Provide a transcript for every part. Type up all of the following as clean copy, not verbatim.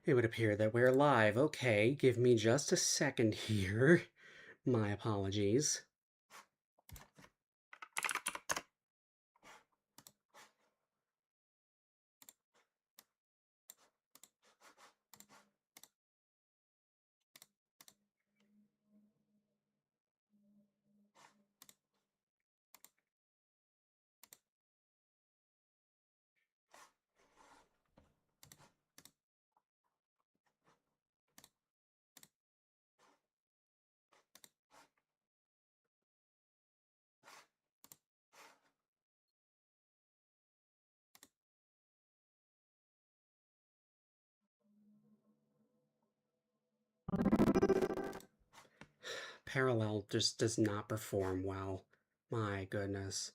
It would appear that we're live. Okay, give me just a second here. My apologies. Parallel just does not perform well. My goodness.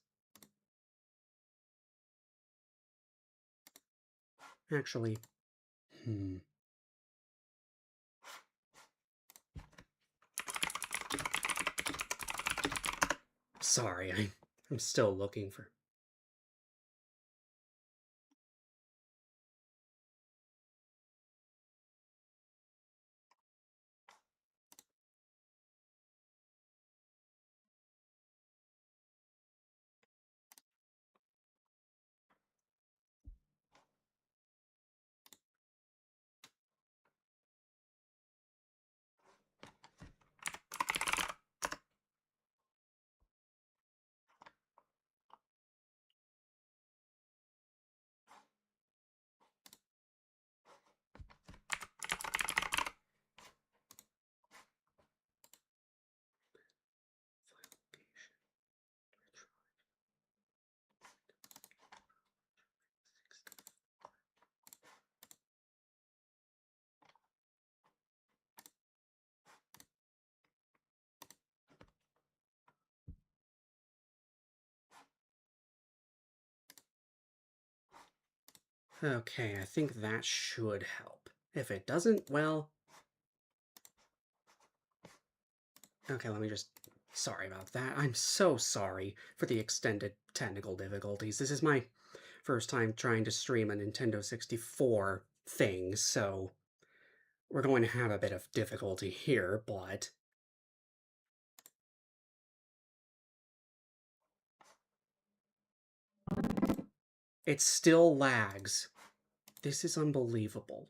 Actually, Sorry, I'm still looking for... Okay, I think that should help. If it doesn't, well... Okay, let me just... Sorry about that. I'm so sorry for the extended technical difficulties. This is my first time trying to stream a Nintendo 64 thing, so we're going to have a bit of difficulty here, but... It still lags. This is unbelievable.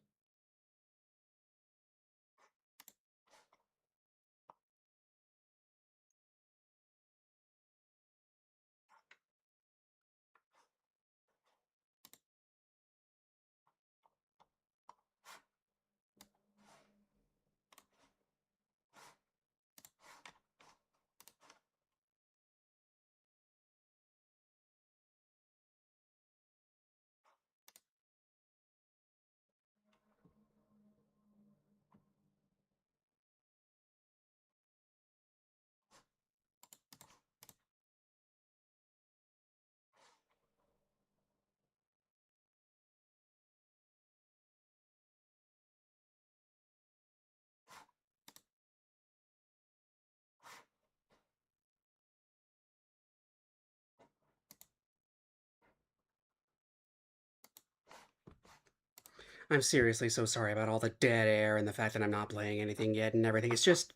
I'm seriously so sorry about all the dead air and the fact that I'm not playing anything yet and everything. It's just...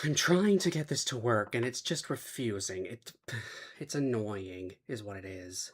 I'm trying to get this to work, and it's just refusing. It's annoying, is what it is.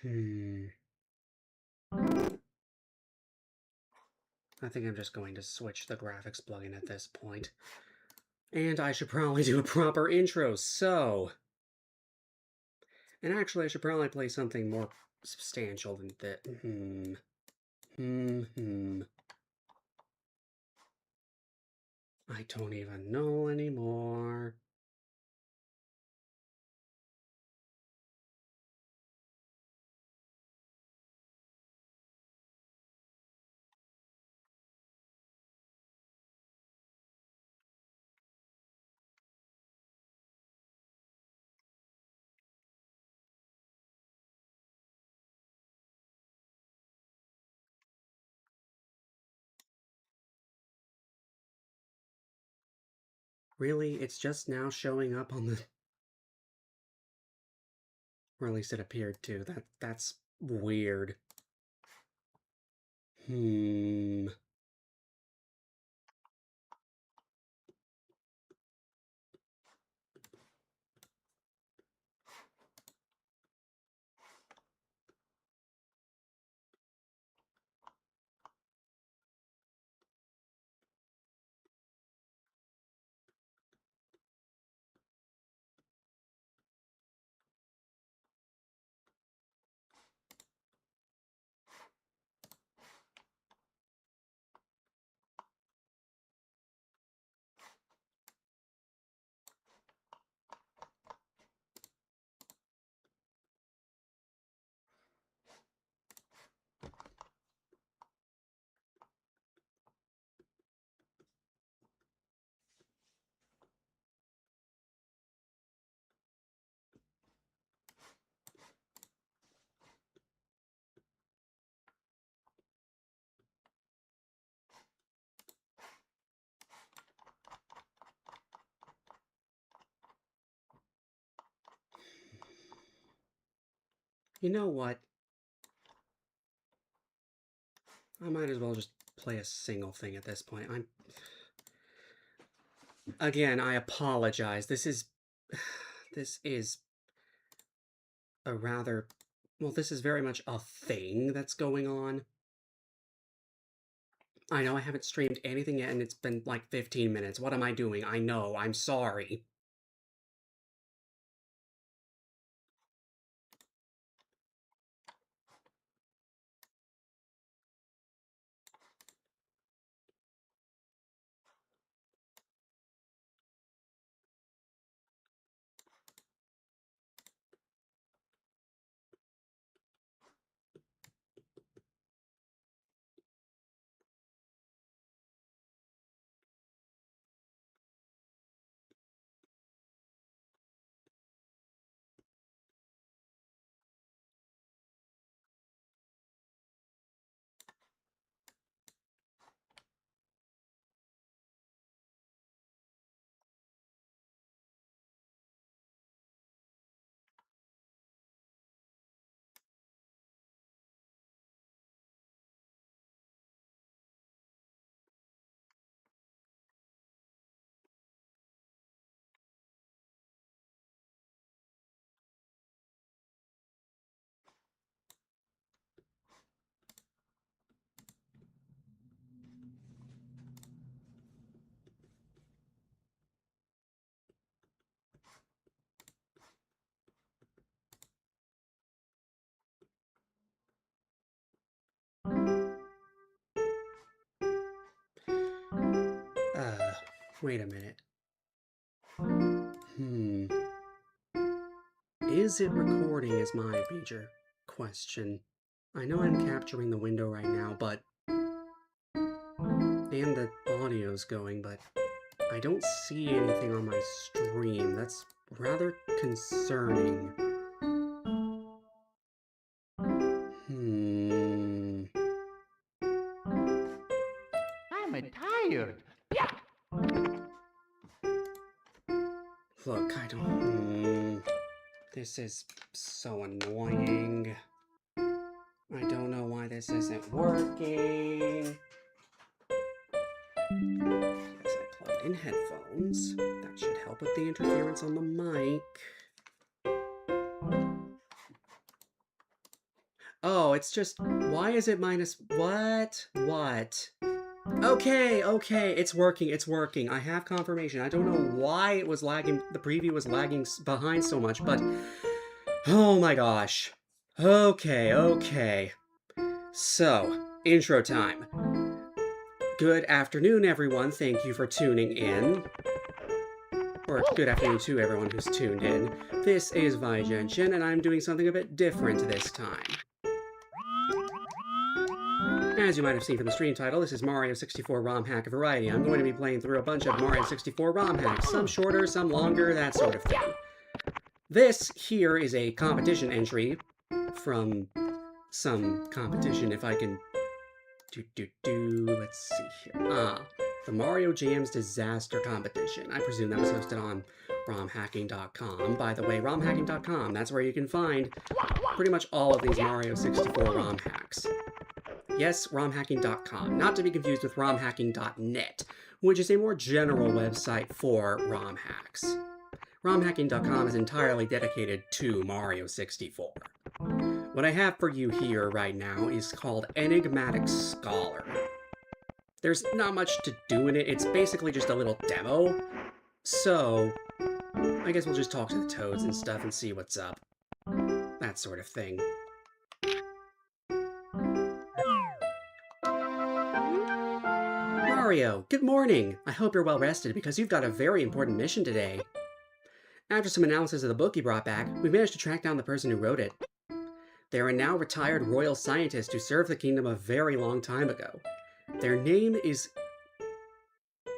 I think I'm just going to switch the graphics plugin at this point. And I should probably do a proper intro, so... And actually, I should probably play something more substantial than that. I don't even know anymore. Really? It's just now showing up on the... Or at least it appeared to. That's weird. You know what? I might as well just play a single thing at this point. Again, I apologize. This is a rather... Well, this is very much a thing that's going on. I know I haven't streamed anything yet, and it's been like 15 minutes. What am I doing? I know. I'm sorry. Wait a minute. Is it recording is my major question. I know I'm capturing the window right now, but... And the audio's going, but... I don't see anything on my stream. That's rather concerning. I'm tired. Look, I don't... This is so annoying. I don't know why this isn't working. Yes, I plugged in headphones. That should help with the interference on the mic. Oh, it's just... Why is it minus... What? What? Okay, okay, it's working. I have confirmation. I don't know why it was lagging, the preview was lagging behind so much, but... Oh my gosh. Okay, okay. So, intro time. Good afternoon, everyone. Thank you for tuning in. Or good afternoon to everyone who's tuned in. This is Vaijenshin, and I'm doing something a bit different this time. As you might have seen from the stream title, this is Mario 64 ROM hack variety. I'm going to be playing through a bunch of Mario 64 ROM hacks, some shorter, some longer, that sort of thing. This here is a competition entry from some competition, if I can... Let's see here. The Mario Jams Disaster Competition. I presume that was hosted on romhacking.com. By the way, romhacking.com, that's where you can find pretty much all of these Mario 64 ROM hacks. Yes, romhacking.com, not to be confused with romhacking.net, which is a more general website for ROM hacks. Romhacking.com is entirely dedicated to Mario 64. What I have for you here right now is called Enigmatic Scholar. There's not much to do in it, it's basically just a little demo. So, I guess we'll just talk to the toads and stuff and see what's up. That sort of thing. Mario, good morning! I hope you're well rested because you've got a very important mission today. After some analysis of the book you brought back, we managed to track down the person who wrote it. They're a now retired royal scientist who served the kingdom a very long time ago. Their name is...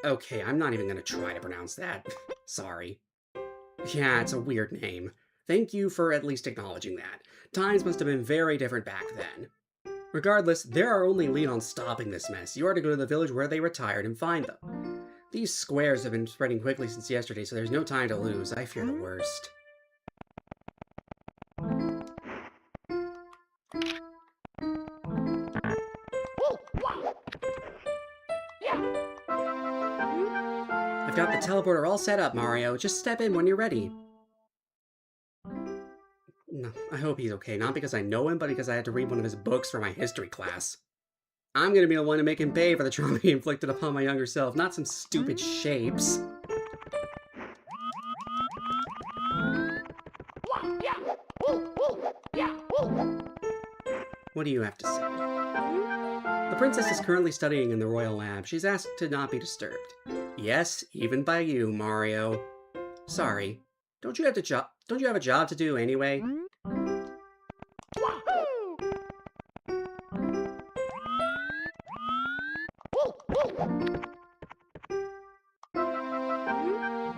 Okay, I'm not even gonna try to pronounce that. Sorry. Yeah, it's a weird name. Thank you for at least acknowledging that. Times must have been very different back then. Regardless, they're our only lead on stopping this mess. You are to go to the village where they retired and find them. These squares have been spreading quickly since yesterday, so there's no time to lose. I fear the worst. I've got the teleporter all set up, Mario. Just step in when you're ready. No, I hope he's okay. Not because I know him, but because I had to read one of his books for my history class. I'm gonna be the one to make him pay for the trauma he inflicted upon my younger self, not some stupid shapes. What do you have to say? The princess is currently studying in the royal lab. She's asked to not be disturbed. Yes, even by you, Mario. Sorry. Don't you have a job to do anyway?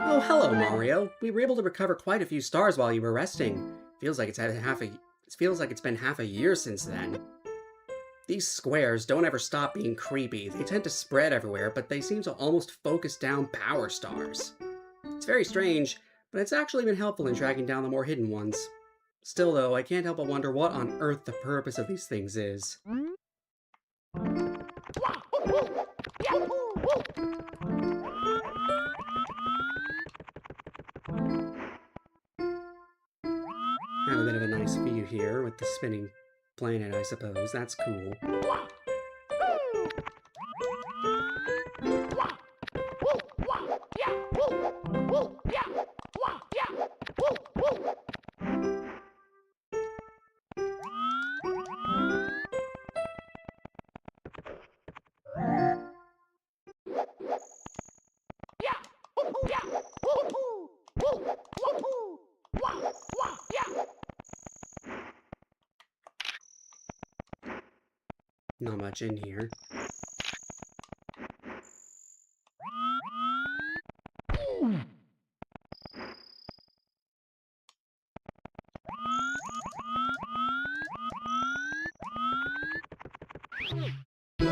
Oh, hello, Mario. We were able to recover quite a few stars while you were resting. Feels like it's been half a year since then. These squares don't ever stop being creepy. They tend to spread everywhere, but they seem to almost focus down power stars. It's very strange, but it's actually been helpful in tracking down the more hidden ones. Still though, I can't help but wonder what on earth the purpose of these things is. Have a bit of a nice view here with the spinning planet, I suppose. That's cool. Not much in here. Well,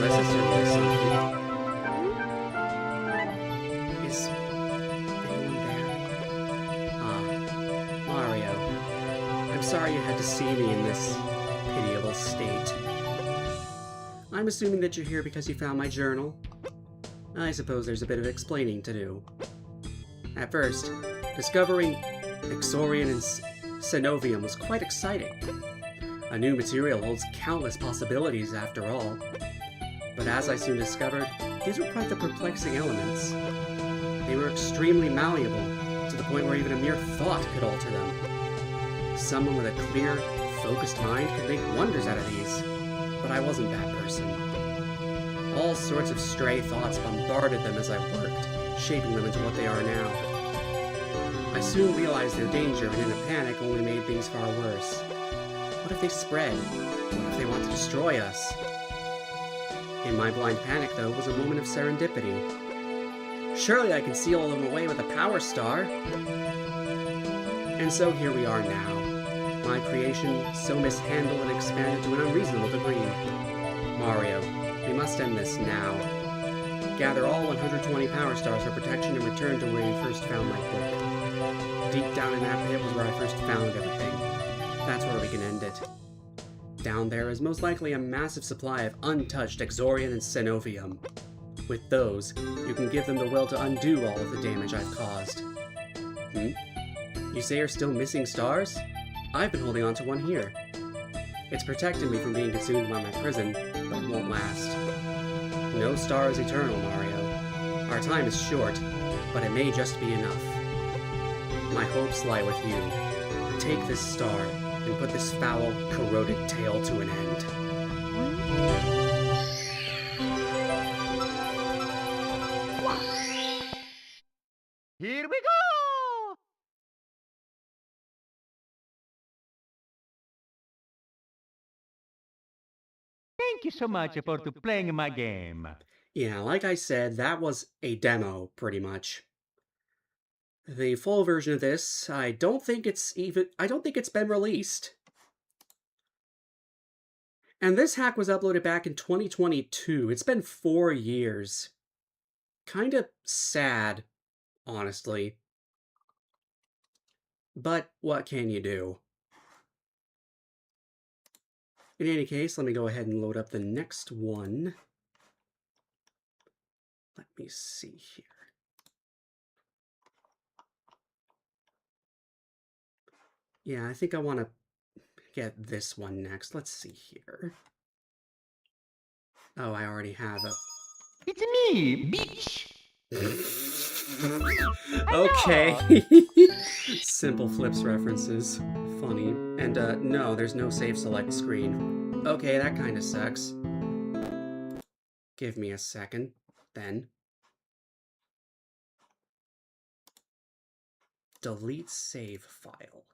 this is certainly something. Is anyone there? Mario. I'm sorry you had to see me in this pitiable state. I'm assuming that you're here because you found my journal. I suppose there's a bit of explaining to do. At first, Discovering Exorian and Synovium was quite exciting. A new material holds countless possibilities after all. But as I soon discovered, these were quite the perplexing elements. They were extremely malleable, to the point where even a mere thought could alter them. Someone with a clear, focused mind could make wonders out of these, but I wasn't that person. All sorts of stray thoughts bombarded them as I worked, shaping them into what they are now. I soon realized their danger, and in a panic only made things far worse. What if they spread? What if they want to destroy us? In my blind panic, though, was a moment of serendipity. Surely I can seal them away with a power star. And so here we are now. My creation so mishandled and expanded to an unreasonable degree. Mario, we must end this now. Gather all 120 power stars for protection and return to where you first found my book. Deep down in that pit was where I first found everything. That's where we can end it. Down there is most likely a massive supply of untouched Exorian and Synovium. With those, you can give them the will to undo all of the damage I've caused. You say you're still missing stars? I've been holding on to one here. It's protected me from being consumed by my prison, but it won't last. No star is eternal, Mario. Our time is short, but it may just be enough. My hopes lie with you. Take this star, and put this foul, corroded tale to an end. Here we go! Thank you so much for playing my game. Yeah, like I said, that was a demo, pretty much. The full version of this, I don't think it's been released. And this hack was uploaded back in 2022. It's been 4 years. Kinda sad, honestly. But what can you do? In any case, let me go ahead and load up the next one. Let me see here. Yeah, I think I want to get this one next. Let's see here. Oh, I already have a... It's me, bitch! Okay. Simple Flips references. Funny. And, no, there's no save select screen. Okay, that kinda sucks. Give me a second, then. Delete save file.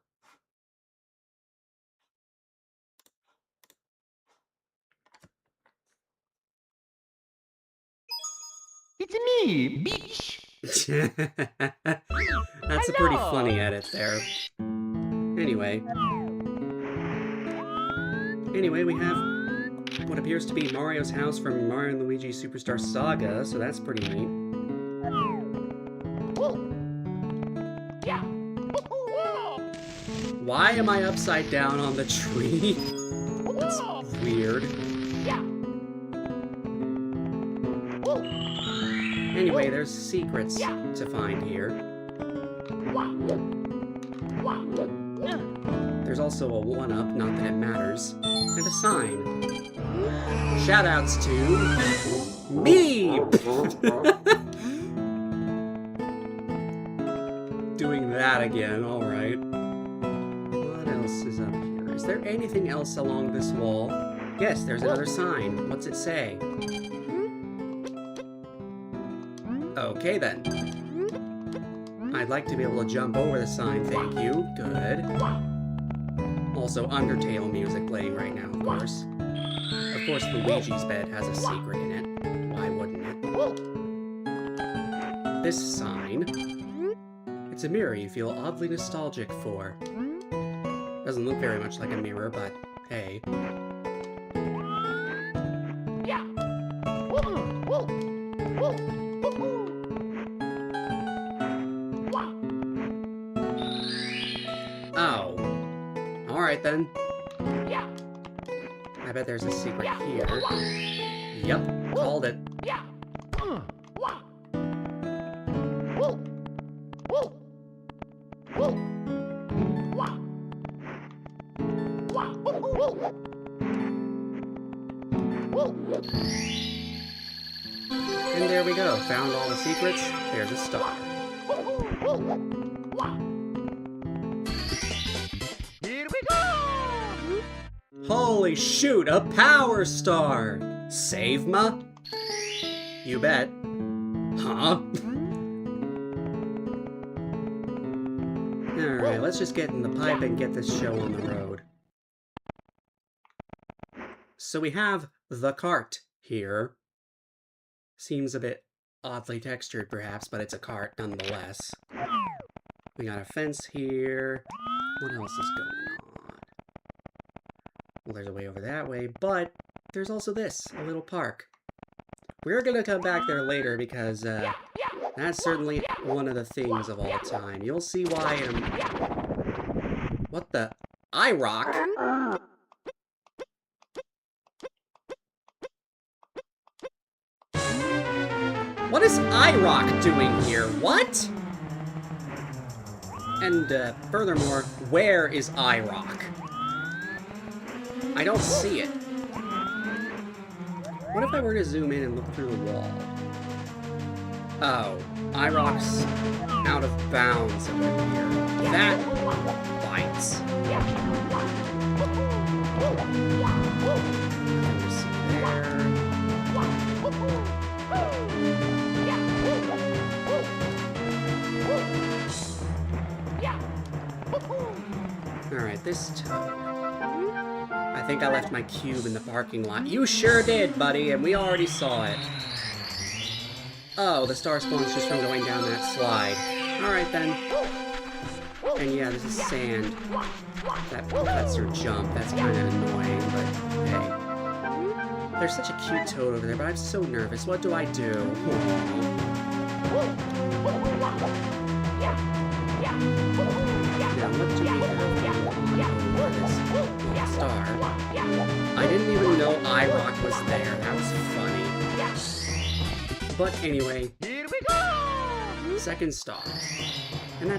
It's me, bitch! That's a pretty funny edit there. Anyway, we have what appears to be Mario's house from Mario & Luigi Superstar Saga, so that's pretty neat. Why am I upside down on the tree? That's weird. Anyway, there's secrets to find here. There's also a 1-up, not that it matters, and a sign. Shoutouts to... me! Doing that again, alright. What else is up here? Is there anything else along this wall? Yes, there's another sign. What's it say? Okay then. I'd like to be able to jump over the sign, thank you. Good. Also, Undertale music playing right now, of course. Of course, Luigi's bed has a secret in it. Why wouldn't it? This sign. It's a mirror you feel oddly nostalgic for. Doesn't look very much like a mirror, but hey. Oh. Alright then. I bet there's a secret here. Yep, called it. And there we go. Found all the secrets. There's a star. Here we go! Holy shoot, a power star! Save ma? You bet. Huh? Alright, let's just get in the pipe and get this show on the road. So we have the cart here. Seems a bit oddly textured perhaps, but it's a cart nonetheless. We got a fence here. What else is going on? Well, there's a way over that way, but there's also this, a little park. We're gonna come back there later because that's certainly one of the things of all time. You'll see why in a... What the... iRock? What is iRock doing here? What? And furthermore, where is iRock? I don't see it. What if I were to zoom in and look through the wall? Oh, iRock's out of bounds over here. That bites. Alright, this time. I think I left my cube in the parking lot. You sure did, buddy, and we already saw it. Oh, the star spawns just from going down that slide. Alright then. And yeah, this is sand. That cuts your jump. That's kind of annoying, but hey. There's such a cute toad over there, but I'm so nervous. What do I do? Now, what do we have for this star? I didn't even know iRock was there. That was funny. But anyway, Here we go! second star. And that...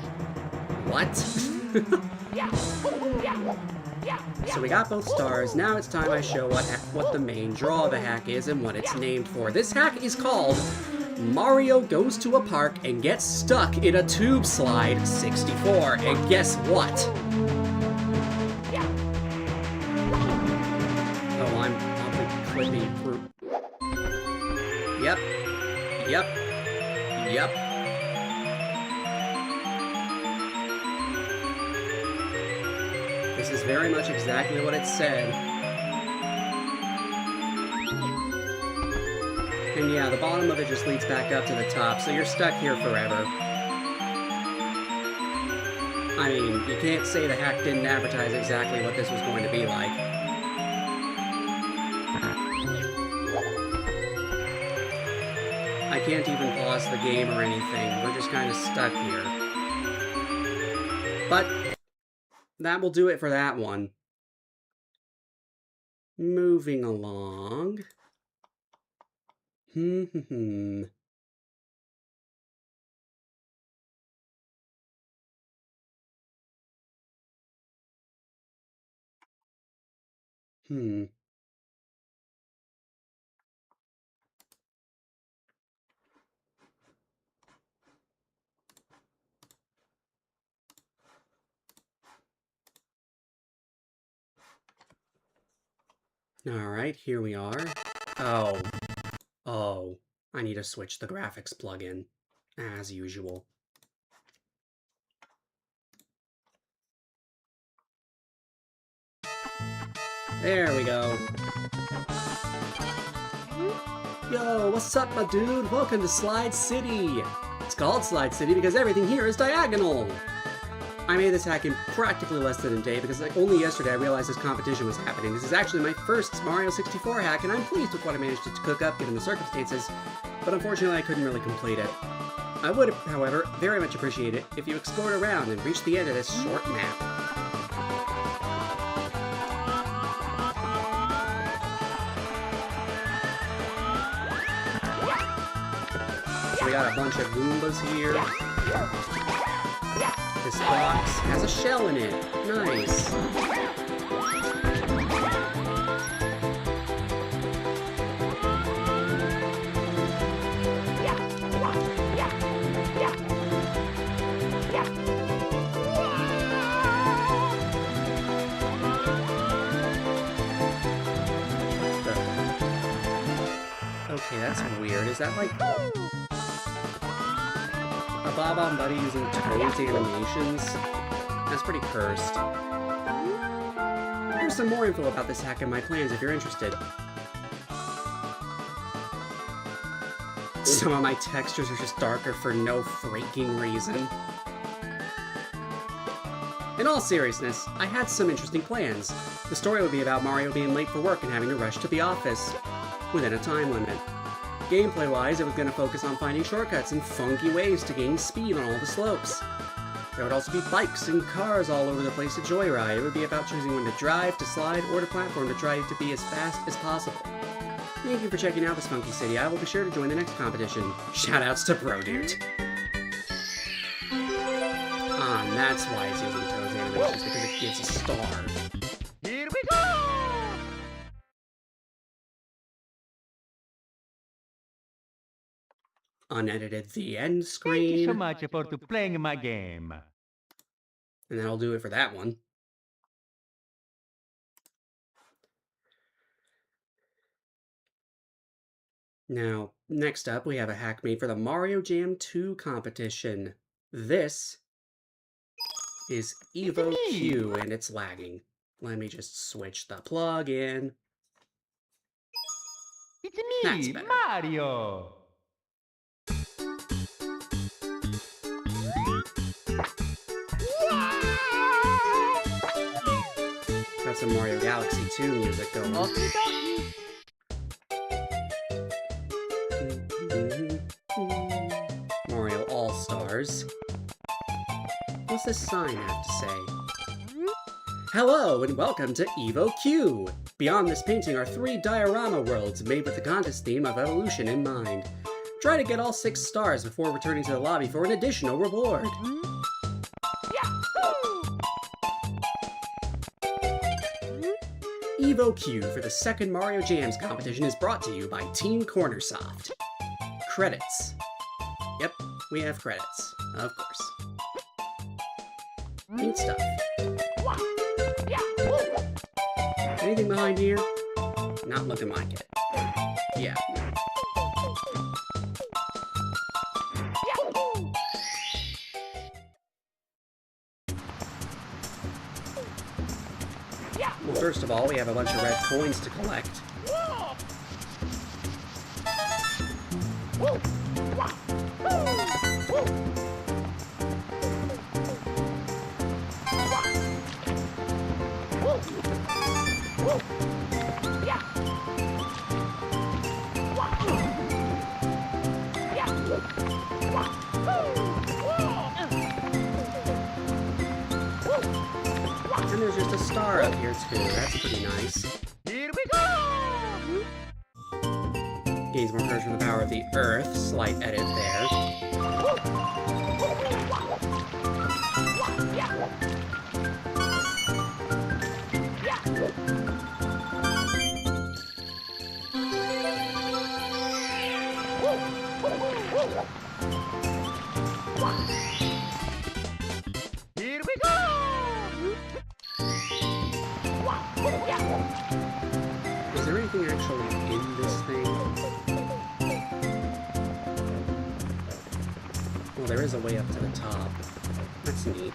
What? So we got both stars. Now it's time I show what the main draw of the hack is and what it's named for. This hack is called Mario Goes to a Park and Gets Stuck in a Tube Slide 64. And guess what? Oh, I'm clipping through. Yep. This is very much exactly what it said. And yeah, the bottom of it just leads back up to the top, so you're stuck here forever. I mean, you can't say the hack didn't advertise exactly what this was going to be like. I can't even pause the game or anything. We're just kind of stuck here. But that will do it for that one. Moving along. Alright, here we are. Oh, I need to switch the graphics plugin, as usual. There we go. Yo, what's up, my dude? Welcome to Slide City. It's called Slide City because everything here is diagonal. I made this hack in practically less than a day because only yesterday I realized this competition was happening. This is actually my first Mario 64 hack, and I'm pleased with what I managed to cook up given the circumstances, but unfortunately I couldn't really complete it. I would, however, very much appreciate it if you explored around and reached the end of this short map. So we got a bunch of Goombas here. This box has a shell in it. Nice. Okay, that's weird. Is that like a Bob-omb Buddy using Toad's animations? That's pretty cursed. Here's some more info about this hack and my plans if you're interested. Some of my textures are just darker for no freaking reason. In all seriousness, I had some interesting plans. The story would be about Mario being late for work and having to rush to the office within a time limit. Gameplay-wise, it was going to focus on finding shortcuts and funky ways to gain speed on all the slopes. There would also be bikes and cars all over the place to joyride. It would be about choosing when to drive, to slide, or to platform to try to be as fast as possible. Thank you for checking out this funky city. I will be sure to join the next competition. Shoutouts to BroDude. Ah, and that's why it's using Toad's animations, because it gives a star. Here we go! Unedited the end screen. Thank you so much for playing my game. And that'll do it for that one. Now, next up, we have a hack made for the Mario Jam 2 competition. This is Evo Q, and it's lagging. Let me just switch the plug-in. It's That's me, better. Mario. Got some Mario Galaxy 2 music going. Mario All-Stars. What's this sign have to say? Hello and welcome to Evo Q! Beyond this painting are 3 diorama worlds made with the contest theme of evolution in mind. Try to get all 6 stars before returning to the lobby for an additional reward. Evo Q for the second Mario Jams competition is brought to you by Team Cornersoft. Credits. Yep, we have credits, of course. Neat stuff. Anything behind here? Not looking like it. Yeah. Well, first of all, we have a bunch of red coins to collect. And there's just a star up here too, that's pretty nice. Here we go! Gains more courage from the power of the earth, slight edit there. Here we go! Is there anything actually in this thing? Well, there is a way up to the top. That's neat.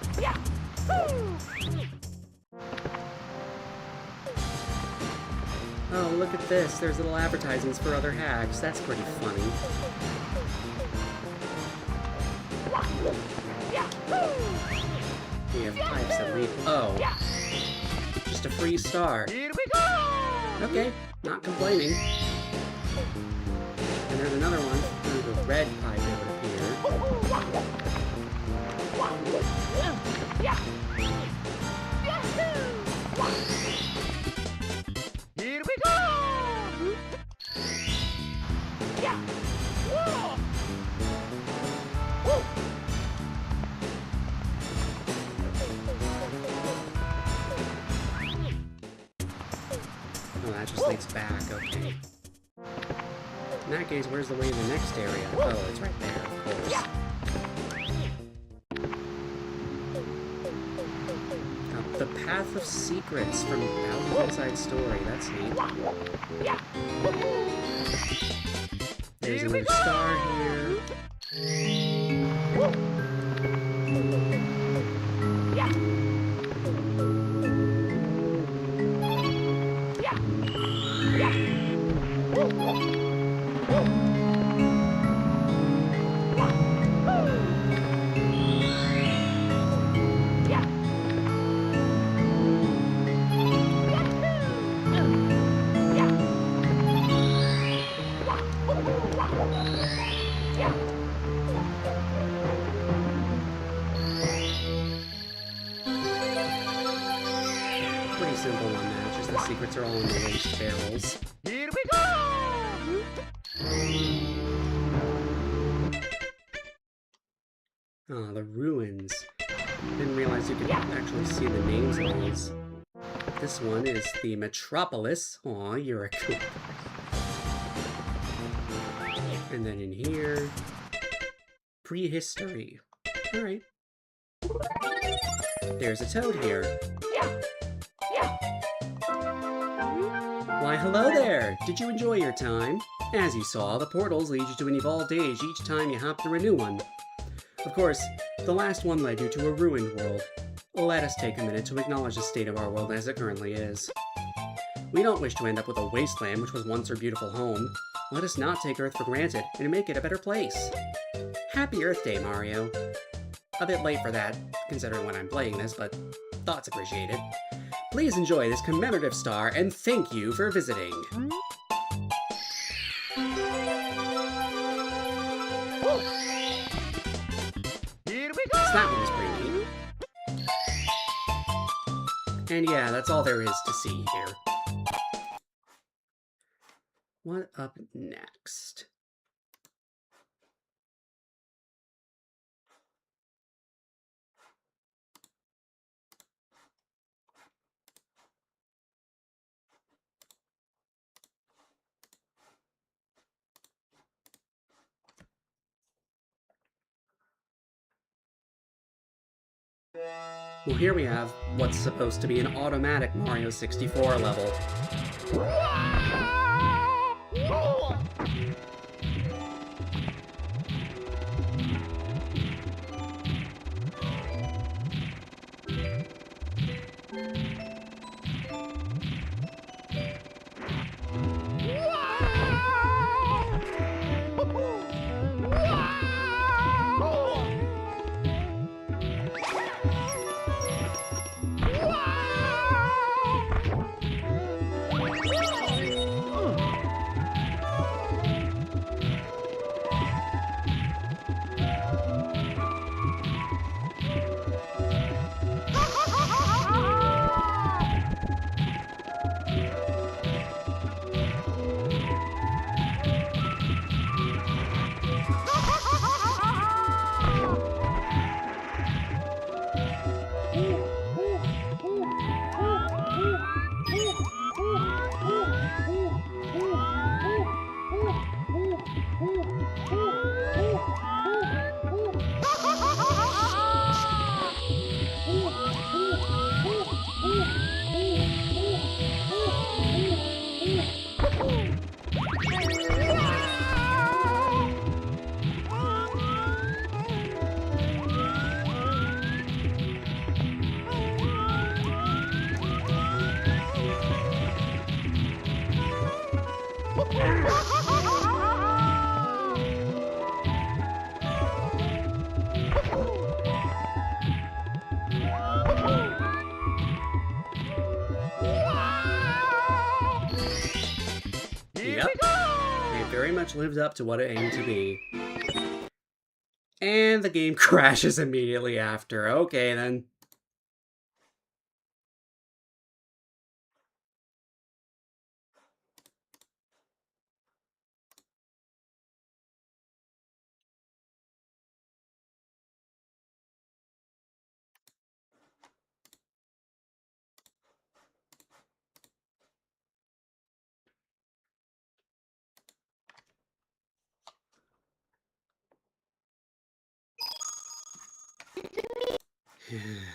Oh, look at this. There's little advertisements for other hacks. That's pretty funny. We have pipes that lead... Oh. Just a free star. Here we go! Okay, not complaining. And there's another one through the red pipe, it would appear. Here we go! Oh, that just leads back, okay. In that case, where's the way to the next area? Oh, it's right there, of course. Path of Secrets from Bowser's Inside Story. That's neat. There's another star here. Pretty simple on that, just the secrets are all in the waste barrels. Here we go! Ah, the ruins. Didn't realize you could actually see the names of these. This one is the Metropolis. Aw, you're a cool. And then in here, prehistory. Alright. There's a toad here. Why, hello there! Did you enjoy your time? As you saw, the portals lead you to an evolved age each time you hop through a new one. Of course, the last one led you to a ruined world. Let us take a minute to acknowledge the state of our world as it currently is. We don't wish to end up with a wasteland which was once our beautiful home. Let us not take Earth for granted and make it a better place. Happy Earth Day, Mario. A bit late for that, considering when I'm playing this, but thoughts appreciated. Please enjoy this commemorative star, and thank you for visiting. Here we go! So that one was pretty neat. And yeah, that's all there is to see here. What up next? Well, here we have what's supposed to be an automatic Mario 64 level. Yep, it very much lived up to what it aimed to be. And the game crashes immediately after. Okay, then.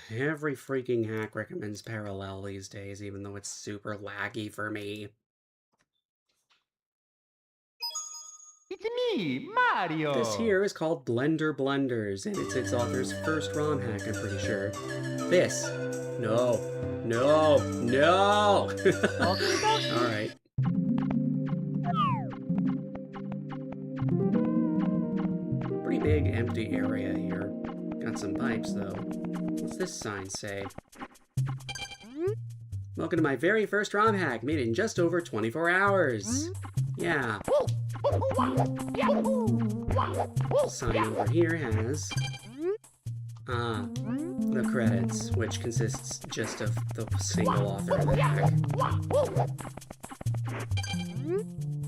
Every freaking hack recommends parallel these days, even though it's super laggy for me. It's me, Mario! This here is called BLUNDERS, and it's its author's first ROM hack, I'm pretty sure. This. No. No. No! Alright. Pretty big empty area here. Got some pipes, though. What's this sign say? Welcome to my very first ROM hack, made in just over 24 hours. Yeah. Sign over here has the credits, which consists just of the single author of the hack.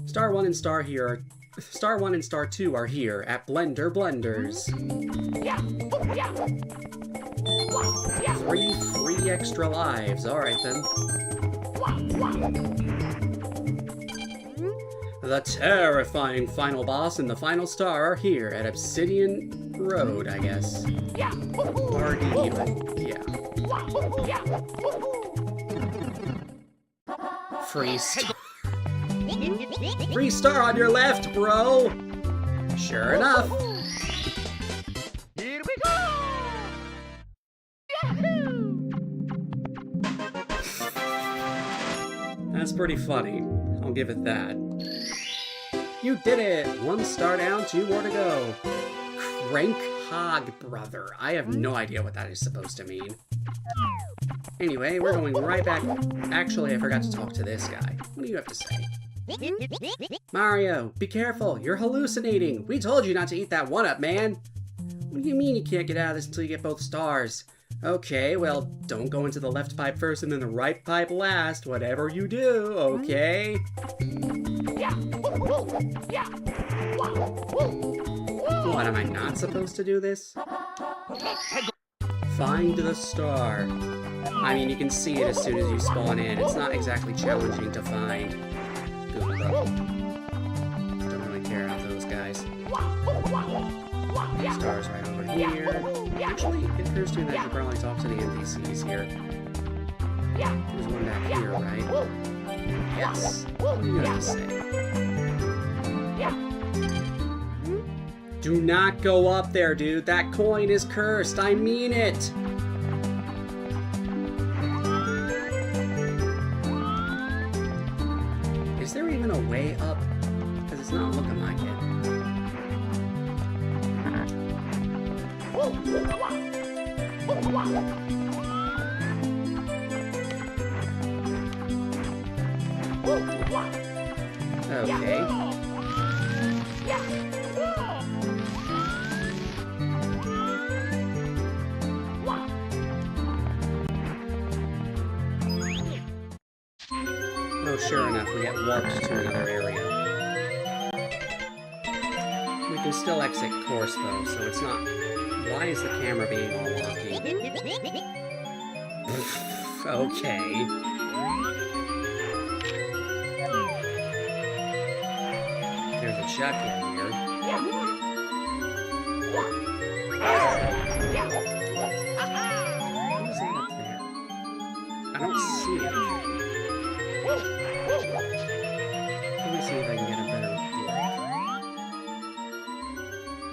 Star 1 and Star 2 are here at BLUNDERS. 3 free extra lives. Alright then. The terrifying final boss and the final star are here at Obsidian Road, I guess. RD, but yeah. Free star. Free star on your left, bro! Sure enough. Here we go! That's pretty funny. I'll give it that. You did it! 1 star down, 2 more to go. Crank Hog Brother. I have no idea what that is supposed to mean. Anyway, we're going right back. Actually, I forgot to talk to this guy. What do you have to say? Mario, be careful. You're hallucinating. We told you not to eat that 1-up, man. What do you mean you can't get out of this until you get both stars? Okay, well, don't go into the left pipe first and then the right pipe last. Whatever you do, okay? What, am I not supposed to do this? Find the star. I mean, you can see it as soon as you spawn in. It's not exactly challenging to find. Good luck. Don't really care about those guys. Stars right over here. Actually, it occurs to me that I should probably talk to the NPCs here. There's one back here, right? Yes. What do you have to say? Do not go up there, dude. That coin is cursed. I mean it. Is there even a way up? Because it's not looking like it. Okay. Oh, sure enough, we get warped to another area. We can still exit course, though, so it's not... Why is the camera being all wonky? Okay. There's a shotgun here. What is that up there? I don't see it. Let me see if I can get a better look.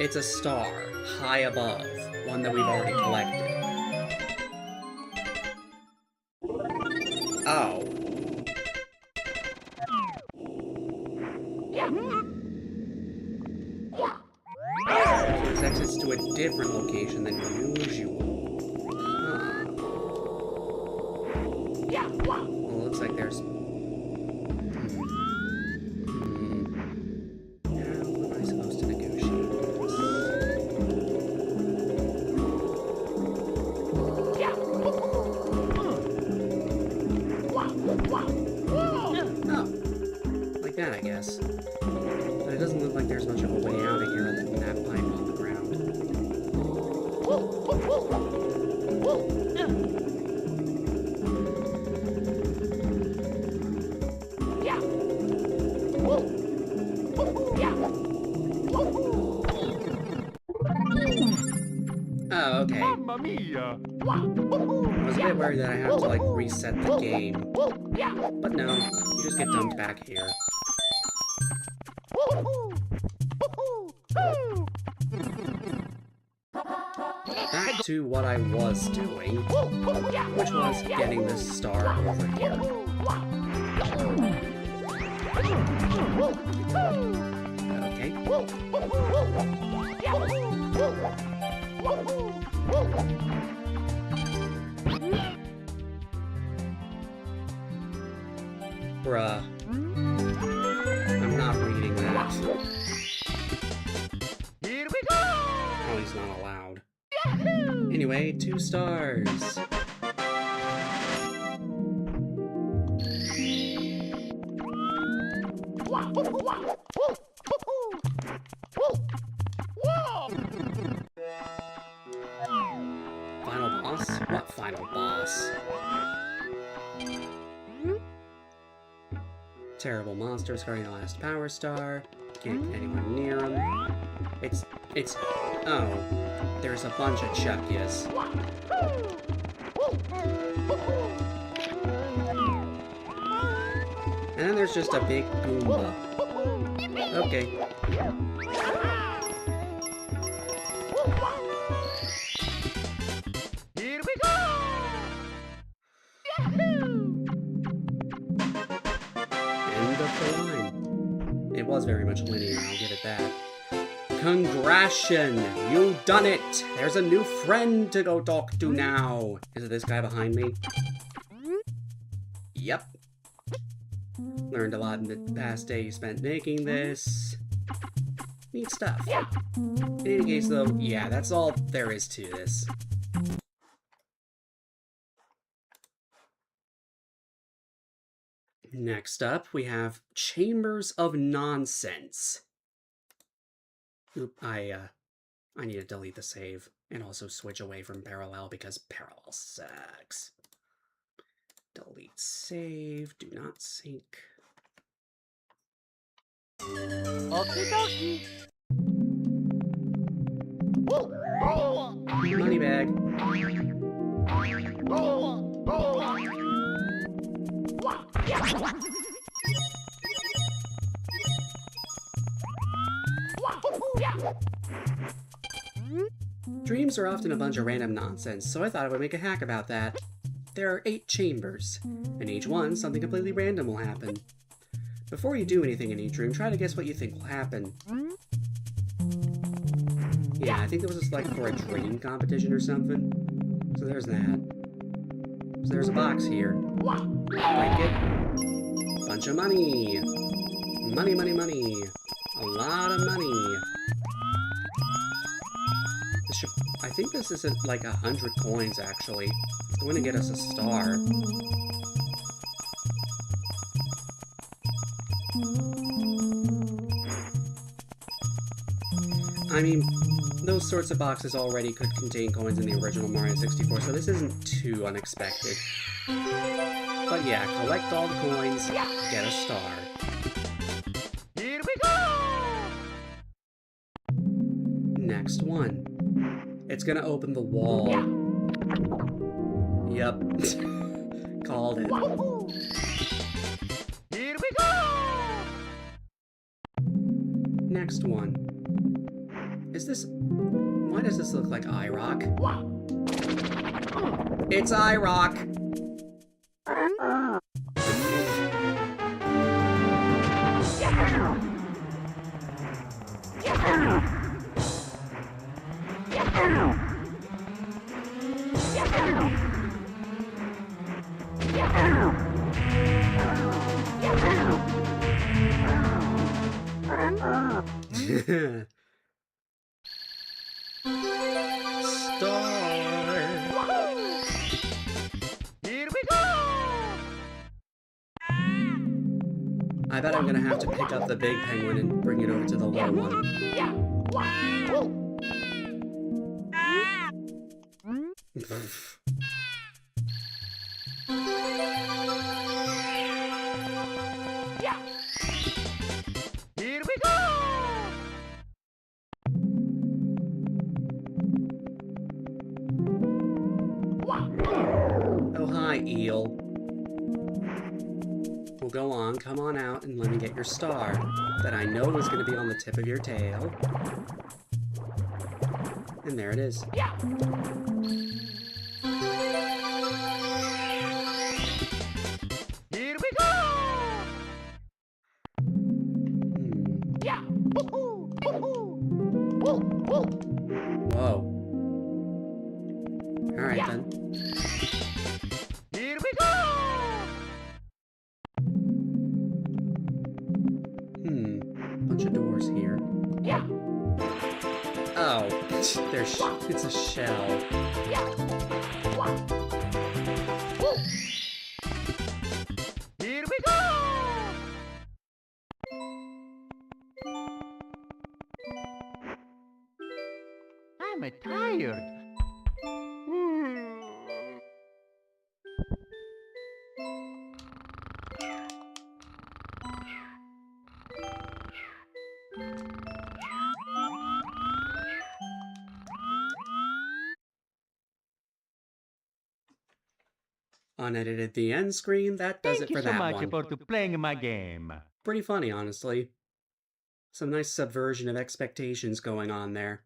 It's a star, high above, one that we've already collected. Oh. There's exits to a different location than usual. Huh. Well, it looks like there's... How am I supposed to negotiate this? Oh. Like that, I guess. But it doesn't look like there's much of a way out of here other than that pipe on the ground. Oh, okay. Mamma mia! I was a bit worried that I have to, like, reset the game. But no, you just get dumped back here. Back to what I was doing, which was getting this star over here. Okay. Bruh. I'm not reading that. Here we go! Oh, he's not allowed. Anyway, 2 stars. Final boss? What final boss? Terrible monsters guarding the last power star. Can't get anyone near him. It's... Oh. There's a bunch of Chuckies. And then there's just a big Goomba. Okay. Here we go! End of the line. It was very much linear, I'll give it that. Congratulations! You've done it! There's a new friend to go talk to now! Is it this guy behind me? Yep. Learned a lot in the past day you spent making this. Neat stuff. In any case, though, yeah, that's all there is to this. Next up, we have Chambers of Nonsense. Oop, I need to delete the save and also switch away from Parallel because Parallel sucks. Delete save, do not sync. Okie dokie. Money bag. Dreams are often a bunch of random nonsense, so I thought I would make a hack about that. There are 8 chambers. In each one, something completely random will happen. Before you do anything in each room, try to guess what you think will happen. Yeah, I think that was just like for a dream competition or something. So there's that. So there's a box here. Break it. Bunch of money. Money, money, money. A lot of money. This should, I think this is at like 100 coins, actually. It's going to get us a star. I mean, those sorts of boxes already could contain coins in the original Mario 64, so this isn't too unexpected. But yeah, collect all the coins, get a star. Here we go! Next one. It's gonna open the wall. Yep. Called it. Here we go! Next one. Is this... Why does this look like iRock? It's iRock! Here we go! I bet I'm gonna have to pick up the big penguin and bring it over to the little one. Here we go! Oh, hi, eel. Well, go on, come on out and let me get your star that I know is going to be on the tip of your tail. And there it is. Here we go! Whoa. Alright then. Here we go! Bunch of doors here. Oh, it's a shell. Here we go! I'm tired. Unedited the end screen, that does it for that one. Thank you so much for playing my game. Pretty funny, honestly. Some nice subversion of expectations going on there.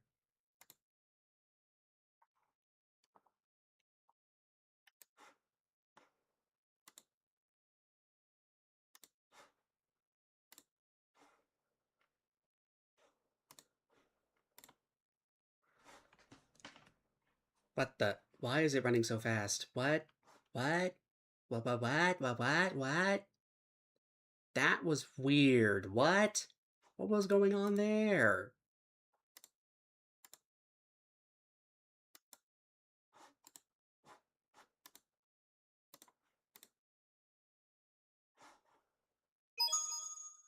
What the? Why is it running so fast? What? What? What? That was weird. What? What was going on there?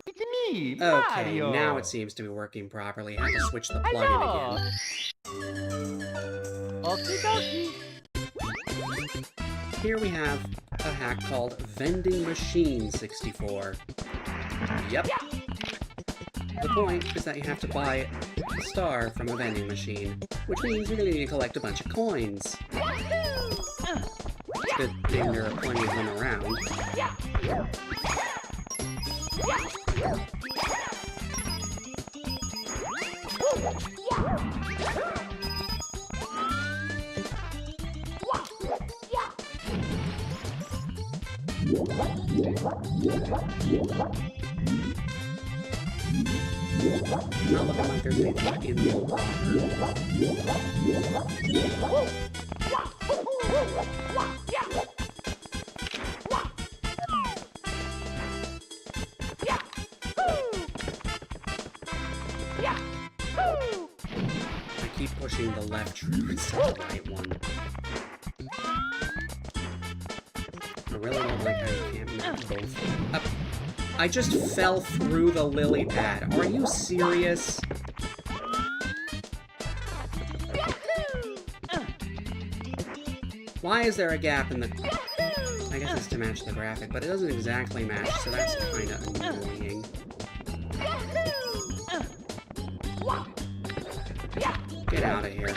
It's me, Okay, Mario. now it seems to be working properly. I have to switch the plug-in again. Okie dokie. Here we have a hack called Vending Machine 64. Yep. The point is that you have to buy a star from a vending machine, which means you're going to need to collect a bunch of coins. It's a good thing there are plenty of them around. Not looking like there's anything in the water. I keep pushing the left trigger instead of the right one. I really don't like how you can't map both. I just fell through the lily pad. Are you serious? Why is there a gap in the... I guess it's to match the graphic, but it doesn't exactly match, so that's kind of annoying. Get out of here.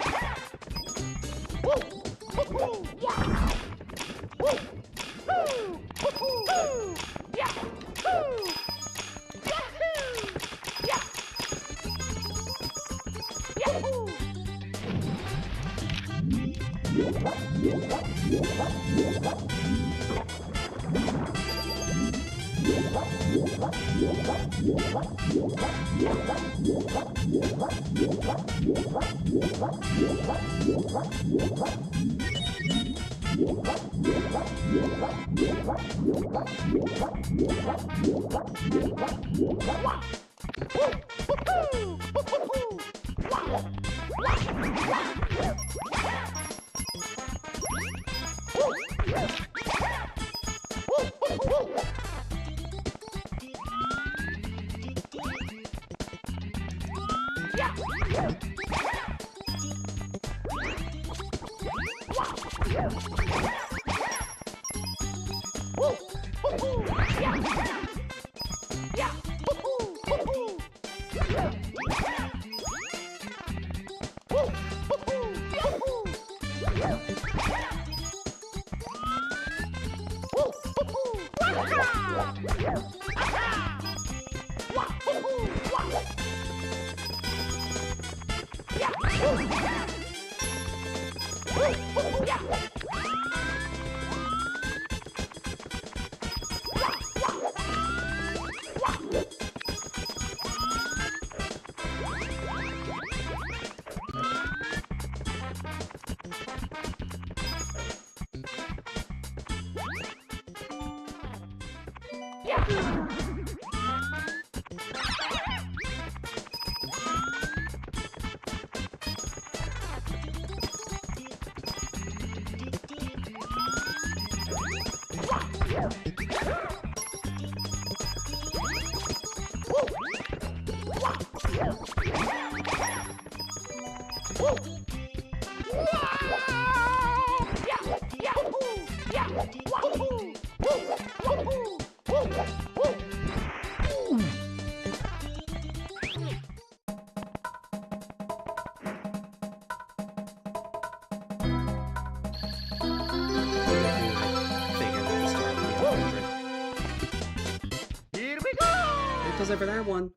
It for that one.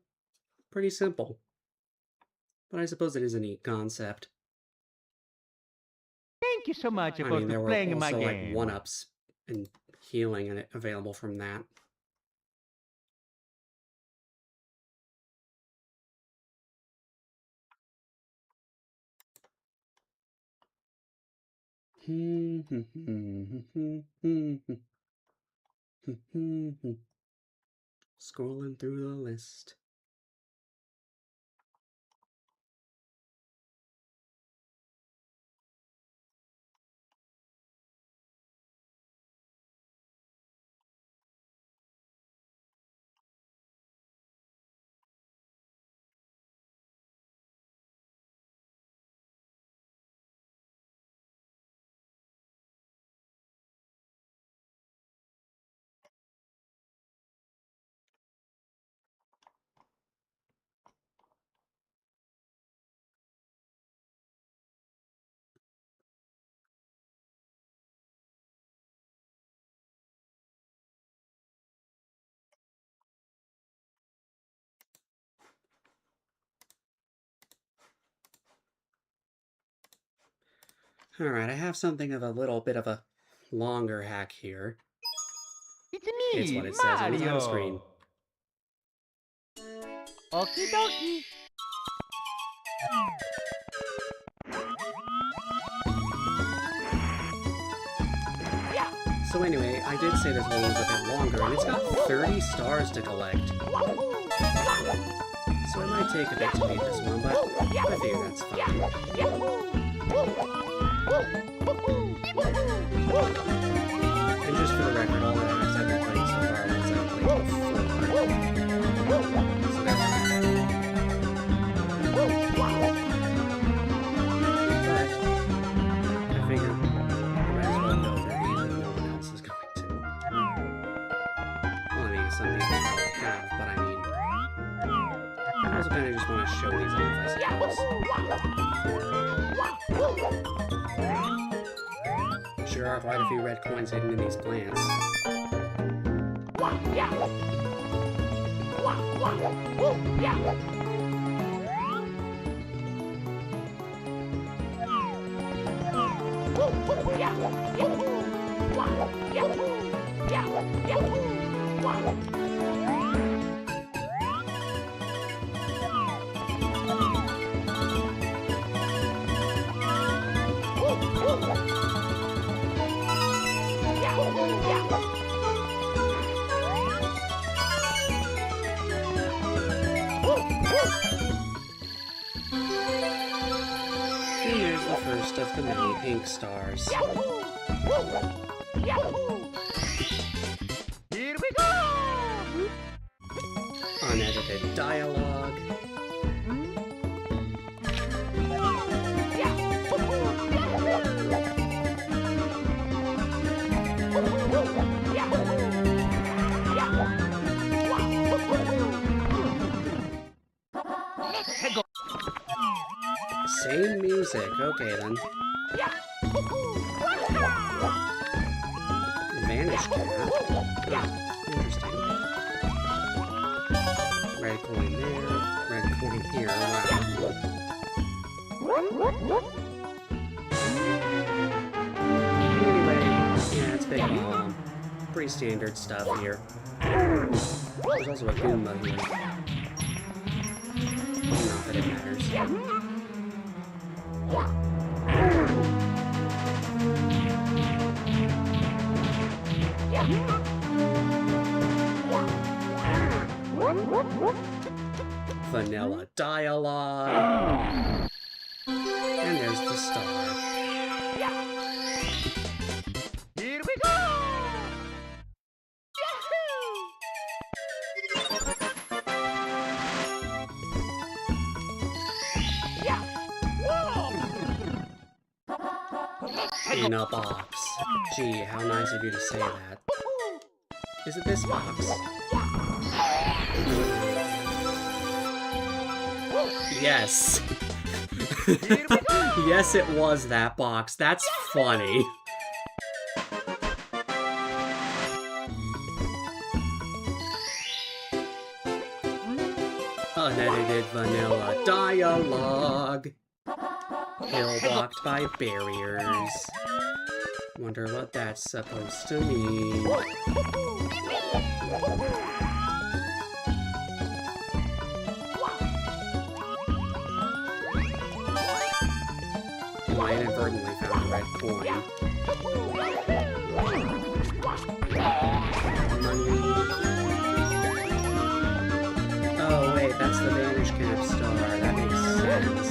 Pretty simple. But I suppose it is a neat concept. Thank you so much for there were playing also my like game. 1-ups and healing and available from that. Scrolling through the list. Alright, I have something of a little bit of a longer hack here. It's me, It's what it says on the title screen. Okie dokie. So anyway, I did say this one was a bit longer, and it's got 30 stars to collect. So it might take a bit to beat this one, but I figure that's fine. And just for the record, all the hacks I've been playing so far are ones I've played before. So that's fine. But I figure I might as well go there, even if no one else is going to. Well, I mean, some people probably have, but I mean, I also kind of just want to show these off, I suppose. Sure are quite a few red coins hidden in these plants. And there's the first of the many pink stars. Here we go! Unedited dialogue. Same music. Okay then. Vanish cat. Oh, interesting. Red coin there. Red coin here. Wow. Anyway, yeah, it's big pretty standard stuff here. There's also a Goomba here. Not that it matters. Vanilla dialogue. And there's the star. Here we go! In a box. Gee, how nice of you to say that. Is it this box? Yes. Yes, it was that box. That's funny. Unedited vanilla dialogue. Hill-blocked by barriers. Wonder what that's supposed to mean. I inadvertently found a red coin. Money. Oh wait, that's the Vanish Cap star. That makes sense.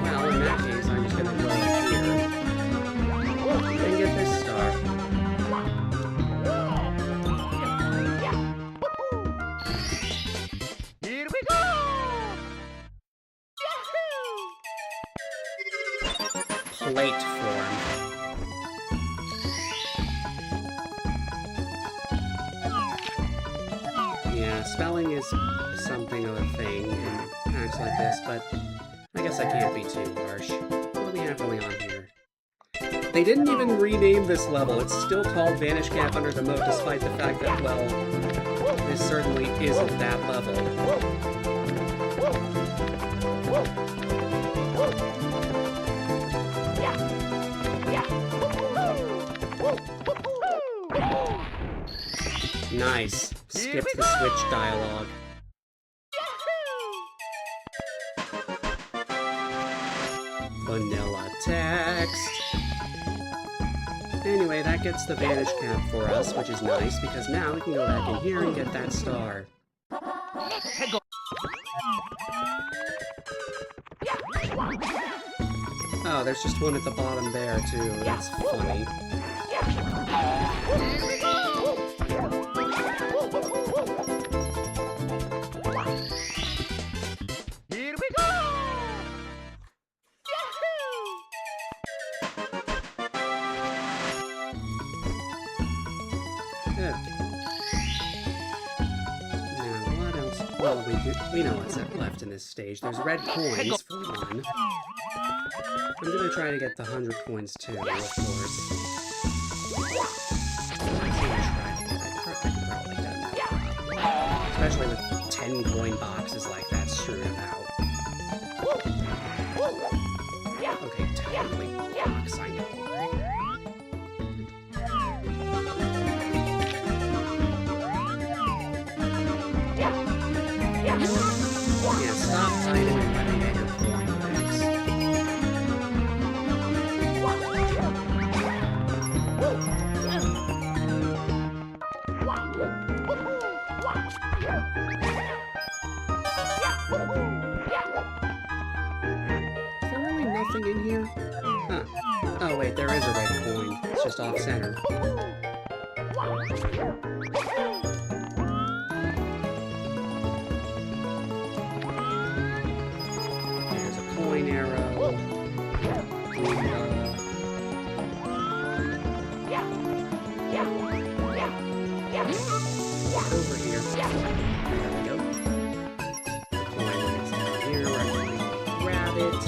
Well, in that case, I'm just gonna go here and get this star. Here we go! Plate form. Yeah, spelling is something of a thing in packs like this, but I guess I can't be too harsh. What do we have going on here? They didn't even rename this level. It's still called Vanish Cap Under the Moat, despite the fact that, well, this certainly isn't that level. Nice. Skips the switch dialogue. Vanilla text. Anyway, that gets the Vanish Cap for us, which is nice, because now we can go back in here and get that star. Oh, there's just one at the bottom there, too. That's funny. Here we go! Good. Now, what else? Well, we know what's left in this stage. There's red coins, for one. I'm gonna try to get the 100 coins, too, of course. Especially with 10 coin boxes like that strewn about. Okay, technically box, I know. Yeah, stop hiding and let me get your coin mix. Is there really nothing in here? Huh. Oh wait, there is a red coin. It's just off-center. There's a coin arrow. Over here. There we go. The coin is down here. We're going to grab it.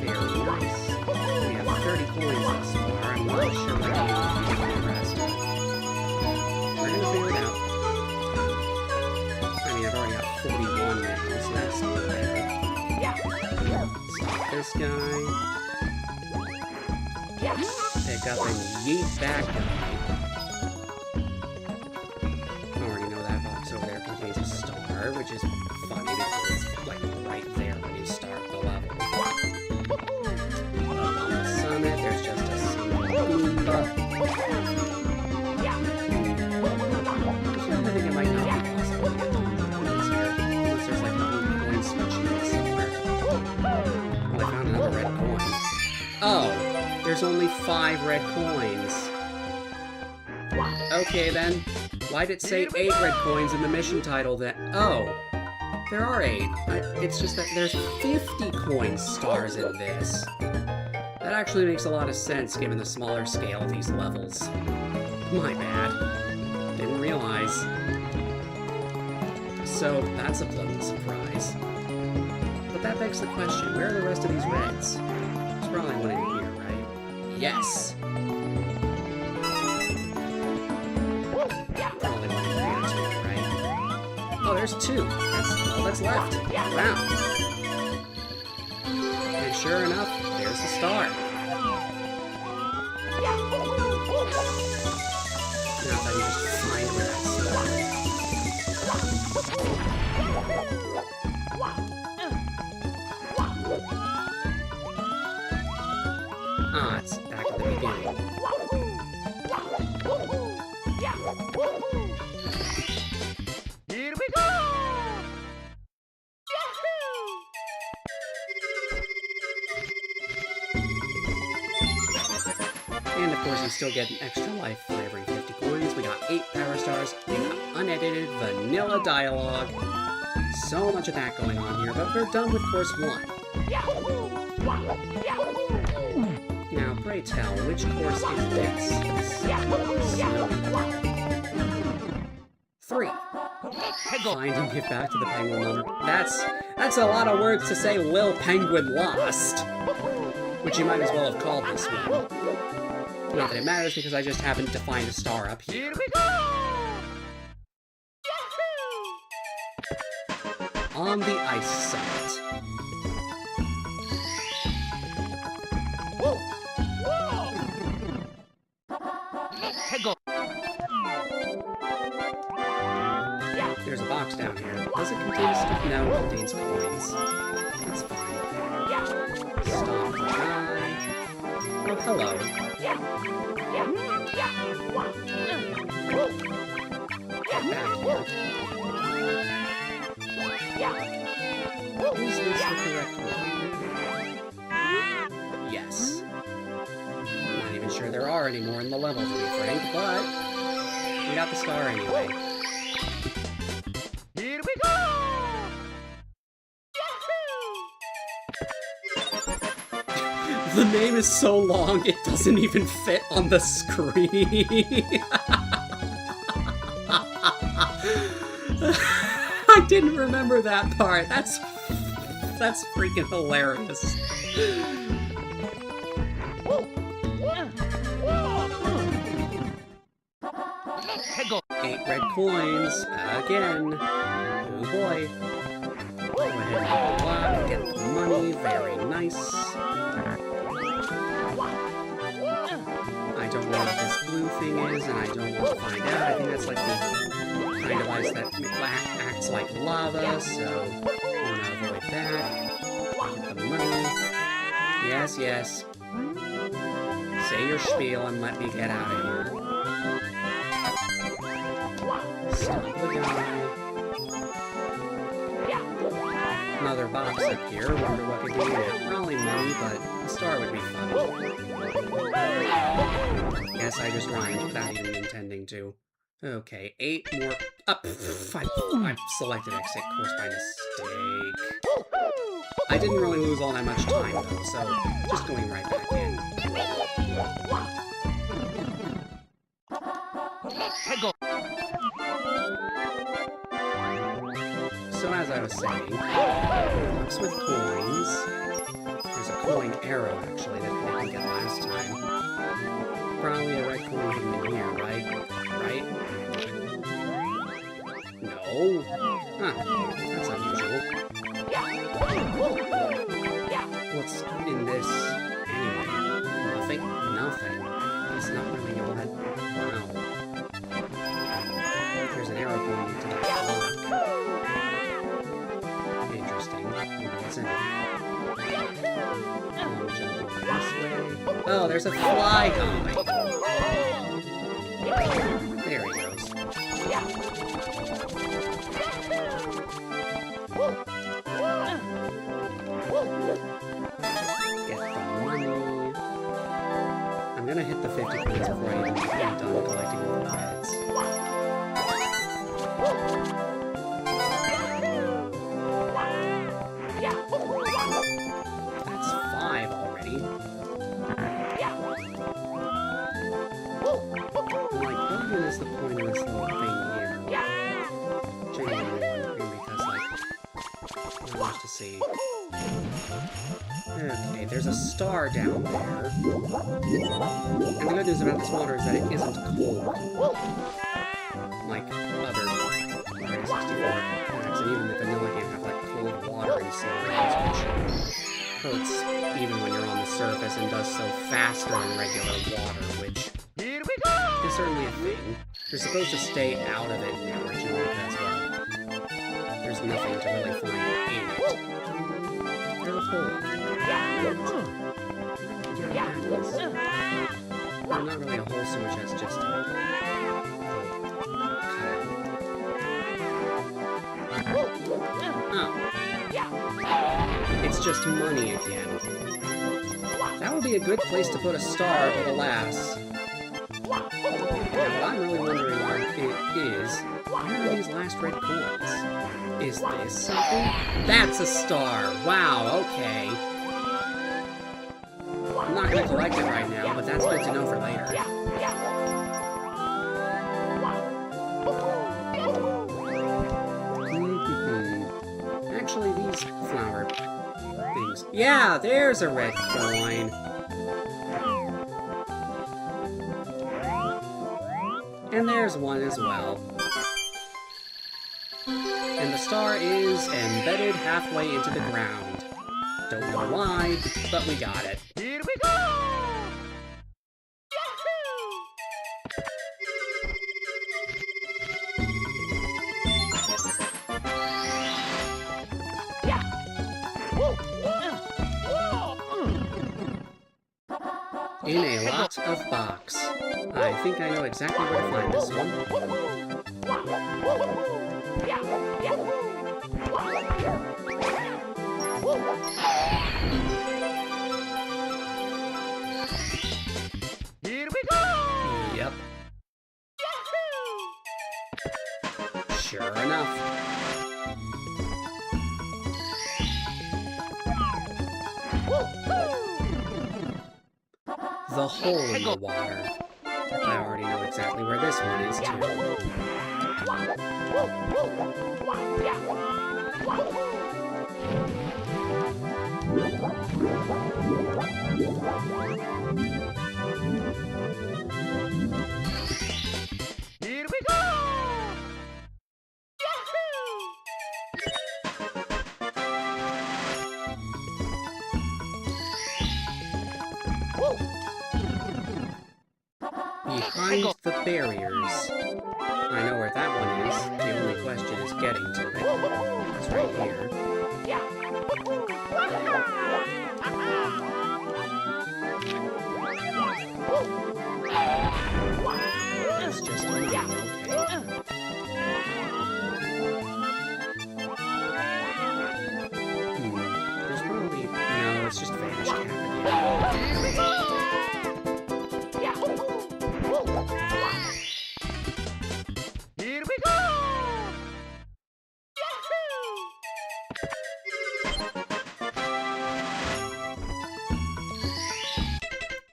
Very nice. We have 30 coins thus far. I'm not sure what I'm going to do with the rest. We're going to figure it out. I mean, I've already got 41 now, so that's not bad. Stop this guy. Pick up and yeet that guy. I already know that box over there contains a star, which is funny because it's like right there when you start the level. Up on the summit, there's just a single Goomba. I think it might not be possible to get the coins here, unless there's like a blue coin switch here somewhere. Well, I found another red coin. Oh, there's only 5 red coins. Okay then. Why'd it say 8 red coins in the mission title then? Oh, there are 8. It's just that there's 50 coin stars in this. That actually makes a lot of sense given the smaller scale of these levels. My bad. Didn't realize. So, that's a pleasant surprise. But that begs the question, where are the rest of these reds? There's probably one in here, right? Yes! Probably one in here too, right? Oh, there's 2! That's all that's left. Wow! And sure enough, there's the star. Now if I can just find where that star is. Ah, it's back at the beginning. Here we go! And of course, you still get an extra life for every 50 coins. We got 8 power stars. We got unedited vanilla dialogue. So much of that going on here, but we're done with course 1. Now, pray tell, which course is this? Snowy. 3. Find and give back to the penguin owner. That's a lot of words to say Lil Penguin lost. Which you might as well have called this one. Not that it matters because I just happened to find a star up here. Here we go! On the ice summit. There's a box down here. Does it contain stuff? No, it contains coins. That's fine. Stop the guy. Oh, hello. Get back here. Is this the correct one? Yes. I'm not even sure there are any more in the level, to be frank, but we got the star anyway. Here we go! The name is so long, it doesn't even fit on the screen. I didn't remember that part. That's freaking hilarious. 8 red coins again. Oh boy. Go ahead and block, get the money, very nice. I don't know what this blue thing is, and I don't want to find out. I think that's like the kind of ice that acts like lava, so I want to avoid that. Get the money. Yes, yes. Say your spiel and let me get out of here. Stop the guy. Another box up here. Wonder what could be in it. Probably money, but a star would be fun. Yes, I just rhymed without even intending to. Okay, 8 more. Up. I selected exit course by mistake. I didn't really lose all that much time though, so just going right back in. So as I was saying, box with coins. There's a coin arrow actually that I didn't get last time. Probably a red coin hidden in here, right? Right? No? Huh. That's unusual. Well, what's in this anyway? Nothing? Nothing. It's not really all that... Wow. There's an arrow going into that block. Interesting. Wonder what's in it. Jumping this way. Oh, there's a fly coming! There he goes. Get the money. I'm gonna hit the 50 coins before I even get done collecting all the credits. That's 5 already. Like, what even is the point of this little thing here? Genuinely wondering because, like, not much to see. Okay, there's a star down there. And the good news about this water is that it isn't cold. Like other Mario 64 packs, and even the vanilla game have like cold water in some areas, which hurts even when you're on the surface and does so faster than regular water, which is certainly a thing. You're supposed to stay out of it originally because, well, there's nothing to really find in it. There's a hole. Well, not really a hole so much as just a oh. It's just money again. That would be a good place to put a star, but alas. Now, what I'm really wondering is, where are these last red coins? Is this something? That's a star! Wow, okay. I'm not gonna collect it right now, but that's good to know for later. Actually, these flower things... Yeah, there's a red coin! And there's one as well. And the star is embedded halfway into the ground. Don't know why, but we got it. Here we go! In a lot of box. I think I know exactly where to find this one. Here we go! Yep. Sure enough. The hole in the water. I already know exactly where this one is, too. Here we go! Behind the barriers. I know where that one is. The only question is getting to it. It's right here. That's just money, okay. There's probably... No, it's just vanished cap again. Here we go!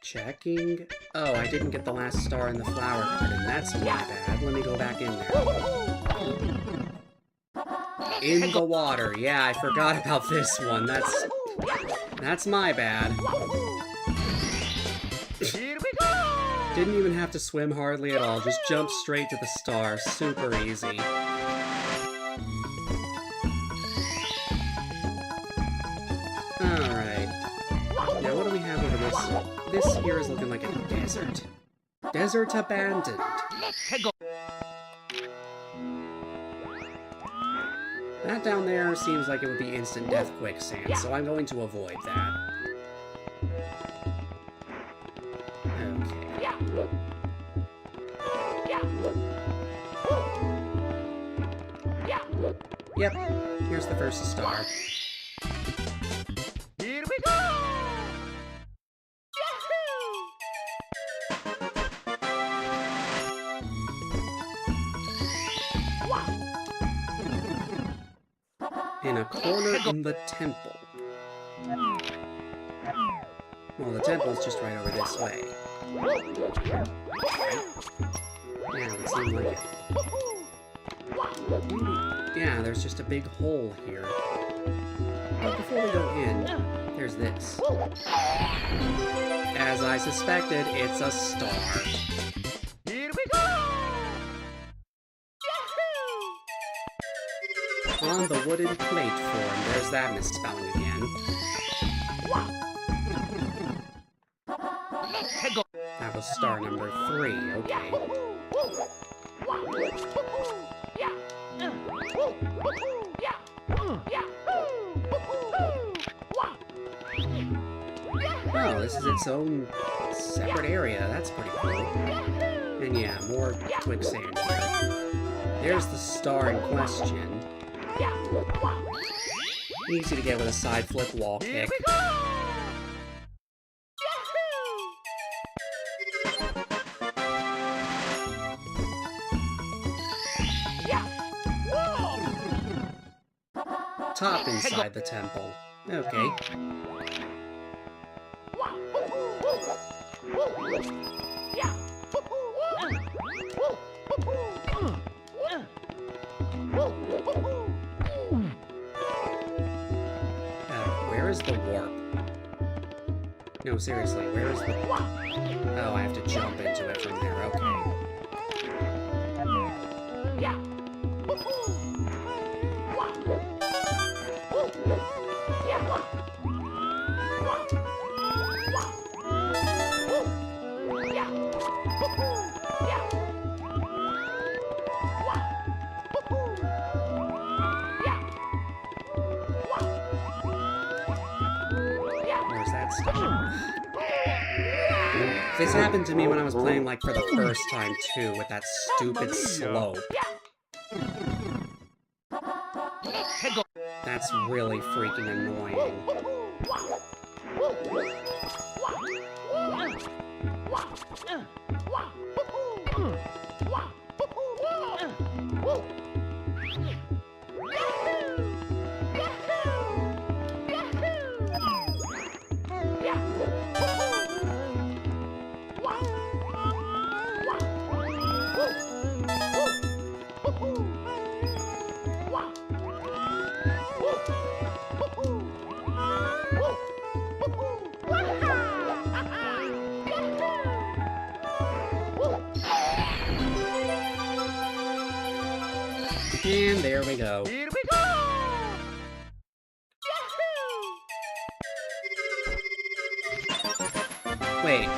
Checking. Oh, I didn't get the last star in the flower garden. That's my bad. Let me go back in there. In the water. Yeah, I forgot about this one. That's my bad. Here we go! Didn't even have to swim hardly at all. Just jumped straight to the star. Super easy. Alright. This here is looking like a desert. Desert abandoned. That down there seems like it would be instant death quicksand, so I'm going to avoid that. Okay. Yep, here's the first star. Here we go! In a corner in the temple. Well, the temple's just right over this way. Yeah, it would seem like it. Yeah, there's just a big hole here. But before we go in, there's this. As I suspected, it's a star. Here we go! On the wooden platform, there's that misspelling again. That was star number 3, okay. Oh, this is its own separate area. That's pretty cool. And yeah, more quicksand here. There's the star in question. Easy to get with a side flip wall kick. Top inside the temple. Okay. Where is the warp? No, seriously, where is the... Oh, I have to jump into it from there, okay. This happened to me when I was playing, like, for the first time, too, with that stupid slope. That's really freaking annoying. And there we go. Here we go! Wait.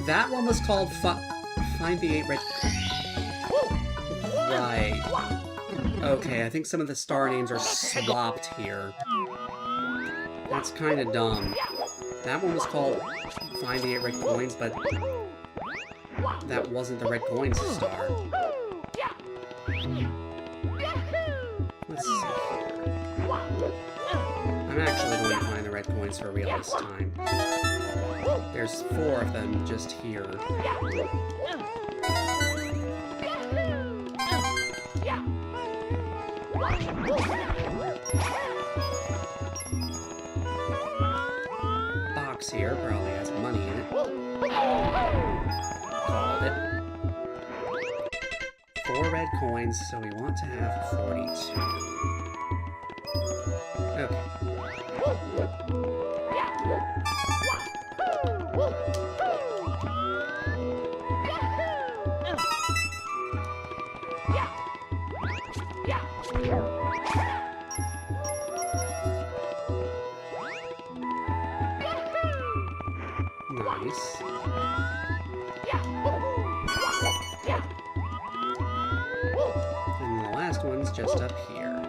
That one was called Find the 8 Red... Right. Okay, I think some of the star names are swapped here. That's kind of dumb. That one was called Find the 8 Red Coins, but that wasn't the Red Coins star. Let's see here. I'm actually going to find the red coins for real this time. There's 4 of them just here. Box here probably has money in it. Called it. 4 red coins, so we want to have 42. Okay. just up here.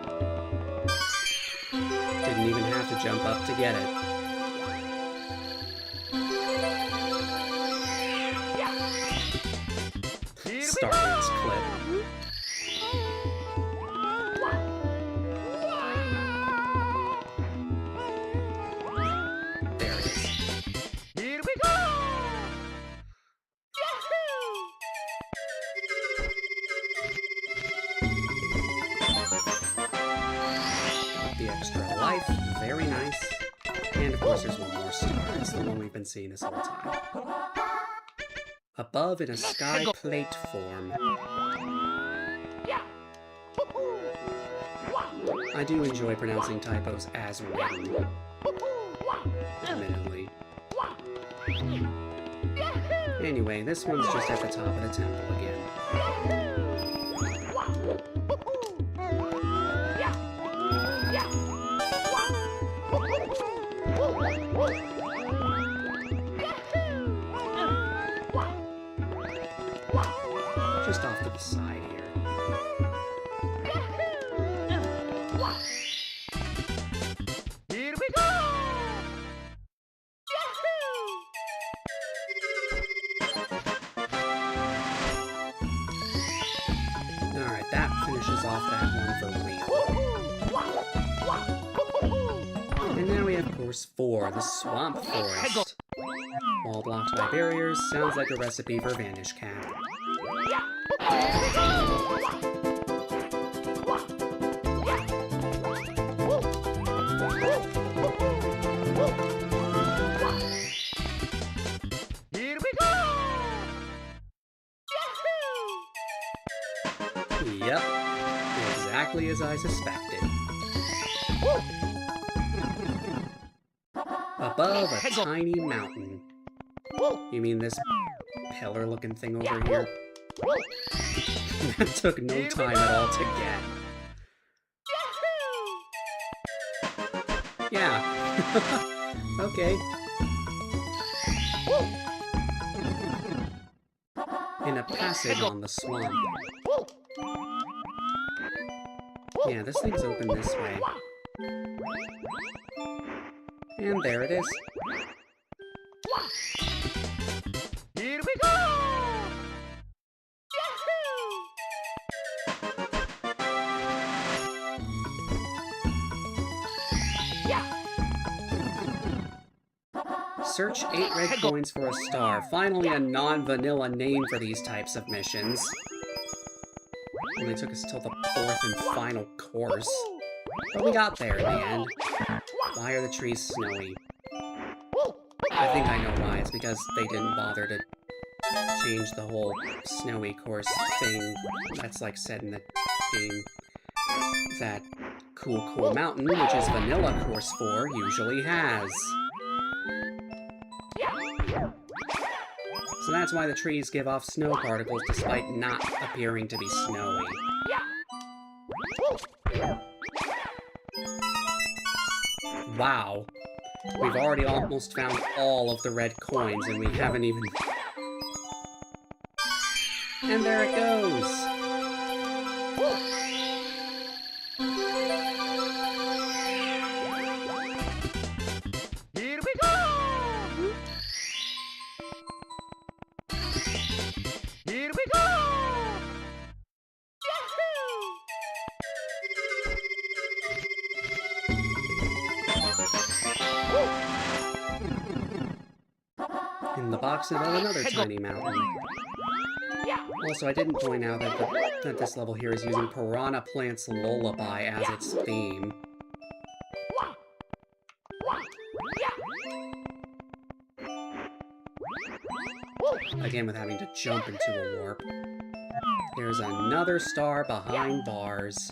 Didn't even have to jump up to get it. Starting this clip. There it is. Here we go! Got the extra life, very nice. And of course there's one more star. It's the one we've been seeing this whole time. Above in a sky plate form. I do enjoy pronouncing typos as written. Admittedly. Anyway, this one's just at the top of the temple again. Just off to the side here. Here we go! Alright, that finishes off that one for real. And now we have course 4, the Swamp Forest. Wall blocked by barriers, sounds like a recipe for Vanish Cap. Here we go! Yep, exactly as I suspected. Above a tiny mountain. You mean this pillar-looking thing over here? That took no time at all to get. Yeah. Okay. In a passage on the swamp. Yeah, this thing's open this way. And there it is. Here we go! Search 8 red coins for a star. Finally a non-vanilla name for these types of missions. Only took us till the 4th and final course. But we got there in the end. Why are the trees snowy? I think I know why. It's because they didn't bother to change the whole snowy course thing that's like said in the game. That Cool Mountain, which is vanilla course 4, usually has. So that's why the trees give off snow particles despite not appearing to be snowy. Wow. We've already almost found all of the red coins and we haven't even... And there it goes! Here we go! Here we go! In the box above another tiny mountain. Also, I didn't point out that this level here is using Piranha Plant's Lullaby as its theme. Again, with having to jump into a warp. There's another star behind bars.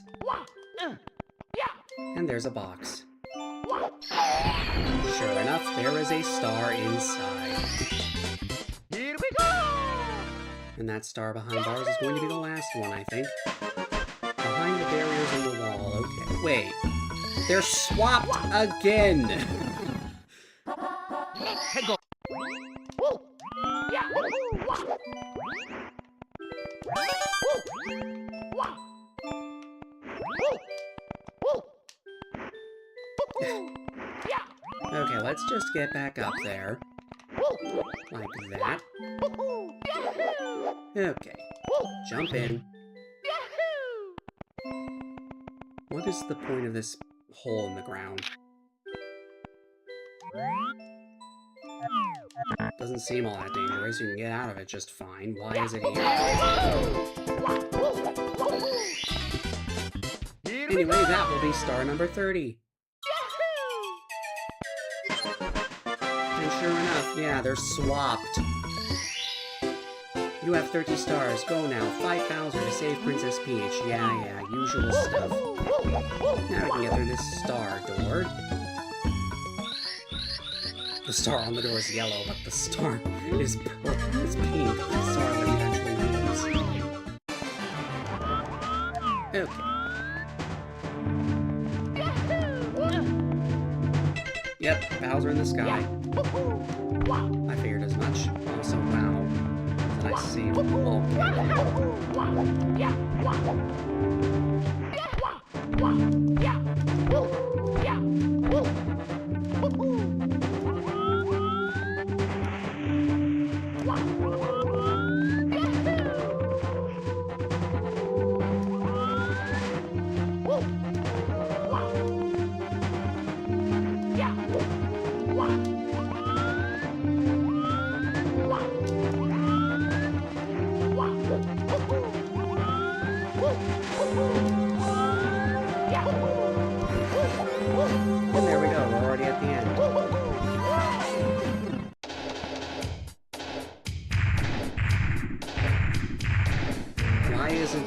And there's a box. Sure enough, there is a star inside. Here we go! And that star behind bars is going to be the last one, I think. Behind the barriers in the wall, okay. Wait, they're swapped again! let's just get back up there. Like that. Okay. Jump in. What is the point of this hole in the ground? Doesn't seem all that dangerous. You can get out of it just fine. Why is it here? Anyway, that will be star number 30. And sure enough, yeah, they're swapped. You have 30 stars. Go now. Fight Bowser to save Princess Peach. Yeah, usual stuff. Now we can get through this star door. The star on the door is yellow, but the star is purple. It's pink. The star that we actually use. Okay. Yep, Bowser in the sky. I figured as much. Also, wow. Did I see? And there we go, we're already at the end. Why isn't...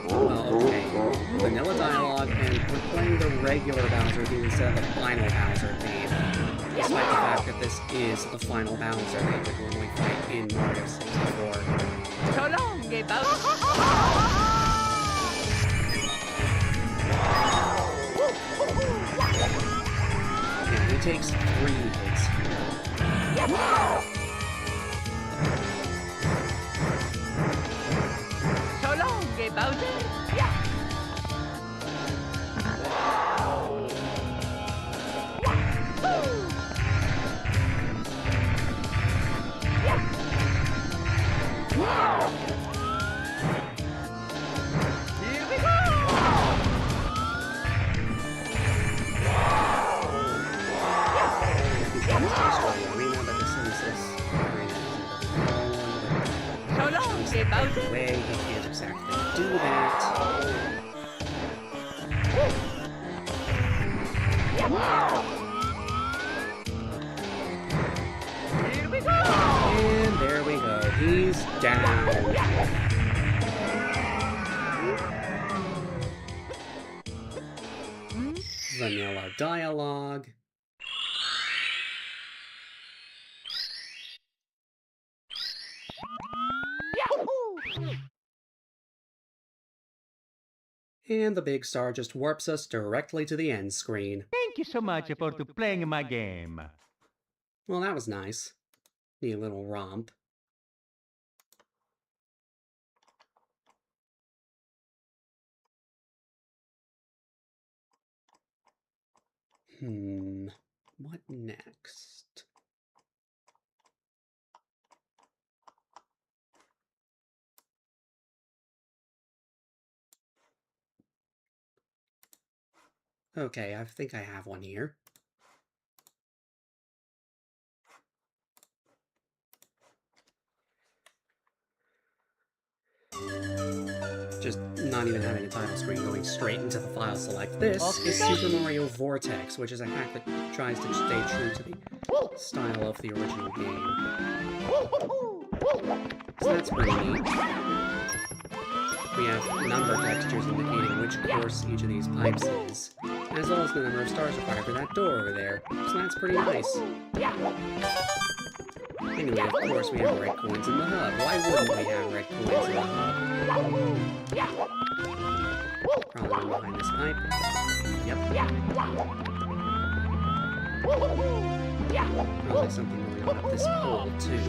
Well, okay. Vanilla dialogue, and we're playing the regular Bowser theme instead of the final Bowser theme. Despite the fact that this is the final Bowser that we normally fight in Mario 64. So long, Bowser! Yeah, he takes 3 hits here. So long, Bowser! Here we go! Arena, but this is this arena isn't So long, Bowser! way. He can't exactly do that. Here we go! And there we go. He's down. Vanilla dialogue. And the big star just warps us directly to the end screen. Thank you so much for playing my game. Well, that was nice. Neat little romp. What next? Okay, I think I have one here. Just not even having a title screen, going straight into the file select. This is Super Mario Vortex, which is a hack that tries to stay true to the style of the original game. So that's pretty neat. We have number textures indicating which course each of these pipes is, as well as the number of stars required for that door over there. So that's pretty nice. Anyway, of course we have red coins in the hub. Why wouldn't we have red coins in the hub? Probably behind this pipe. Yep. Probably something going on up this pole, too.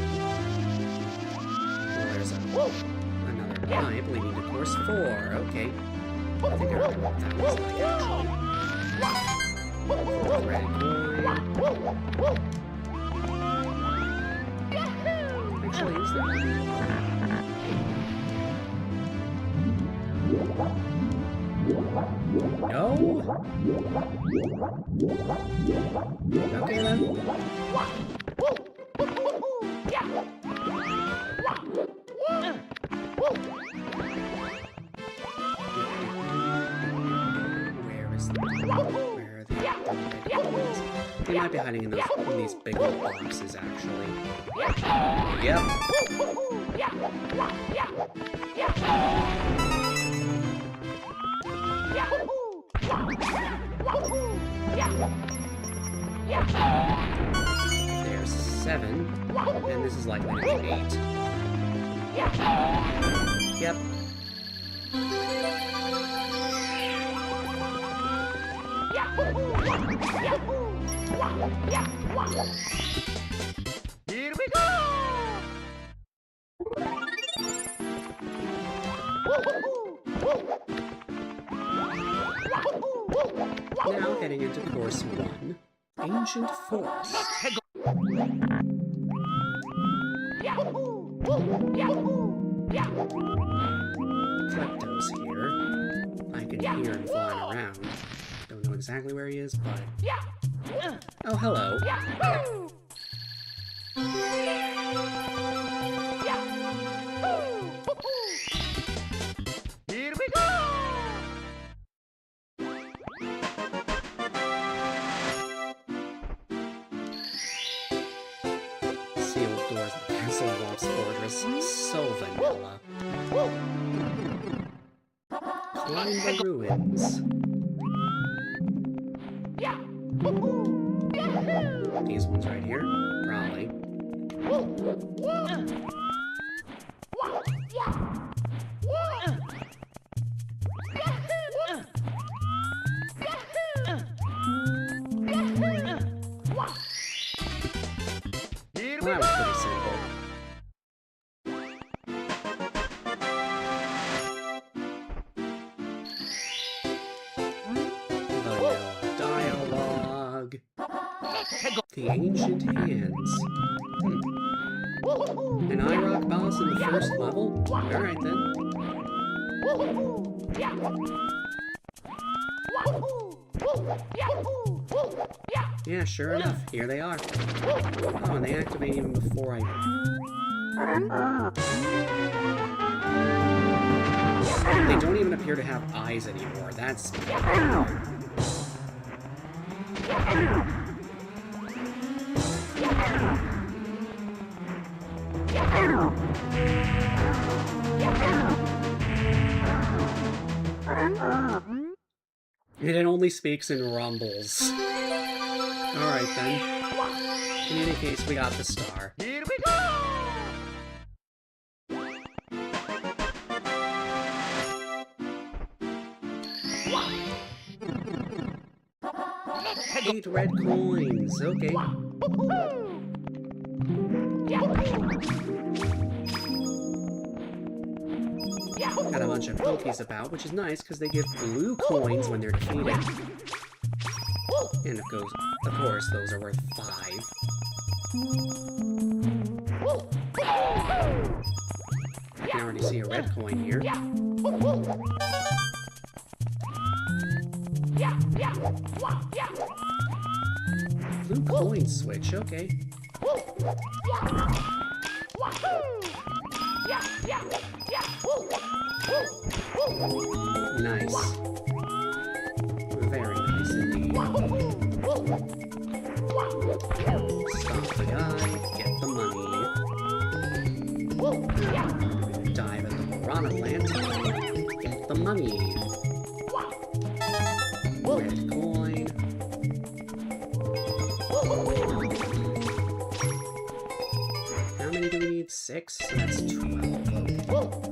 Well, there's another pipe leading to course 4. Okay. I think I remember what that was like, actually. Red coin. Actually, is there? No? Okay then. Where are the red coins? They might be hiding in these big old boxes, actually. Yep. There's 7, and this is likely to be 8. Yep. Here we go! Now heading into course 1, Ancient Forest. Klepto's here. I can hear him flying around. Don't know exactly where he is, but... Oh, hello. Here we go! Sealed doors of Castle Romp's Fortress. So vanilla. Climb the ruins. These ones right here? Probably. Well, that was pretty simple. Vanilla dialogue. The Ancient Hands. An iRock boss in the first level? Alright then. Yeah, sure enough, here they are. Oh, and they activate even before I... They don't even appear to have eyes anymore. That's... It only speaks in rumbles. Alright then. In any case, we got the star. Here we go! 8 red coins. Okay. Got a bunch of pokies about, which is nice because they give blue coins when they're defeated. And of course, those are worth 5. I can already see a red coin here. Blue coin switch, okay. Nice. Very nice indeed. Stop the guy, get the money. Dive at the piranha plant, get the money. Red coin. How many do we need? 6? So that's 12.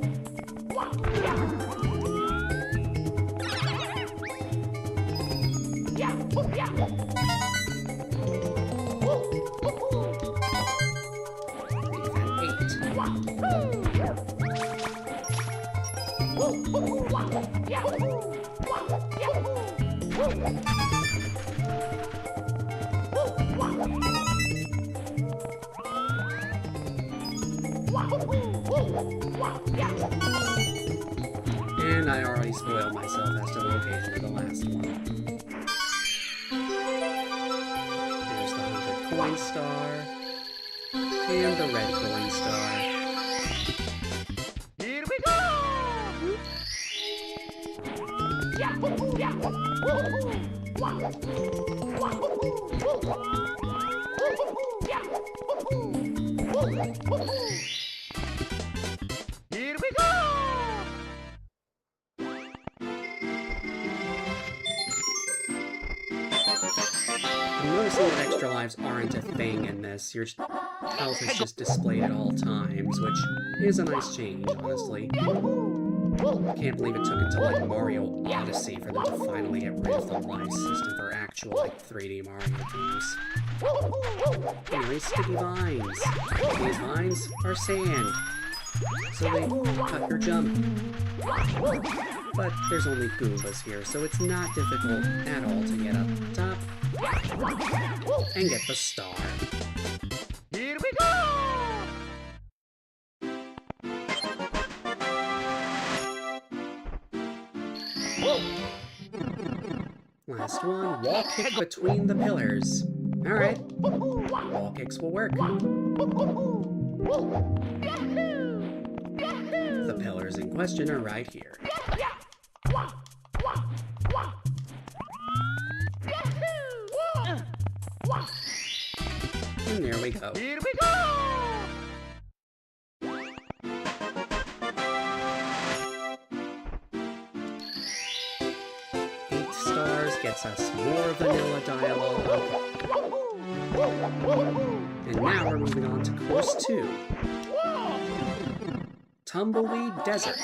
And I already spoiled myself as to the location of the last one. There's the 100 coin star. And the red coin star. Here we go! Here we go! I'm noticing that extra lives aren't a thing in this. Your health is just displayed at all times, which is a nice change, honestly. Can't believe it took until like Mario Odyssey for them to finally get rid of the life system for actual like 3D Mario games. Anyway, sticky vines. These vines are sand, so they cut your jump. But there's only Goombas here, so it's not difficult at all to get up top and get the star. Here we go! Last one, wall kick between the pillars. Alright, wall kicks will work. The pillars in question are right here. And there we go. Here we go! 8 stars gets us more vanilla dialogue. And now we're moving on to course 2. Tumbleweed Desert.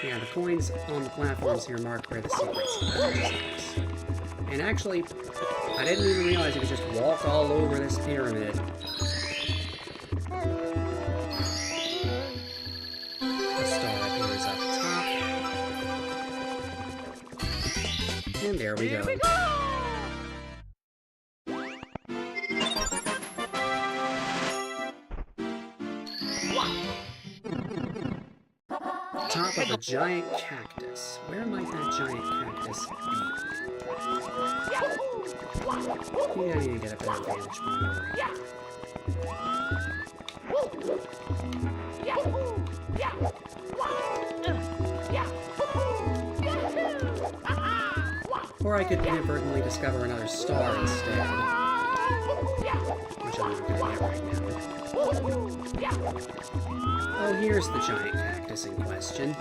Yeah, the coins on the platforms here mark where the secrets are. And actually, I didn't even realize you could just walk all over this pyramid. The star appears up top. And there we go. Top of a giant cactus. Where might that giant cactus be? Maybe I need to get a better vantage point over here. Or I could inadvertently discover another star instead. Which I'm not going to get right now. Oh, here's the giant cactus in question.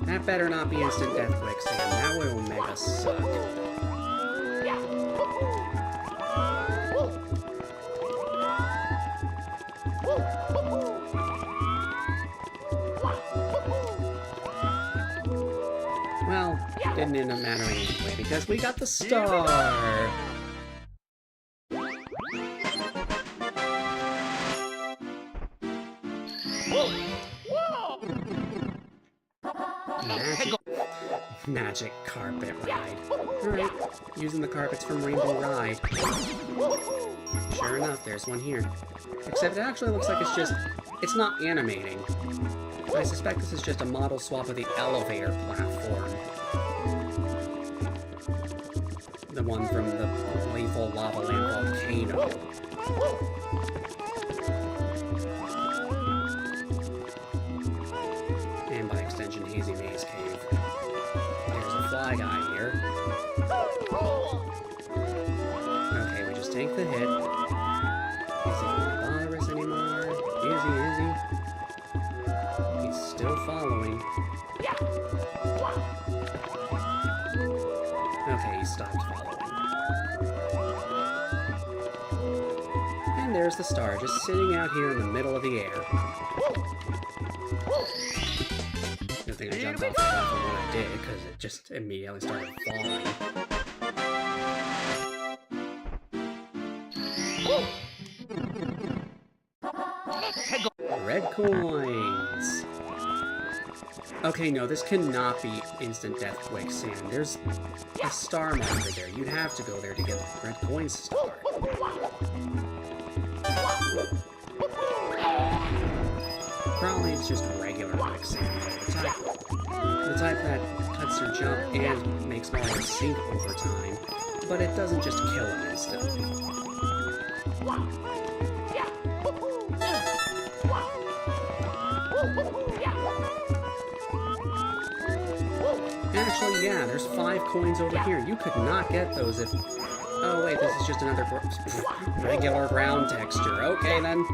That better not be instant death quicksand. That will make us suck. Well, didn't end up mattering anyway, because we got the star! Magic carpet ride. Alright, using the carpets from Rainbow Ride. Sure enough, there's one here. Except it actually looks like it's not animating. I suspect this is just a model swap of the elevator platform. The one from the lethal lava lamp volcano. And by extension, Hazy Maze Cave. There's a fly guy here. Okay, we just take the hit. Is he going to bother us anymore? Is he? He's still following. Okay, he stopped following. And there's the star, just sitting out here in the middle of the air. Good thing I jumped off the platform when I did, because it just immediately started falling. Red coins! Okay, no, this cannot be instant death quicksand. There's a star marker there. You'd have to go there to get the red coin star. Crawnie is just regular quicksand, though. The type that cuts your jump and makes Mario sink over time, but it doesn't just kill him instantly. Actually, yeah, there's 5 coins over here. You could not get those if... Oh, wait, this is just another regular ground texture. Okay, then.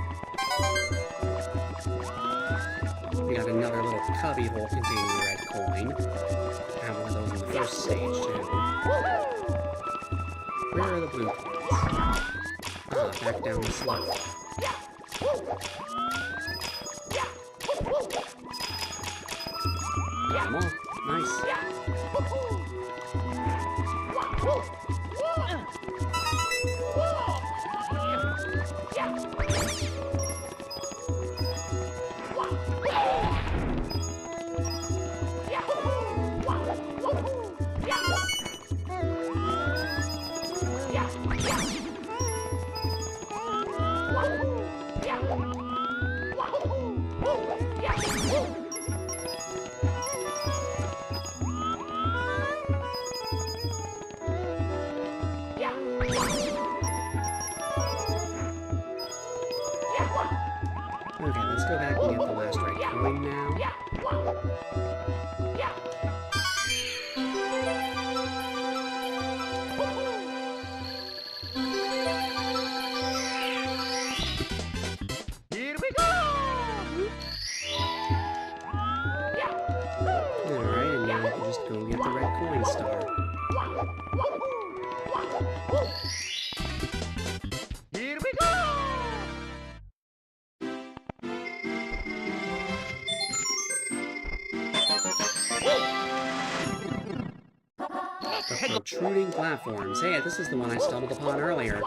We got another little cubby hole containing red coin. Have one of those in the first stage, too. Where are the blue coins? Ah, back down the slope. Got them all. Nice. Okay, let's go back and get the last red coin now. Here we go! Alright, and now we can just go get the red coin star. Here we go! The protruding platforms. Hey, this is the one I stumbled upon earlier.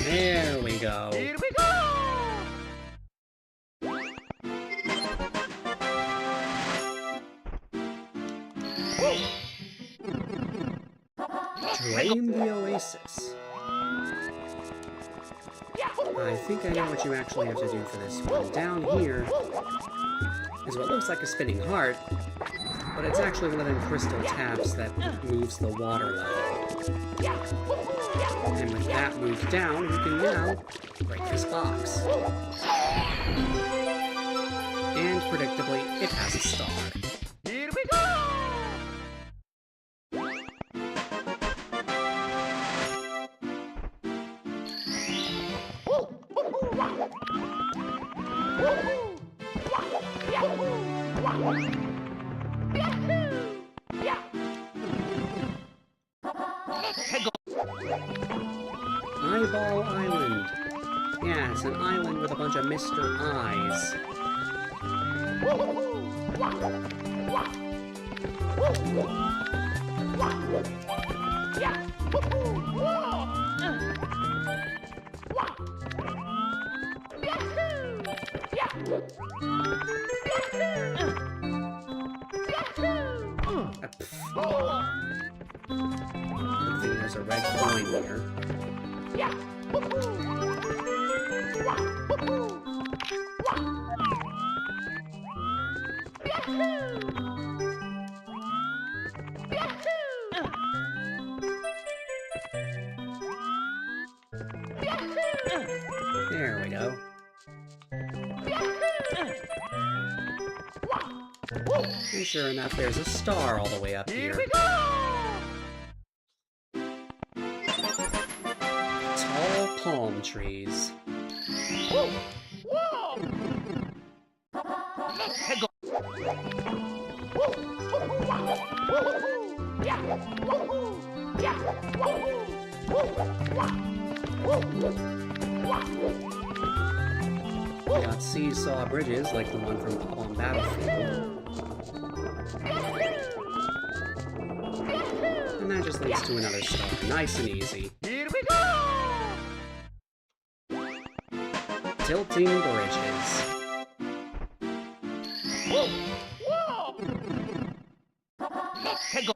There we go. Here we go! Drain the oasis. I think I know what you actually have to do for this one. Down here is what looks like a spinning heart, but it's actually one of them crystal taps that moves the water level. And with that moved down, we can now break this box. And predictably, it has a star. Here we go! Eyeball Island. Yeah, it's an island with a bunch of Mr. Eyes. Good thing there's a red coin here. There we go. And sure enough, there's a star all the way up here. Tall palm trees. We got seesaw bridges like the one from Pop-On Battlefield. And that just leads to another star. Nice and easy. Here we go! Tilting bridges. Whoa! Whoa! Let's go!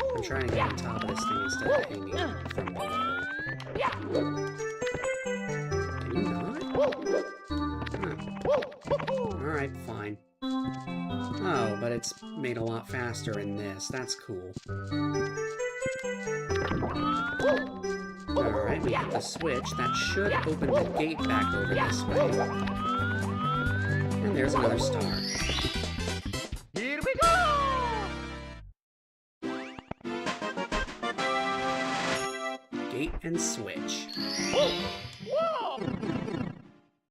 I'm trying to get on top of this thing instead of hanging from below. Can you not? Huh. Alright, fine. Oh, but it's made a lot faster in this. That's cool. Alright, we hit the switch. That should open the gate back over this way. And there's another star. Here we go! Gate and switch.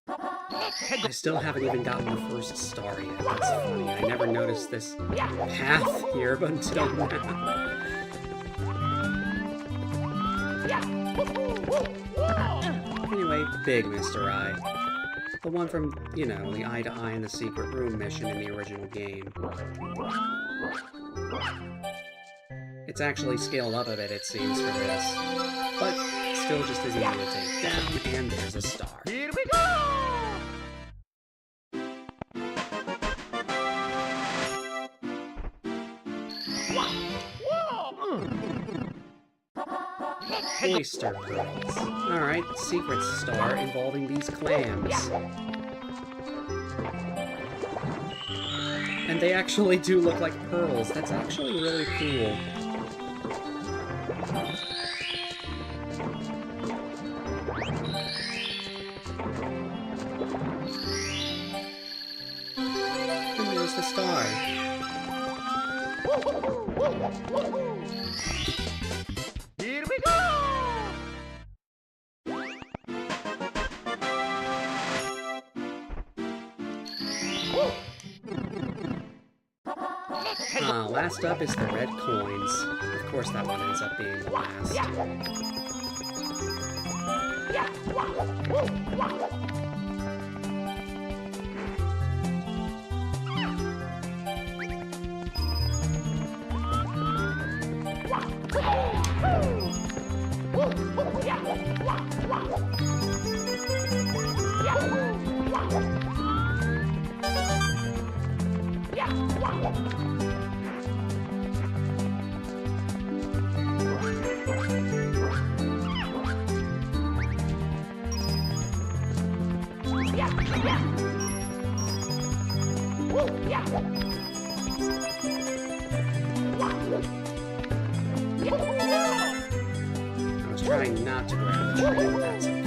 I still haven't even gotten the first star yet. That's funny. I never noticed this path here until now. Anyway, big Mr. I. The one from, you know, the Eye to Eye in the Secret Room mission in the original game. It's actually scaled up a bit, it seems, for this. But still just as easy to take down, and there's a star. Here we go! Oyster pearls. Alright, secret star involving these clams. And they actually do look like pearls. That's actually really cool. And there's the star. Here we go! Last up is the red coins. Of course that one ends up being the last. I was trying not to grab the tree, but that's okay.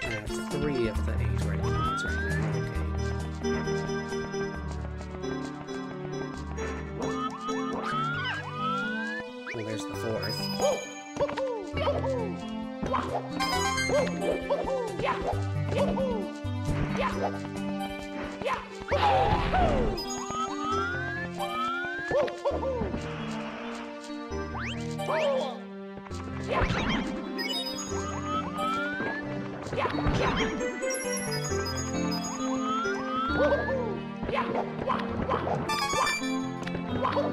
I have 3 of the 8 red coins right now, okay. Well, there's the 4th.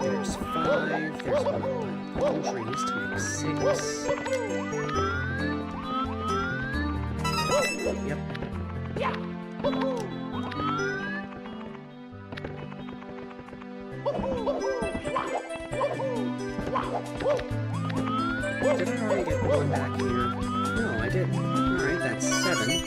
There's 5. There's one trees to make 6. Yep. Did I already get one back here? No, I didn't. Alright, that's 7.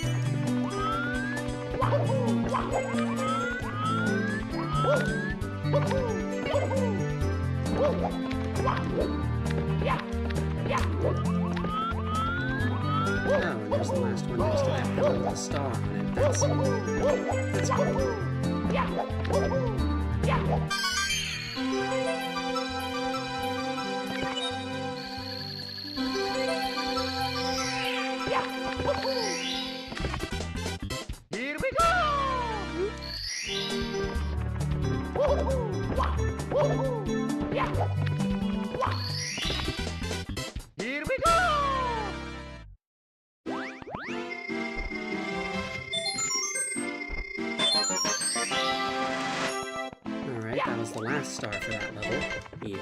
Oh, and there's the last one next to that pillar with a star on it. That's cool. Here we go! Here we go! Alright, that was the last star for that level. Yeah.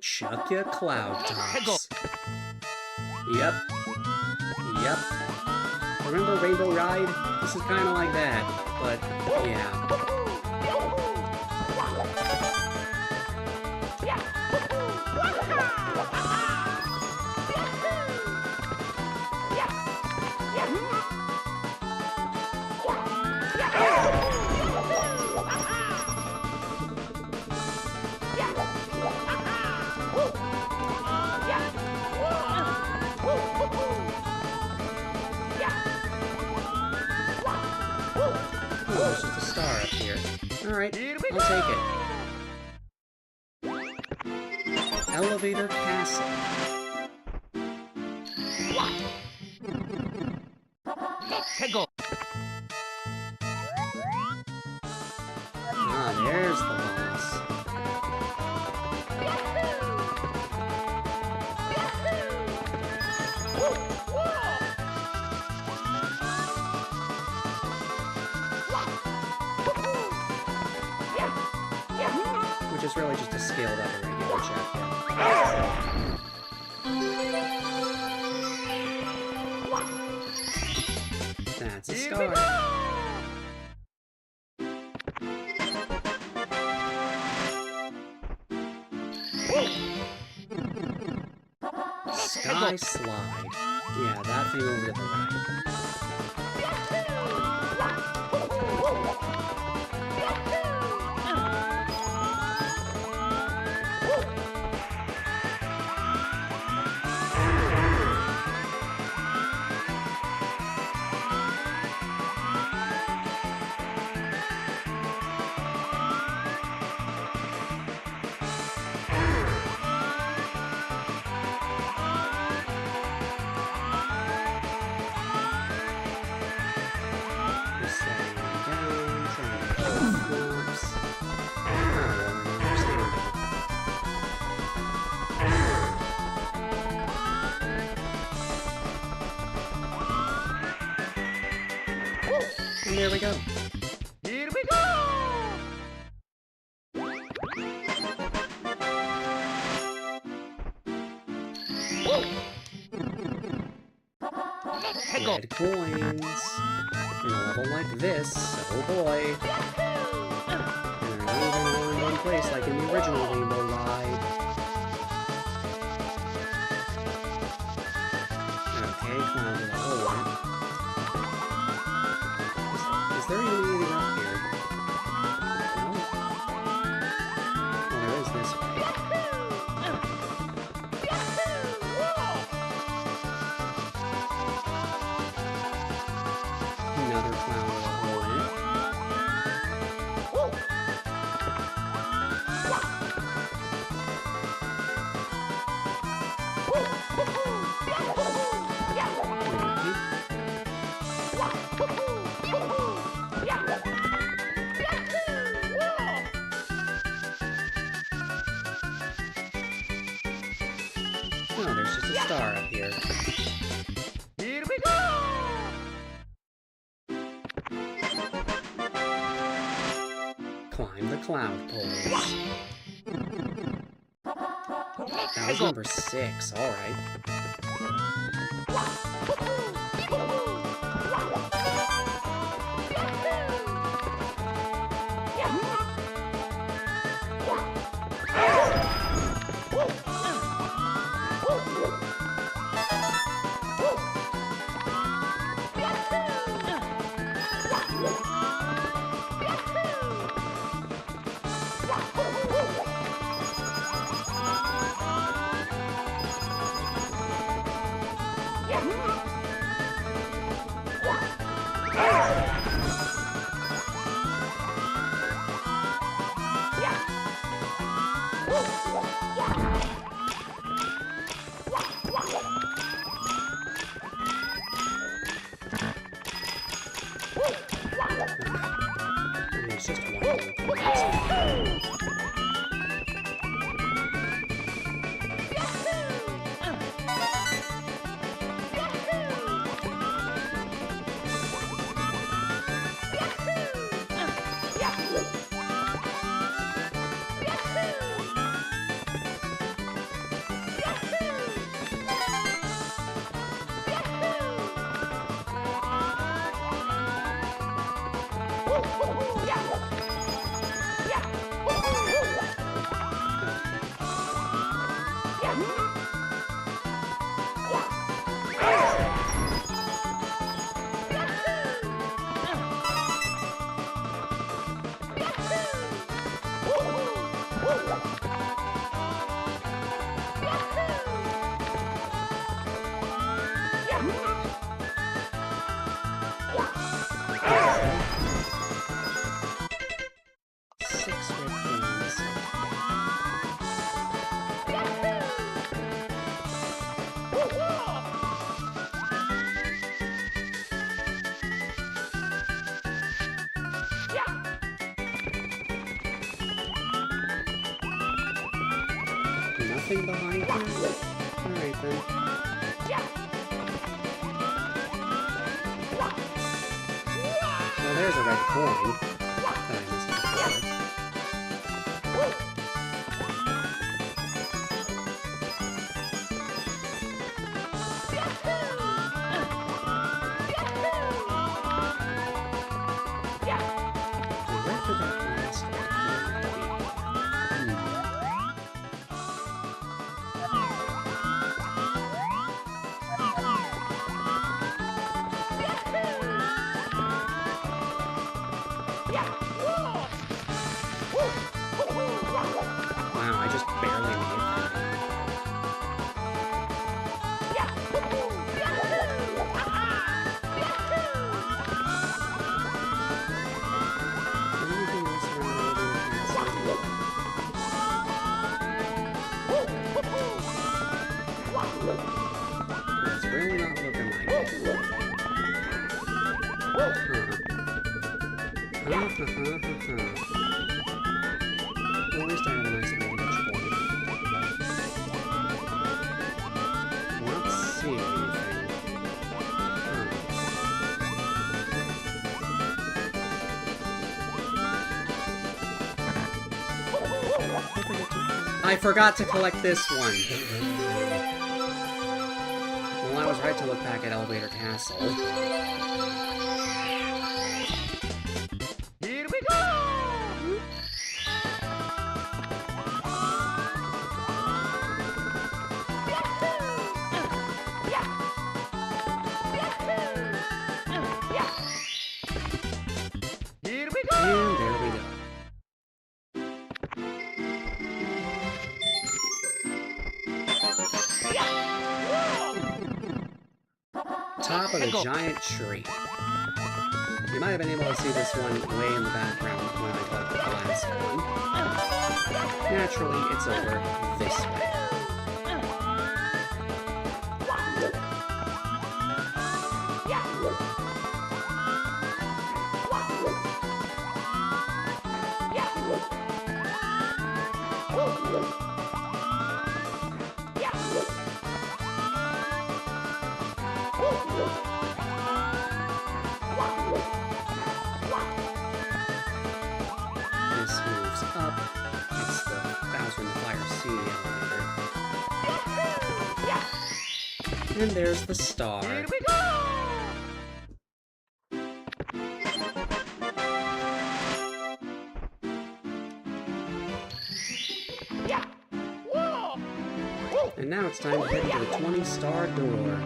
Chuck your cloud tops. Yep. Yep. Remember Rainbow Ride? This is kind of like that, but yeah. Oh, there's just a star up here. Alright, I'll take it. Elevator Castle. Ah, there's the boss. Which is really just a scaled up regular champion. That's a star. Sky Slide. Yeah, that thing over to the right. And there we go. Here we go! Red coins. In a level like this, oh boy. And they're not even all in one place like in the original Rainbow Ride. Okay, clown with a hole in it. Is there even anything up here? No? Oh, there is this way. Another clown with a hole in it. star up here. Here we go! Climb the cloud poles. That was number 6, alright. It's just one more point. Nothing behind here? Alright then. Well, there's a red coin. That I missed before. Where did that last red coin be? Wow, I just barely made that. Anything else around over the It's really not looking like it. At least I have a nice vantage point. Not seeing anything. I forgot to collect this one. Well, I was right to look back at Elevator Castle. Here we go! Here we go! And there we go. Top of the giant tree. You might have been able to see this one way in the background when I collected the last one. Naturally, it's over this way. This moves up. It's the Bowser in the Fire Sea elevator. And there's the star. Here we go! And now it's time to head into the 20-star door.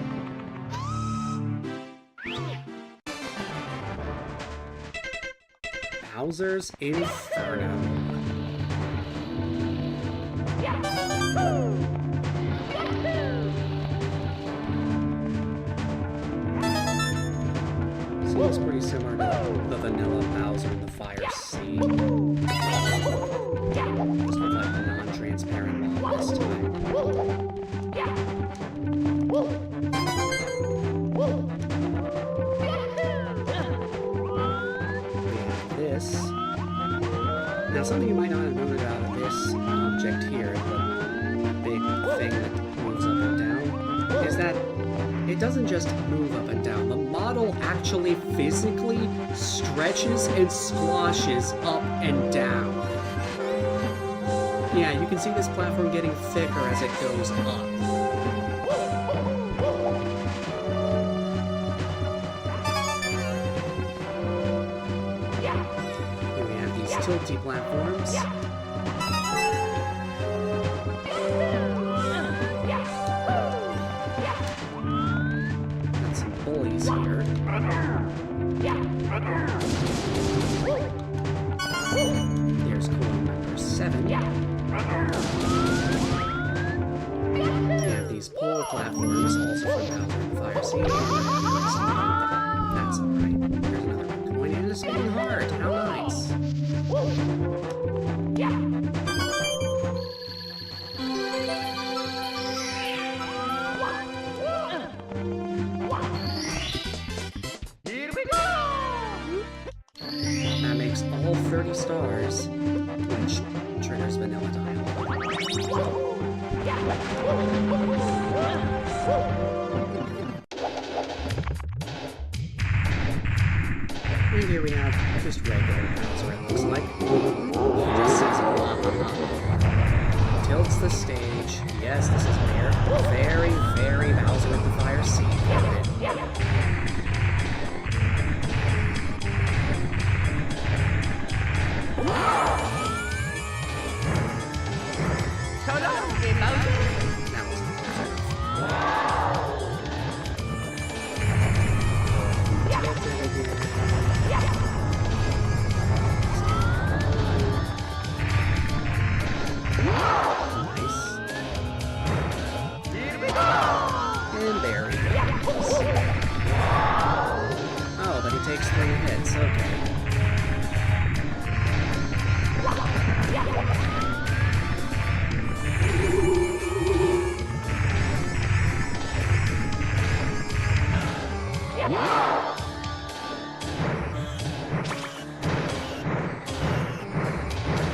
Bowser's Inferno. Seems pretty similar to the vanilla Bowser in the Fire Sea. Just with like non-transparent lava this time. This. Now, something you might not have noted about this object here, the big thing that moves up and down, is that it doesn't just move up and down. The model actually physically stretches and squashes up and down. Yeah, you can see this platform getting thicker as it goes up. Tilty platforms. Got some bullies here. There's coin number 7. We have these pole platforms, also for Bowser in the Fire Sea. That's alright. There's another coin and a spinning heart. How nice. Here we go! That makes all 30 stars, which triggers Vanilla Dialogue. And here we have just regular Bowser, it looks like. He just says blah, blah, blah. Tilts the stage. Yes, this is very, very Bowser with the Fire Sea. So long, Bowser! That was tilted again. Nice. Here we go! And there he goes. Oh, but he takes 3 hits, okay.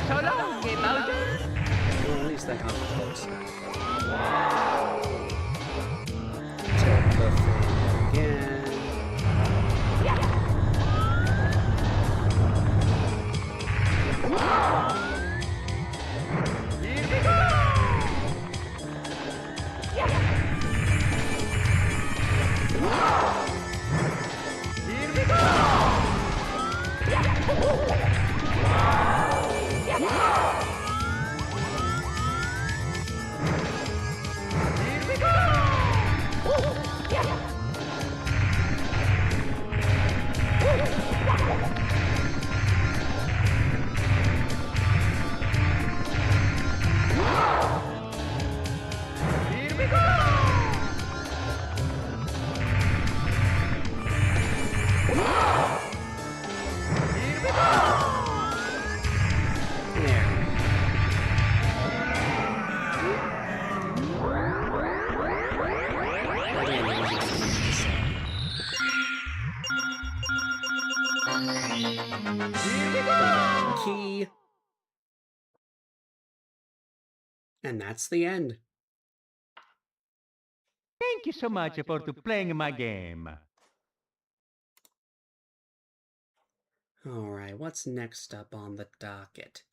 So long, Bowser! Well, at least they got close. Tilt the thing again. Here we go! Here we go! Here we go! Here we go! Here we go! There. Again, there wasn't so much to say. Here we go! Key. And that's the end. Thank you so much for playing my game. Alright, what's next up on the docket?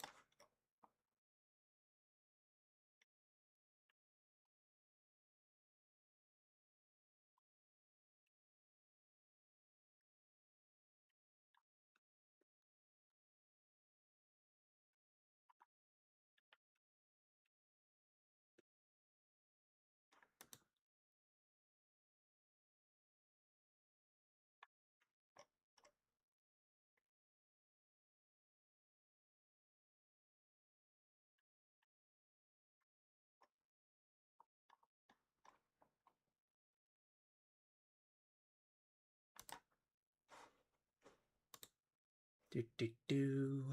Do.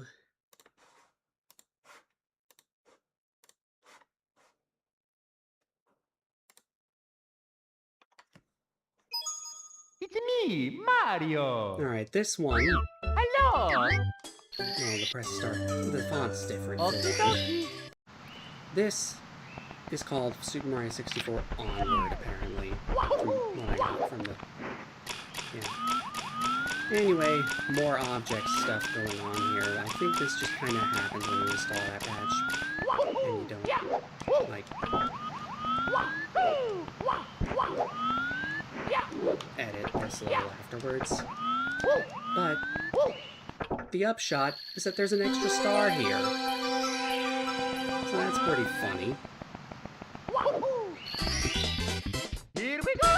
It's me, Mario. Alright, this one. Hello. Oh, the press start. The font's different. Okie dokie. This is called Super Mario 64 Onward, apparently. From what I got from the... Yeah. Anyway, more object stuff going on here. I think this just kind of happens when you install that patch. And you don't, like... edit this a little afterwards. But the upshot is that there's an extra star here. So that's pretty funny. Here we go!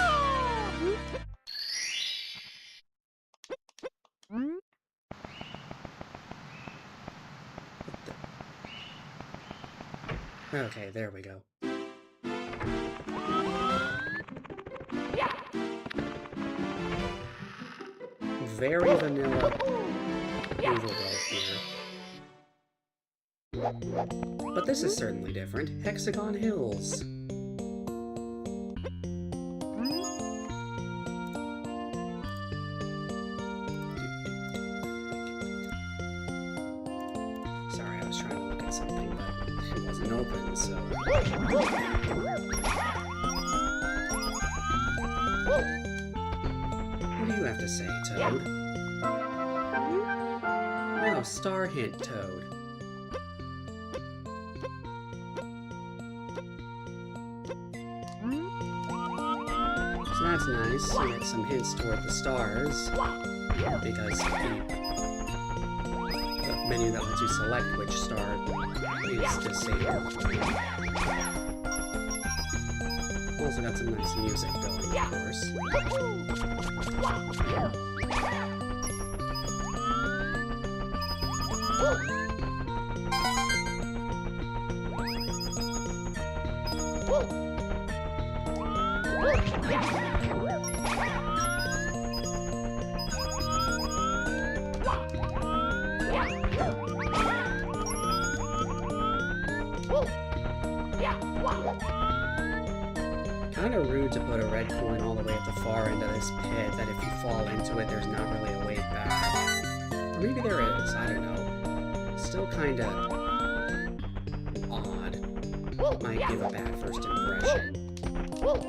Okay, there we go. Very vanilla overworld here. But this is certainly different. Hexagon Hills. Sorry, I was trying to look at something, but it wasn't open, so... What do you have to say, Toad? Oh, star hint, Toad. So that's nice. You get some hints toward the stars. Because the menu that lets you select which star is disabled. Also got some nice music going, of course. Kinda rude to put a red coin all the way at the far end of this pit, that if you fall into it, there's not really a way back. Or maybe there is, I don't know. Still kinda odd. Might give a bad first impression. Well,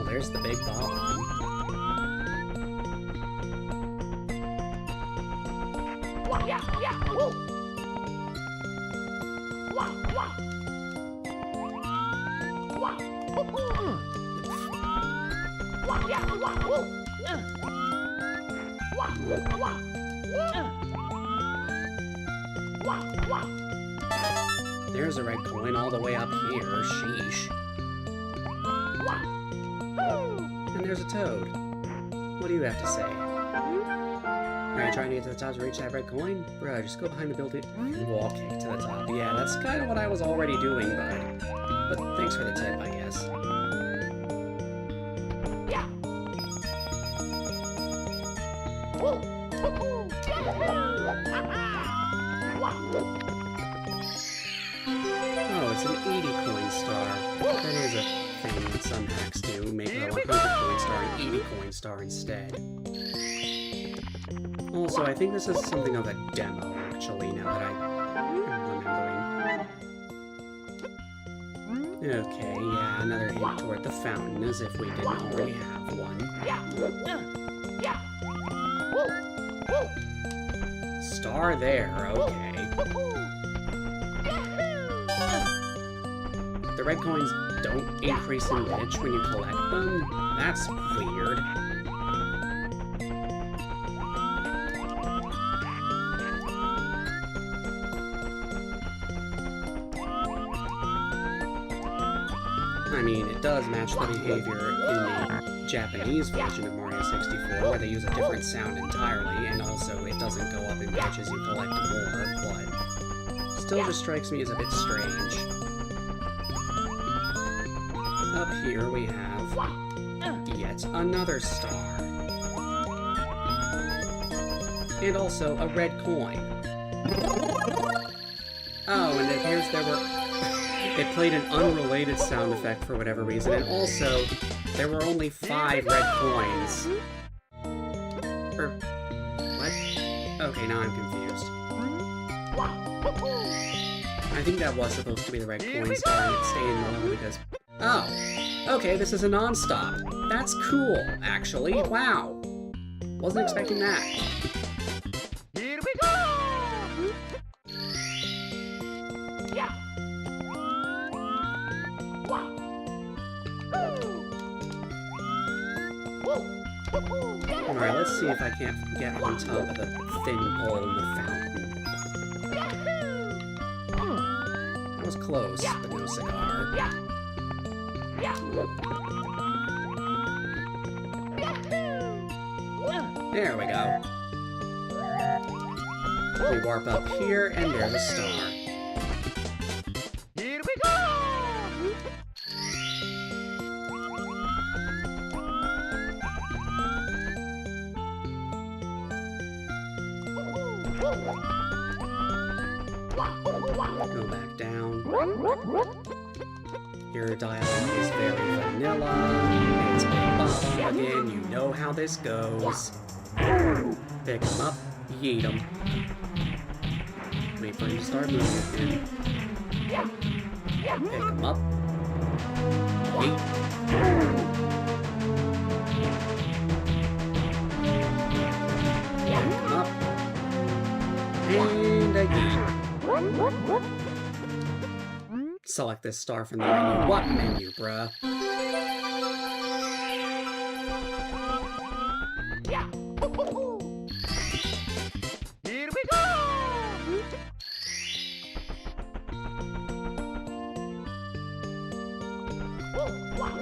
there's the big bomb. There's a red coin all the way up here, sheesh. And there's a toad. What do you have to say? Are you trying to get to the top to reach that red coin? Bro, just go behind the building and wall kick to the top. Yeah, that's kind of what I was already doing, bud. But thanks for the tip, I guess. Oh, it's an 80 coin star. That is a thing that some hacks do. Make it a 100 coin star and 80 coin star instead. Also, I think this is something of a demo, actually, now that I'm remembering. Okay, yeah, another hint toward the fountain, as if we didn't already have one. Star there, okay. The red coins don't increase in pitch when you collect them? That's weird. I mean, it does match the behavior in the Japanese version of Mario 64, where they use a different sound entirely, and also it doesn't go up in pitch as you collect more, but still just strikes me as a bit strange. Up here we have yet another star. And also a red coin. Oh, and it appears there were... It played an unrelated sound effect for whatever reason, and also, there were only 5 red coins. What? Okay, now I'm confused. I think that was supposed to be the red coin star, and it stayed in the level because... Oh! Okay, this is a non-stop. That's cool, actually. Wow! Wasn't expecting that. Here we go! Alright, let's see if I can't get on top of the thin pole in the fountain. That was close, but no cigar. There we go. We warp up here, and there's a star. Here we go! Go back down. Your dialogue is very vanilla. It's Bob again, you know how this goes. Pick him up, yeet him. Wait for him to start moving again. Pick him up. Yeet. Pick him up. And a yeet. Select this star from the menu. What menu, bruh? Here we go!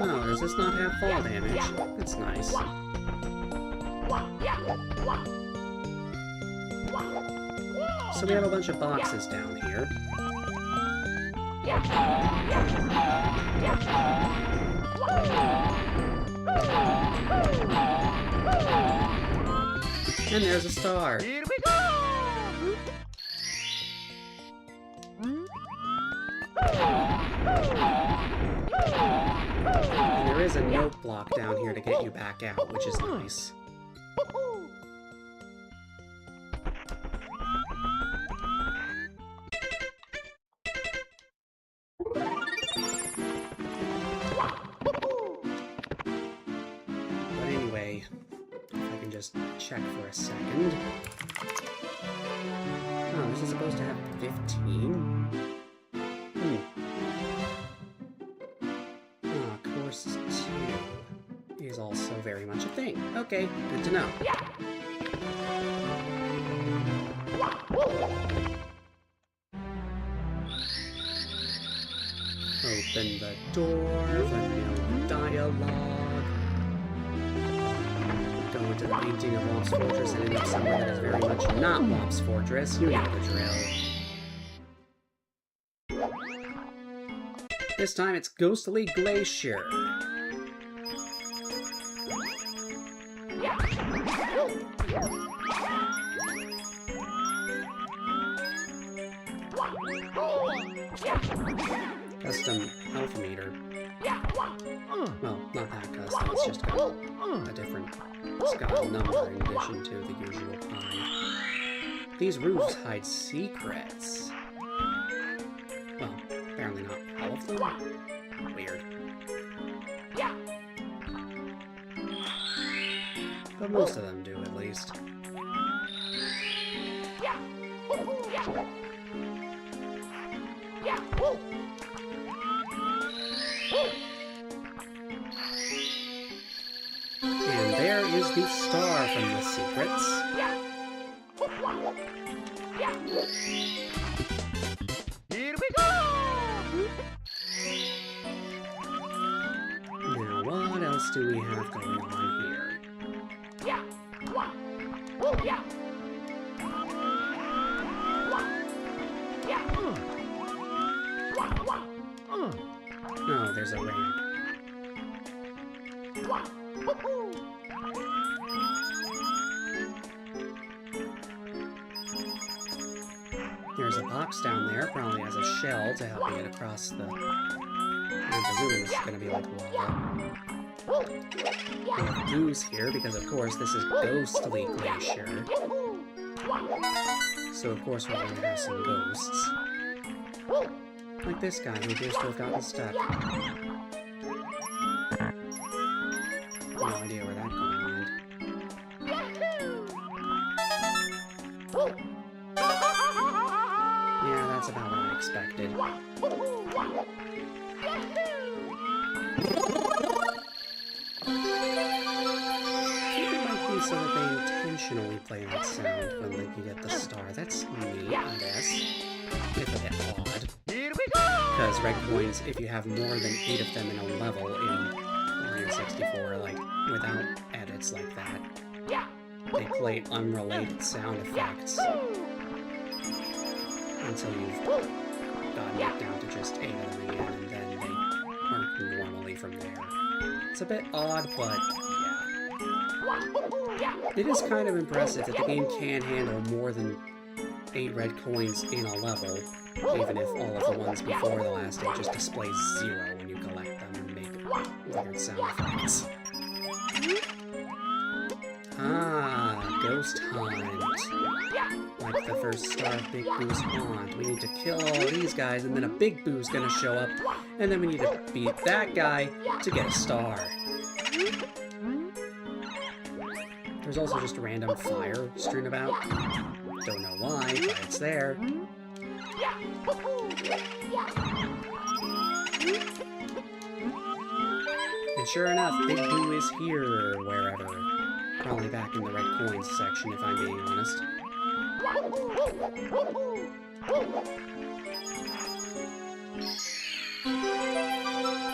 Oh, does this not have fall damage? That's nice. So we have a bunch of boxes down here. And there's a star. Here we go! And there is a note block down here to get you back out, which is nice. But anyway, if I can just check for a second. Oh, this is supposed to have 15? Course 2 is also very much a thing. Okay, good to know. Open the door, vanilla dialogue. Go into the painting of Womp's Fortress and end up somewhere that is very much not Womp's Fortress. You know the drill. This time it's Ghostly Glacier. Custom health meter. Well, not that custom, it's just got a different Skyland number in addition to the usual pie. These roofs hide secrets. Well, apparently not all of them. Weird. But most of them do, at least. And there is the star from the secrets. Here we go! Now, what else do we have going on here? Oh, there's a ramp. There's a box down there, probably has a shell to help you get across the... I'm presuming this is going to be like lava. We have blues here, because of course this is Ghostly Glacier. So of course we're going to have some ghosts. Like this guy who appears to have gotten stuck. No idea where that going went. Yeah, that's about what I expected. I think it might be so that they intentionally play that sound when you get the star. That's neat, I guess. It's a bit odd. Here we go! Because red coins, if you have more than 8 of them in a level in Mario 64, like, without edits like that, they play unrelated sound effects until you've gotten it down to just 8 of them again, and then they work normally from there. It's a bit odd, but yeah. It is kind of impressive that the game can handle more than 8 red coins in a level, even if all of the ones before the last 8 just display 0 when you collect them and make weird sound effects. Ah, Ghost Hunt. Like the first star of Big Boo's Haunt. We need to kill all these guys, and then a Big Boo's gonna show up, and then we need to beat that guy to get a star. There's also just random fire strewn about. Don't know why, but it's there. And sure enough, Big Boo is here, wherever. Probably back in the red coins section, if I'm being honest.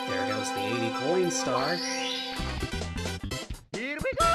There goes the 80 coin star. Here we go!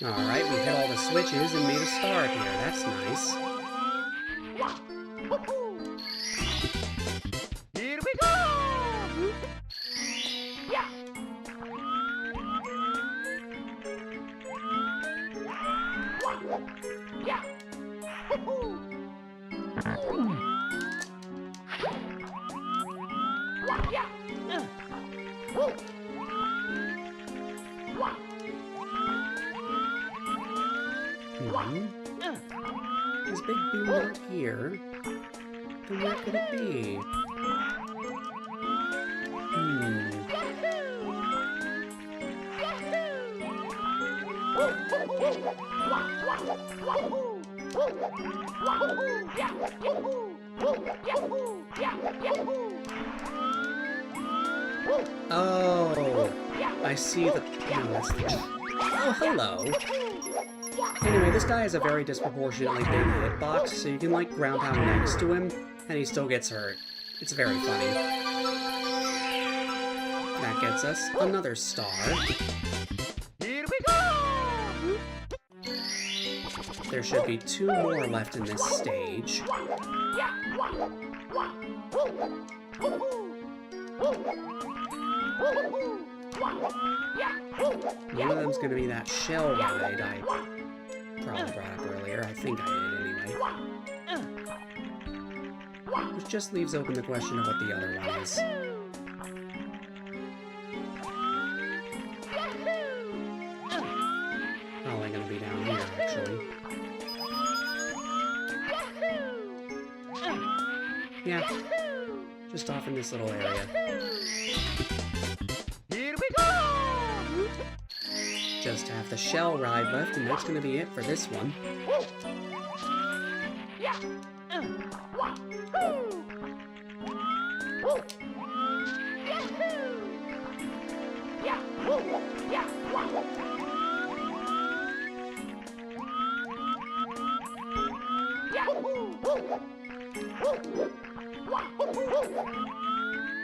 Alright, we hit all the switches and made a star here. That's nice. Here we go! Is Big Boo not here? Then where could it be? Oh, I see the... No, that's the... Oh, hello. Anyway, this guy has a very disproportionately big hitbox, so you can, like, ground pound next to him, and he still gets hurt. It's very funny. That gets us another star. Here we go! There should be 2 more left in this stage. One of them's gonna be that shell ride I probably brought up earlier. I think I did anyway. Which just leaves open the question of what the other one is. Probably gonna be down here, actually. Yeah, just off in this little area. Here we go! Just have the shell ride left, and that's gonna be it for this one.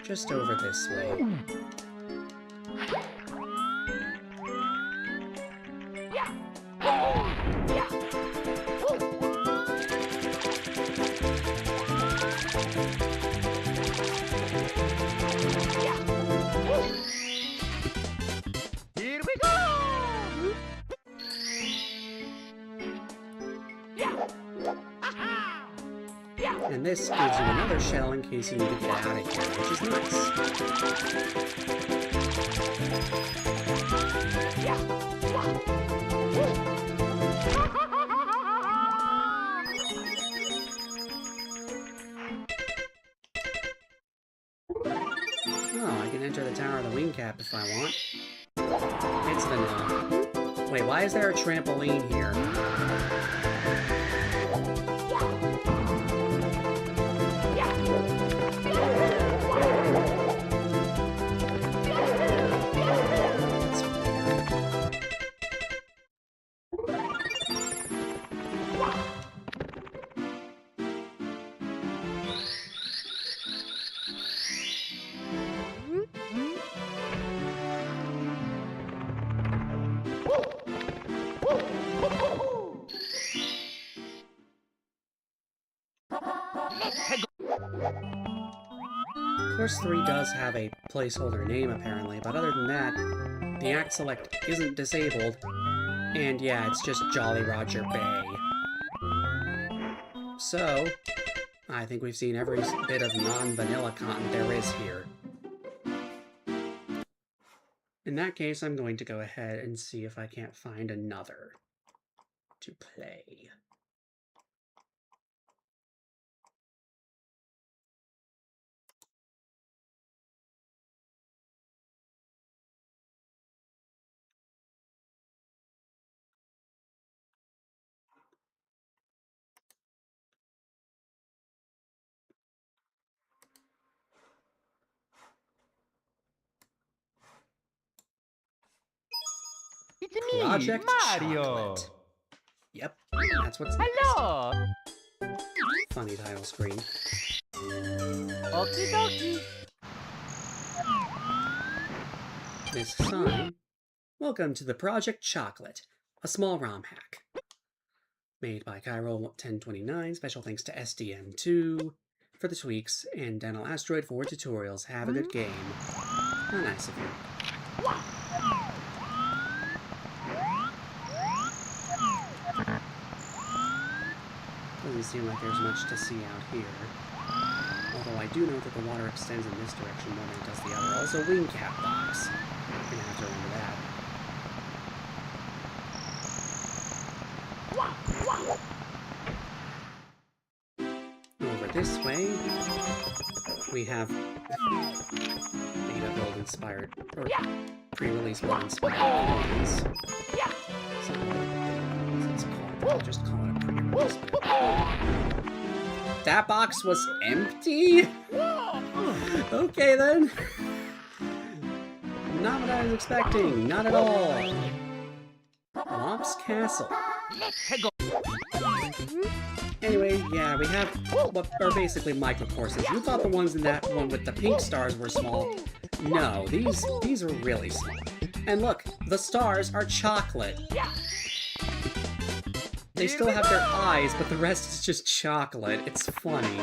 Just over this way. Here we go! And this gives you another shell in case you need to get out of here, which is nice. Oh, I can enter the Tower of the Wing Cap if I want. It's vanilla. Wait, why is there a trampoline here? Course 3 does have a placeholder name, apparently, but other than that, the Act Select isn't disabled, and yeah, it's just Jolly Roger Bay. So, I think we've seen every bit of non-vanilla content there is here. In that case, I'm going to go ahead and see if I can't find another to play. It's me, Project Mario. Chocolate. Yep, that's what's Hello. next. Funny title screen. Okie dokie. This sign. Welcome to the Project Chocolate, a small ROM hack. Made by Cairo 1029, special thanks to SDM2 for the tweaks, and Dental Asteroid for tutorials. Have a good game. How nice of you. Doesn't seem like there's much to see out here. Although I do know that the water extends in this direction more than it does the other. Also, wing cap box. Gonna have to remember that. Over this way, we have beta build inspired, or pre-release build inspired coins. It's not really beta, it's called, I'll just call it a pre-release build. That box was empty? Okay then. Not what I was expecting, not at all. Lops Castle. Let's go. Anyway, yeah, we have what are basically micro courses. You thought the ones in that one with the pink stars were small. No, these are really small. And look, the stars are chocolate. They still have their eyes, but the rest is just chocolate. It's funny.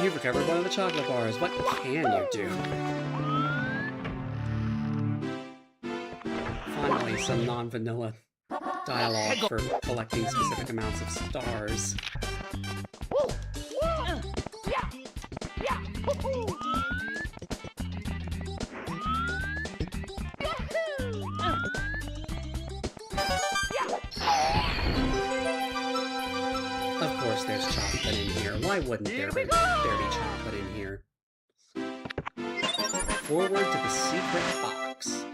You've recovered one of the chocolate bars. What can you do? Finally, some non-vanilla dialogue for collecting specific amounts of stars. Of course there's chocolate in here. Why wouldn't there be chocolate in here? Forward to the secret box.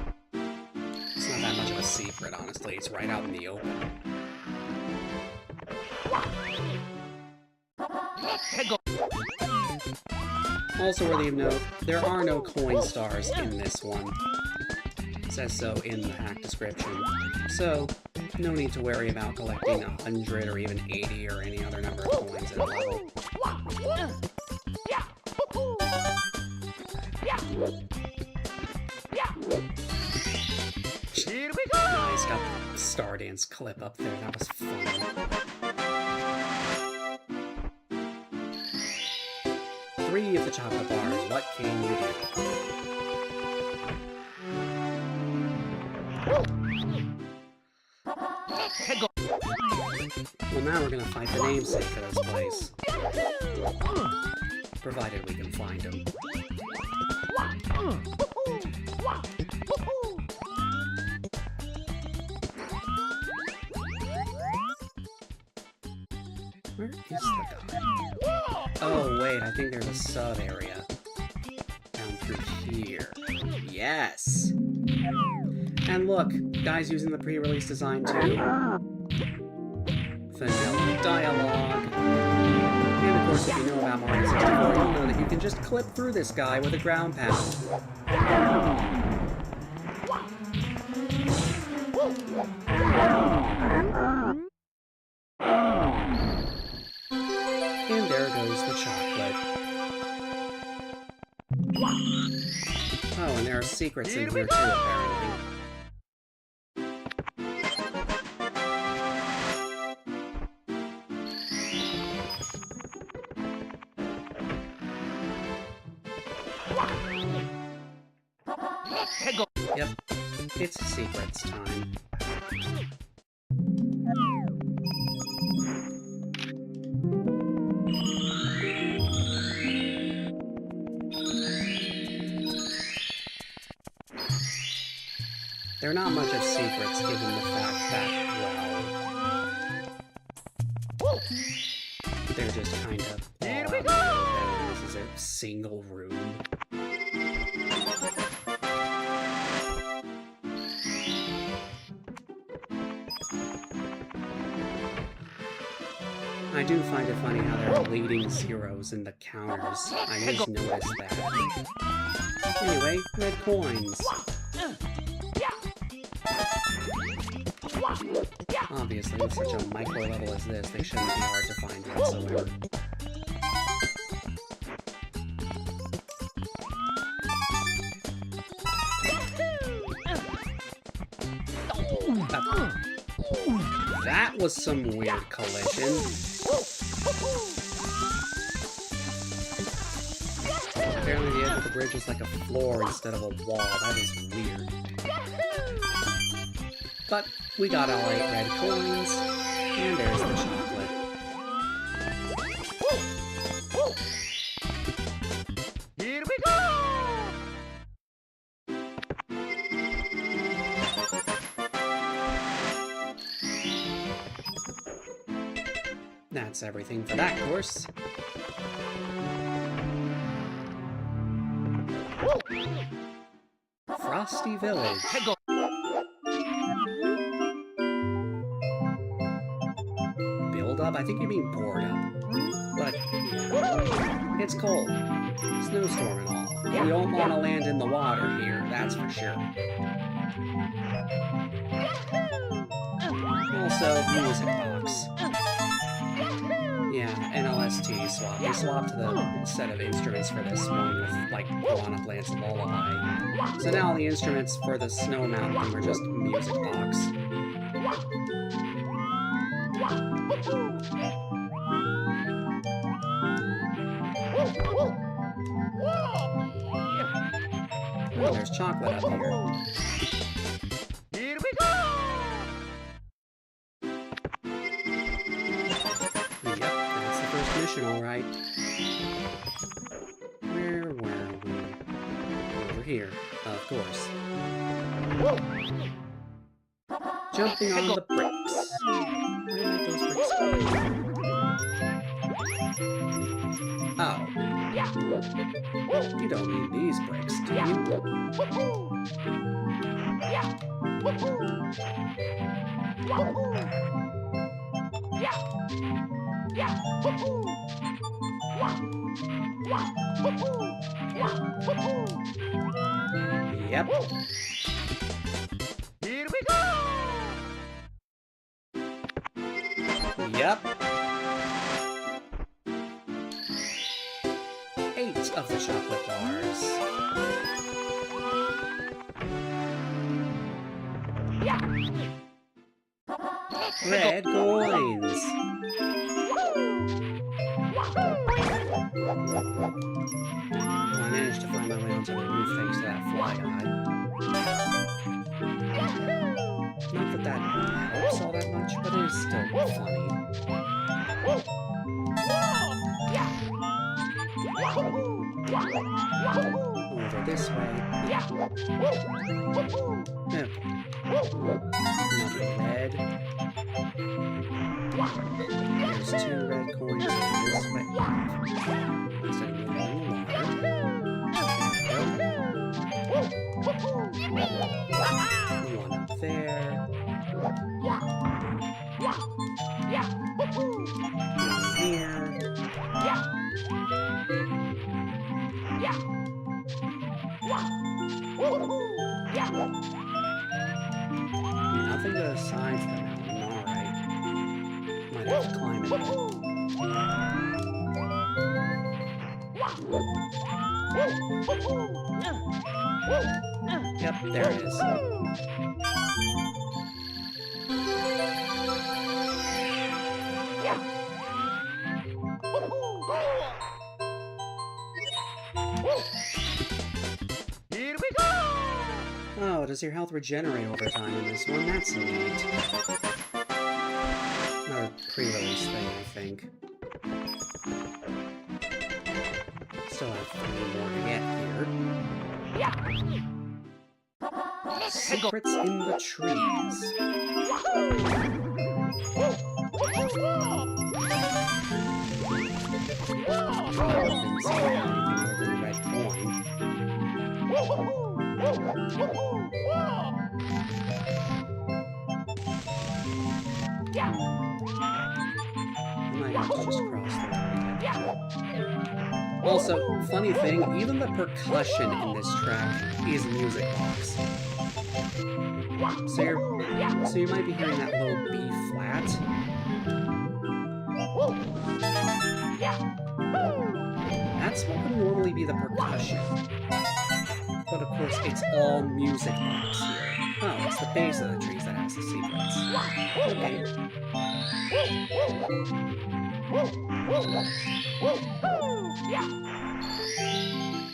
It's not that much of a secret, honestly. It's right out in the open. Also worthy of note, there are no coin stars in this one. It says so in the hack description. So, no need to worry about collecting 100 or even 80 or any other number of coins in a level. Nice, got the Star Dance clip up there, that was fun. Three of the chocolate bars, what can you do? Well, now we're gonna fight the namesake of this place. Provided we can find him. Where is the guy? Oh, wait, I think there's a sub-area. Down through here. Yes! And look, guys using the pre-release design too. Vanilla dialogue. And of course, if you know about Mario 64, you know that you can just clip through this guy with a ground pound. And there goes the chocolate. Oh, and there are secrets in here too, apparently. Yep, it's secrets time. They're not much of secrets given the fact that, well, they're just kind of all out in the open. This is a single room. I do find it funny how there are bleeding zeros in the counters. I just noticed that. Anyway, red coins. Obviously, with such a micro level as this, they shouldn't be hard to find whatsoever. That was some weird collision. Apparently the edge of the bridge is like a floor instead of a wall. That is weird. But we got all 8 red coins, and there's the chocolate. Here we go! That's everything for that course. Frosty Village. Build up? I think you mean board up. But, yeah, it's cold. Snowstorm and all. We don't want to land in the water here, that's for sure. Also, music box. Yeah, NLST swap. We swapped the set of instruments for this one with, like, Piranha Plant's Lullaby. So now the instruments for the Snow Mountain theme are just music box. Oh, there's chocolate up here. Here we go! Yep, that's the first mission, alright. Where were we? Over here, of course. Jumping on the bricks. Where did those bricks go? Oh. You don't need these bricks, do you? Yep. Here we go! Yep. 8 of the chocolate bars. Red coins. Well, I managed to find my way onto the roof thanks to that fly guy. Not that that helps all that much, but it is still funny. Over this way. Okay. Another red. There's 2 red coins over this way. Instead of moving in the water. One up there. One here. Nothing to the sides of the mountain, alright. Might have to climb it. Yep, there it is. Here we go! Oh, does your health regenerate over time in this one? That's neat. Not a pre-release thing, I think. Still have 3 more to get here. Secrets in the trees. Didn't see anything other than a red coin. I might have to just cross the road. Also, funny thing, even the percussion in this track is music box. So you might be hearing that low B flat. That's what would normally be the percussion. But of course, it's all music box here. Oh, it's the base of the trees that has the secrets. Okay.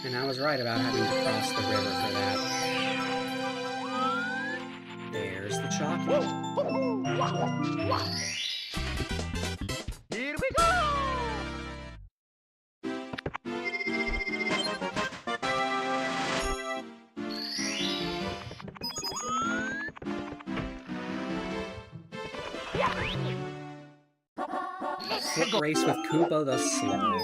And I was right about having to cross the river for that. There's the chocolate. Here we go! Foot race with Koopa the Slow.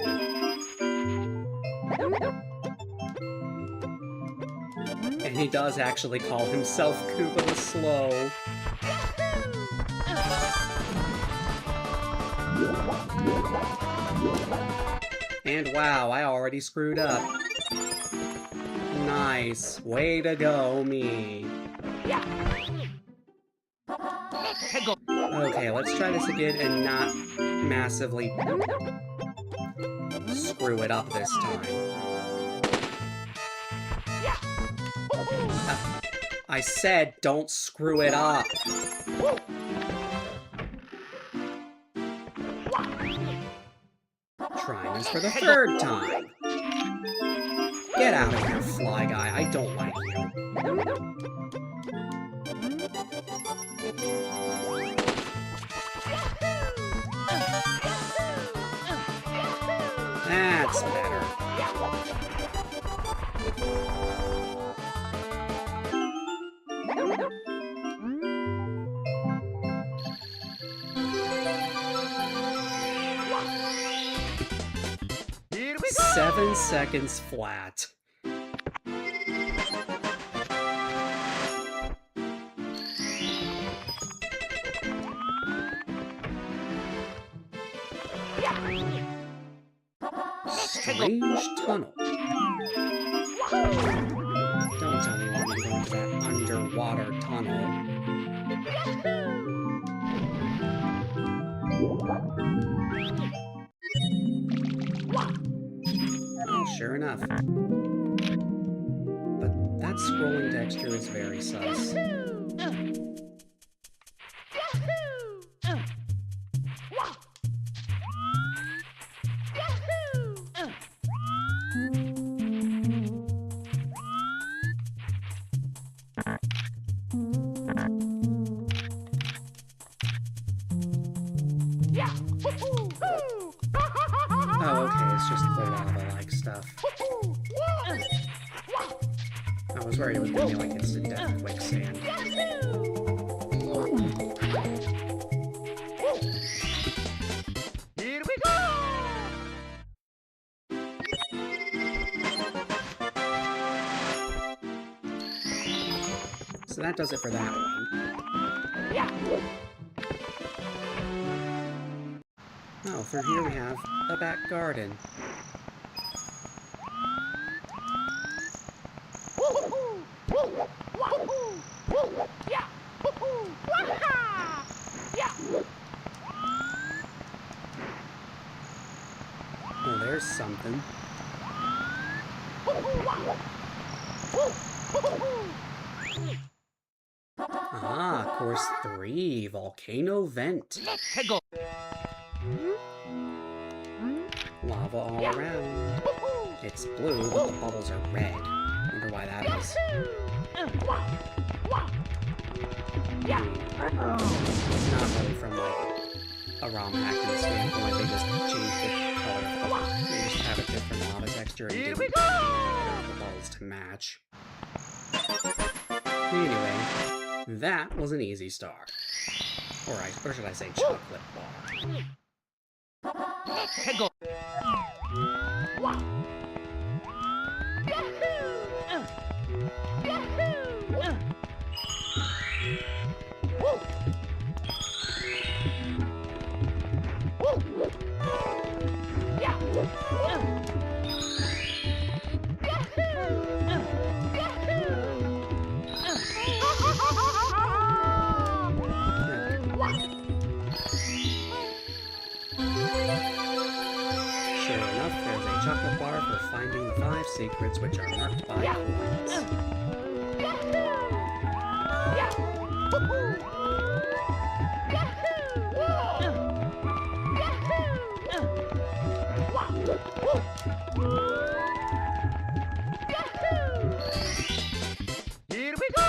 And he does actually call himself Koopa the Slow. And wow, I already screwed up. Nice. Way to go, me. Okay, let's try this again and not massively screw it up this time. I said don't screw it up. Trying this for the third time. Get out of here, fly guy. I don't like you. That's better. Here we go! 7 seconds flat. Strange tunnel. Don't tell me why I'm going to that underwater tunnel. Oh, sure enough. But that scrolling texture is very sus. Oh, okay, it's just the lava-like stuff. I was worried it was gonna be like instant death quicksand. Here we go! So that does it for that one. Oh, for here we have a back garden. Oh, there's something. Ah, course 3, volcano vent. Lava all around. It's blue, but the bubbles are red. Wonder why that is. Not really from like a ROM hacking standpoint, they just changed the color of the bubbles. They just have a different lava texture and didn't change the bubbles to match. Anyway, that was an easy star. Or should I say chocolate bar. Sure enough, there's a chocolate bar for finding the 5 secrets, which are marked by coins. Here we go!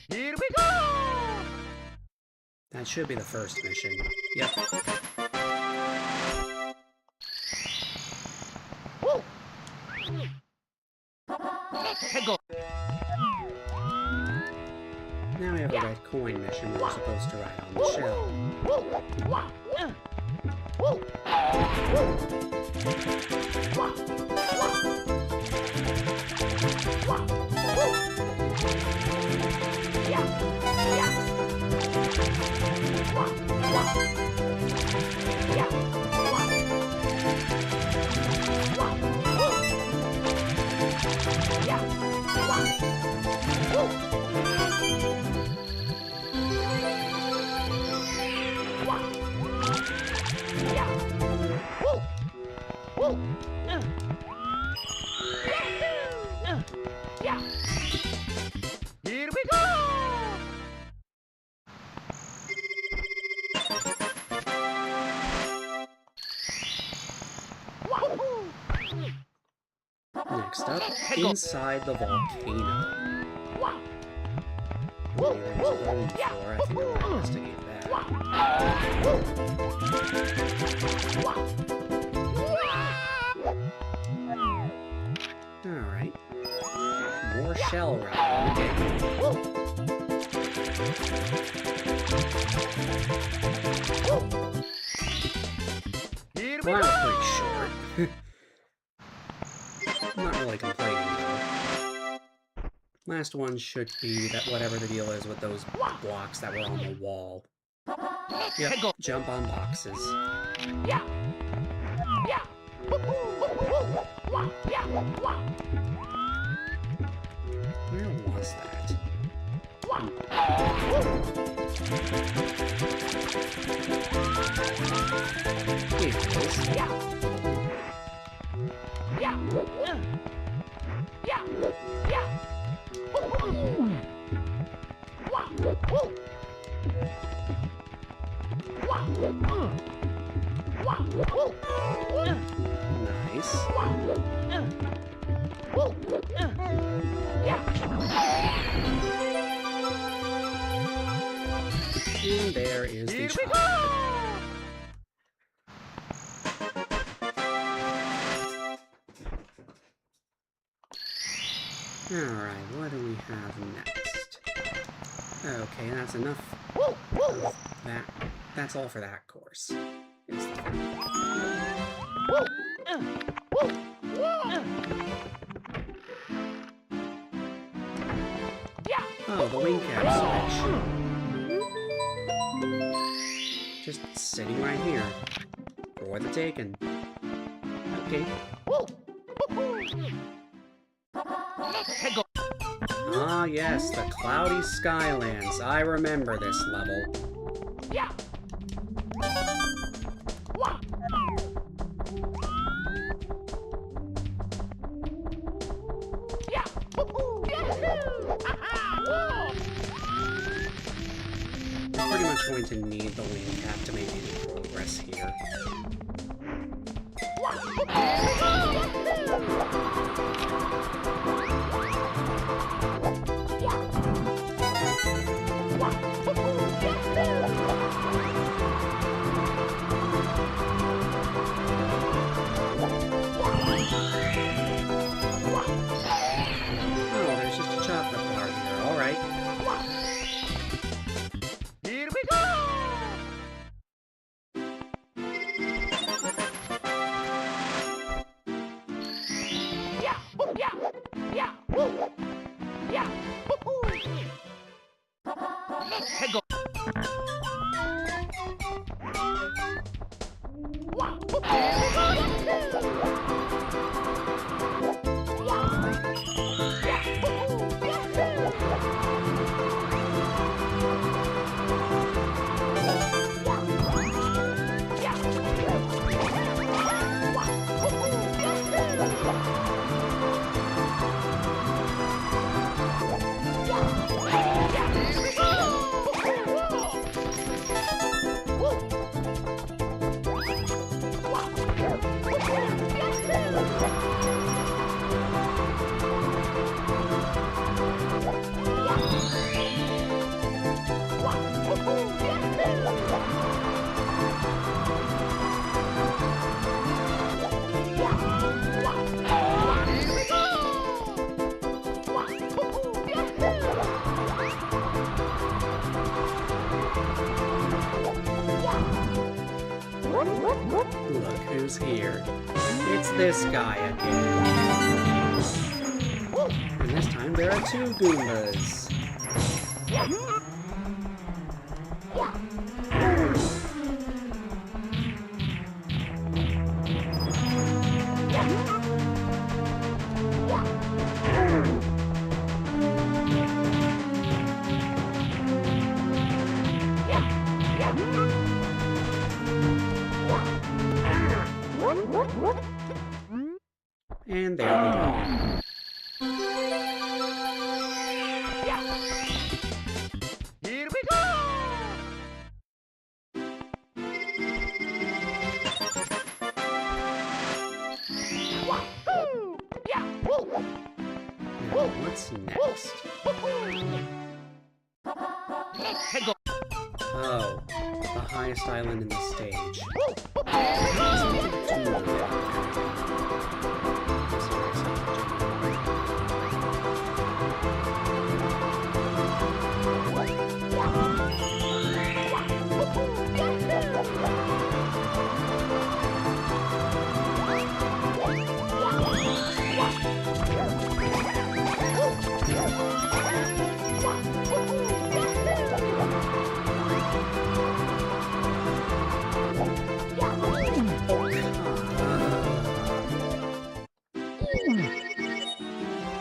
Here we go! That should be the first mission. Yep. Now we have a red coin mission where we're supposed to ride on the shell. Here we go! Next up, inside the volcano. Maybe there's a room floor. I think I'll investigate that. Alright. More shell riding. Here we Well, go! that was pretty short. I'm not really complaining, though. Last one should be that whatever the deal is with those blocks that were on the wall. Yep, jump on boxes. Where was that? Here it is. Nice. And there is the chocolate. Alright, what do we have next? Okay, that's enough of that. That's all for that course. Is that. Oh, the wing cap switch. Just sitting right here. For the taking. Okay. Ah, yes, the cloudy Skylands. I remember this level. I'm pretty much going to need the wing cap to make any progress here. Oh, there's just a chocolate bar here. All right. Here we go! who's here. It's this guy again. And this time there are 2 Goombas. And there we go. Here we go! Now, what's next? Oh, the highest island in the stage.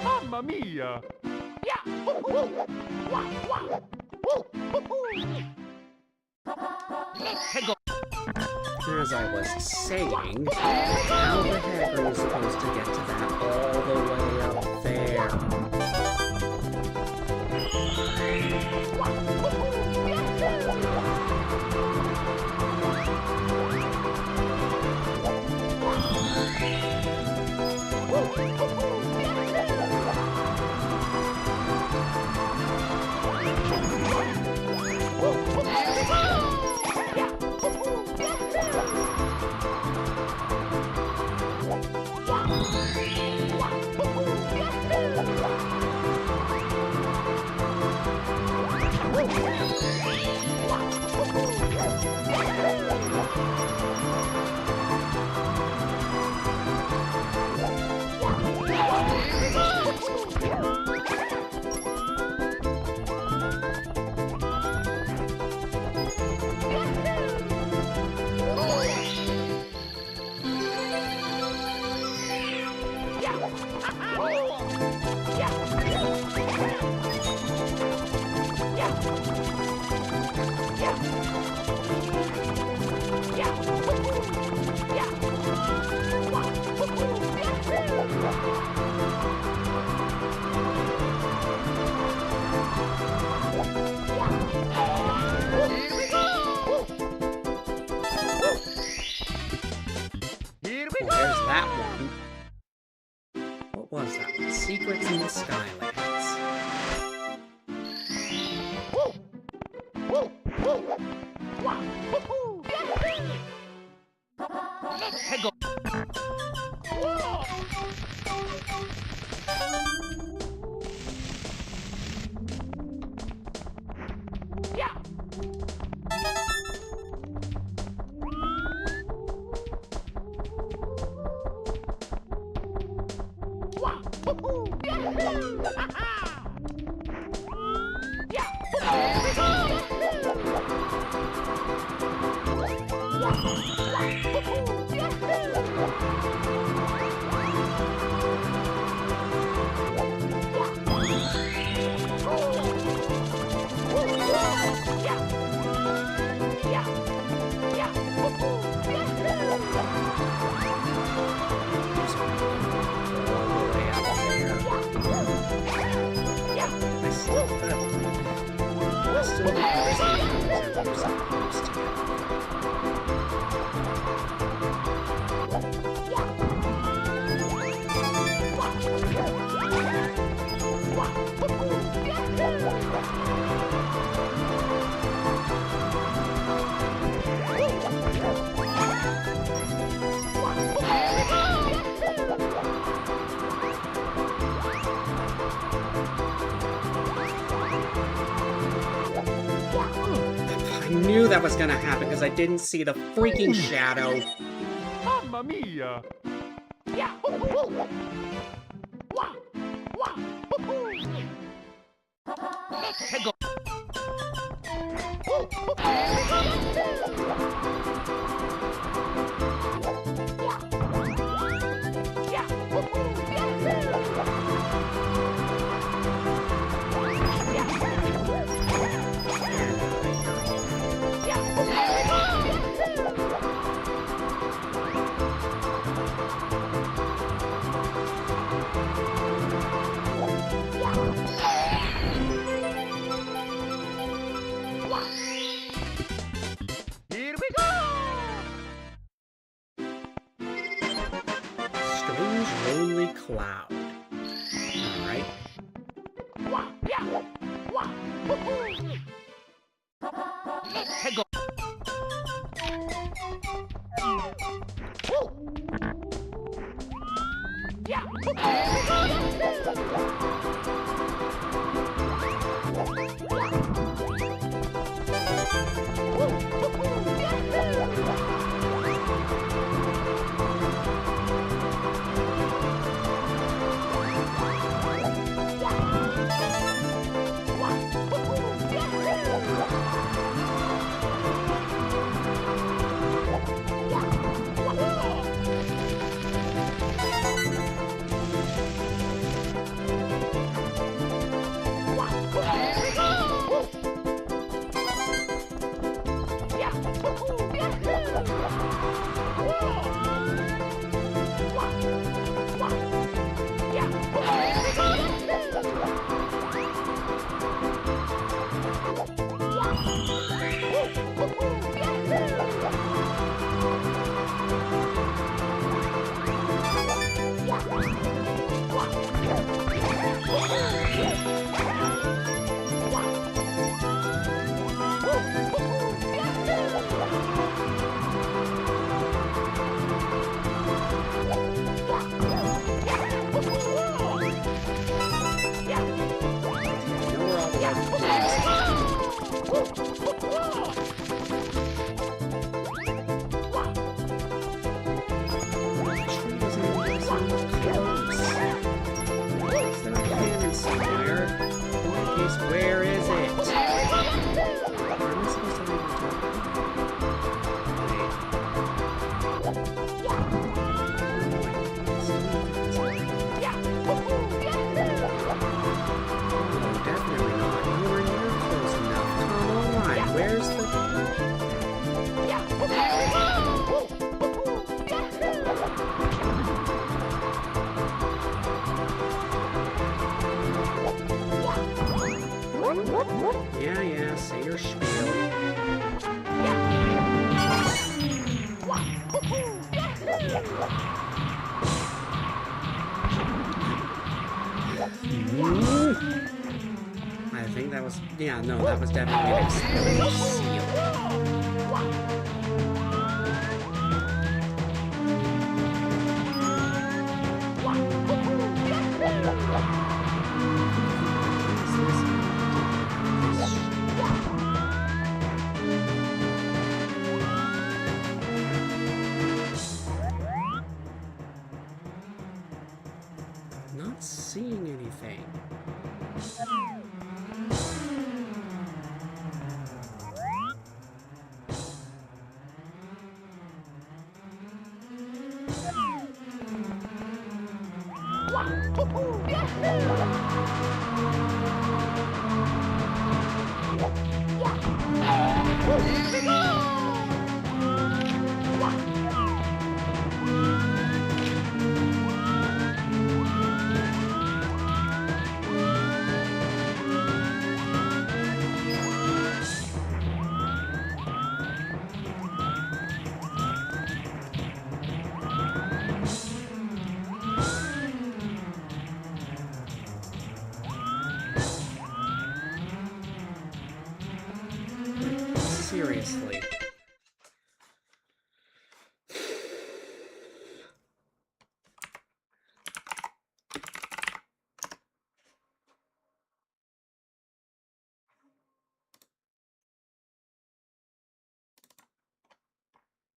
Mamma mia! As I was saying, how the heck are we supposed to get to that all the way up there? Was that one? Secrets in the Skylands. I knew that was gonna happen because I didn't see the freaking shadow. Mamma mia! Let's go! Here we go! Strange lonely cloud. Alright. Let's go! Where is it? Am I supposed to leave the Oh, definitely not. Nowhere near close enough. Come on, where's the... Yeah, say your spiel. I think that was... Yeah, no, that was definitely an exploding seal. Not seeing anything. Seriously.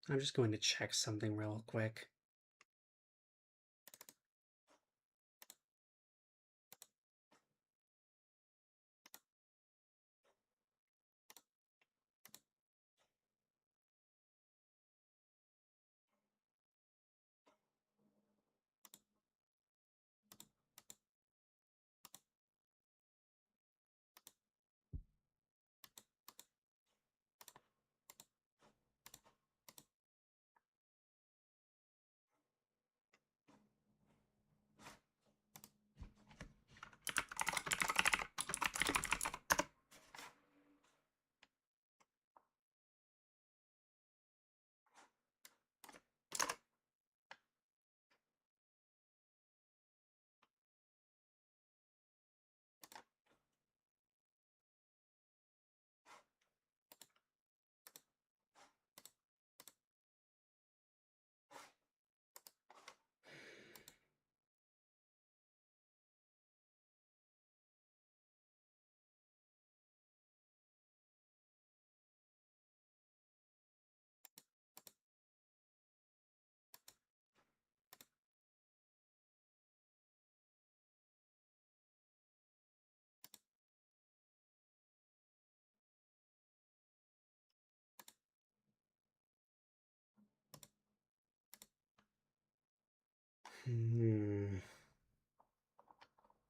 I'm just going to check something real quick.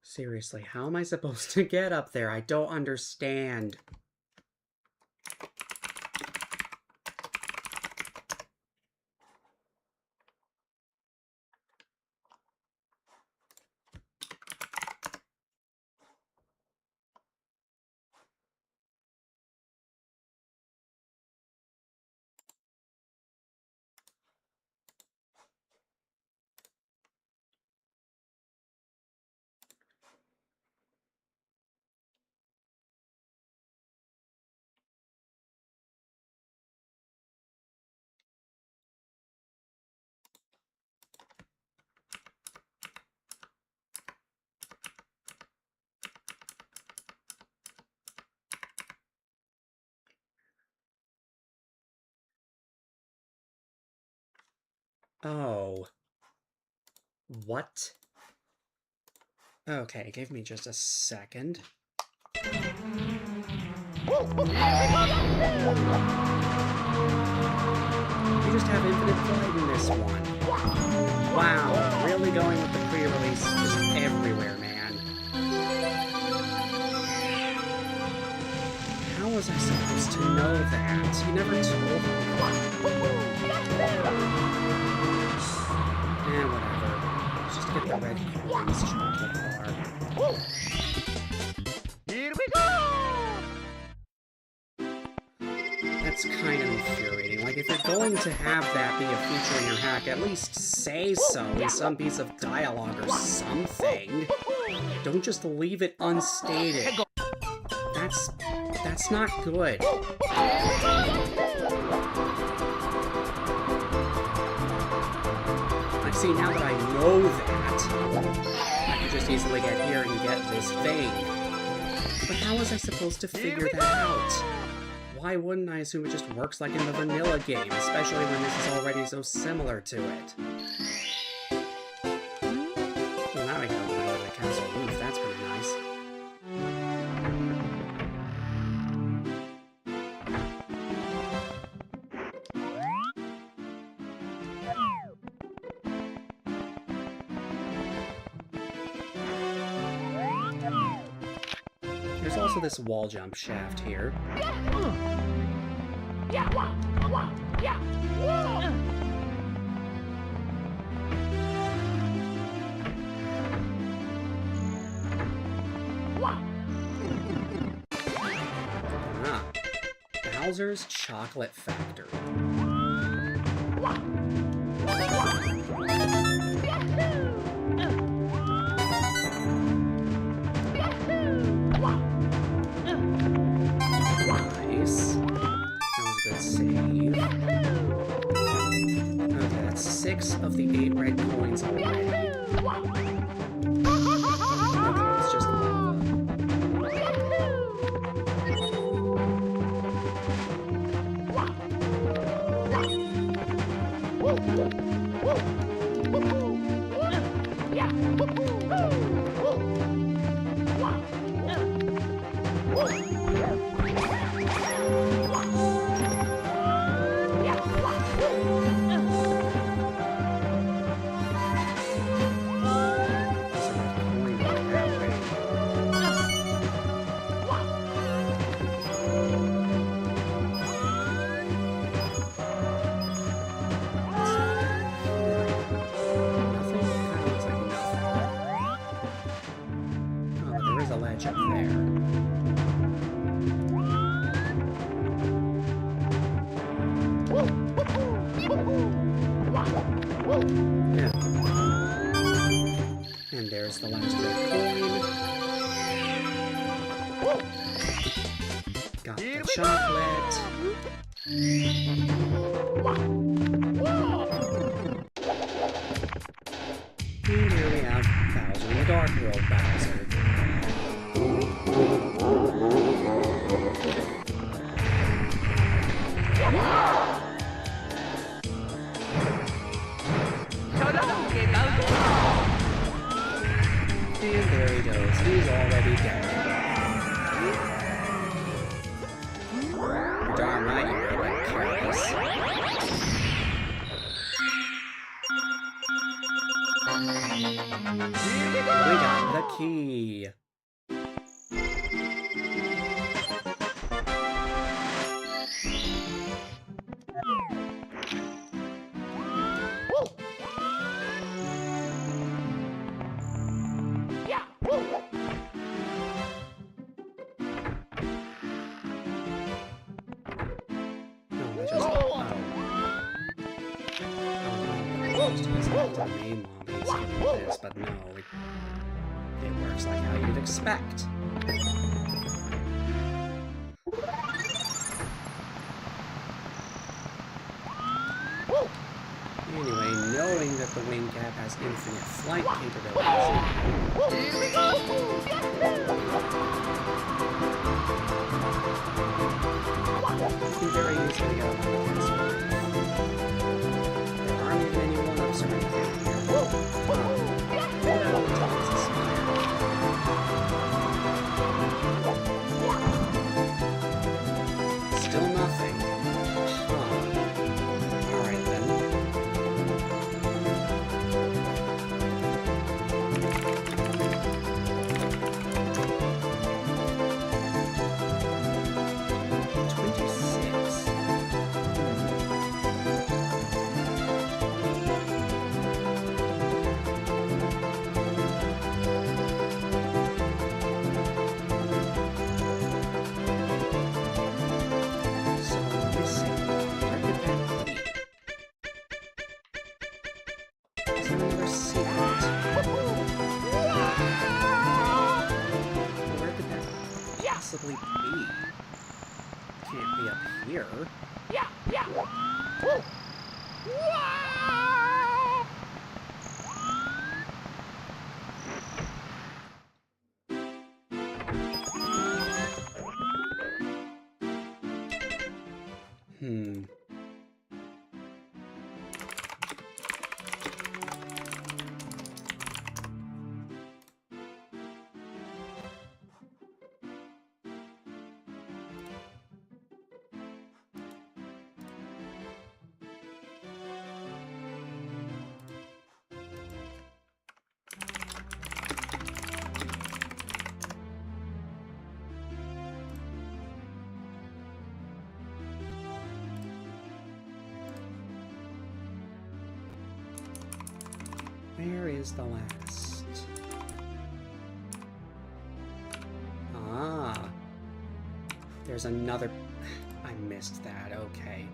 Seriously, how am I supposed to get up there? I don't understand. Oh. What? Okay, give me just a second. You just have infinite flight in this one. Wow, really going with the pre-release just everywhere, man. How was I supposed to know that? You never told me. Whatever. Let's just get the red Crawnie's chocolate bar. Here we go! That's kind of infuriating. Like, if you're going to have that be a feature in your hack, at least say so in some piece of dialogue or something. Don't just leave it unstated. That's not good. Like, see, now that I know that, I can just easily get here and get this thing. But how was I supposed to figure that out? Why wouldn't I assume it just works like in the vanilla game, especially when this is already so similar to it? Well, now I can open over the castle roof, that's pretty nice. There's also this wall jump shaft here. Ah, Bowser's Chocolate Factory. Nice. That was a good save. Okay, that's 6 of the 8 red coins already. Okay, it's just lava. there's the last red coin. Got the chocolate. And here we have Bowser in the Dark World Bowser. And there he goes. He's already dead. Darn right you were that careless. We got the key. The main lobbies give you this, but no, it works like how you'd expect. Anyway, knowing that the wing cap has infinite flight capabilities, you can very easily get up on the castle. There aren't even any one-ups or anything here. Still nothing. Alright then. Possibly be? Can't be up here. Where is the last? Ah. There's another... I missed that, okay.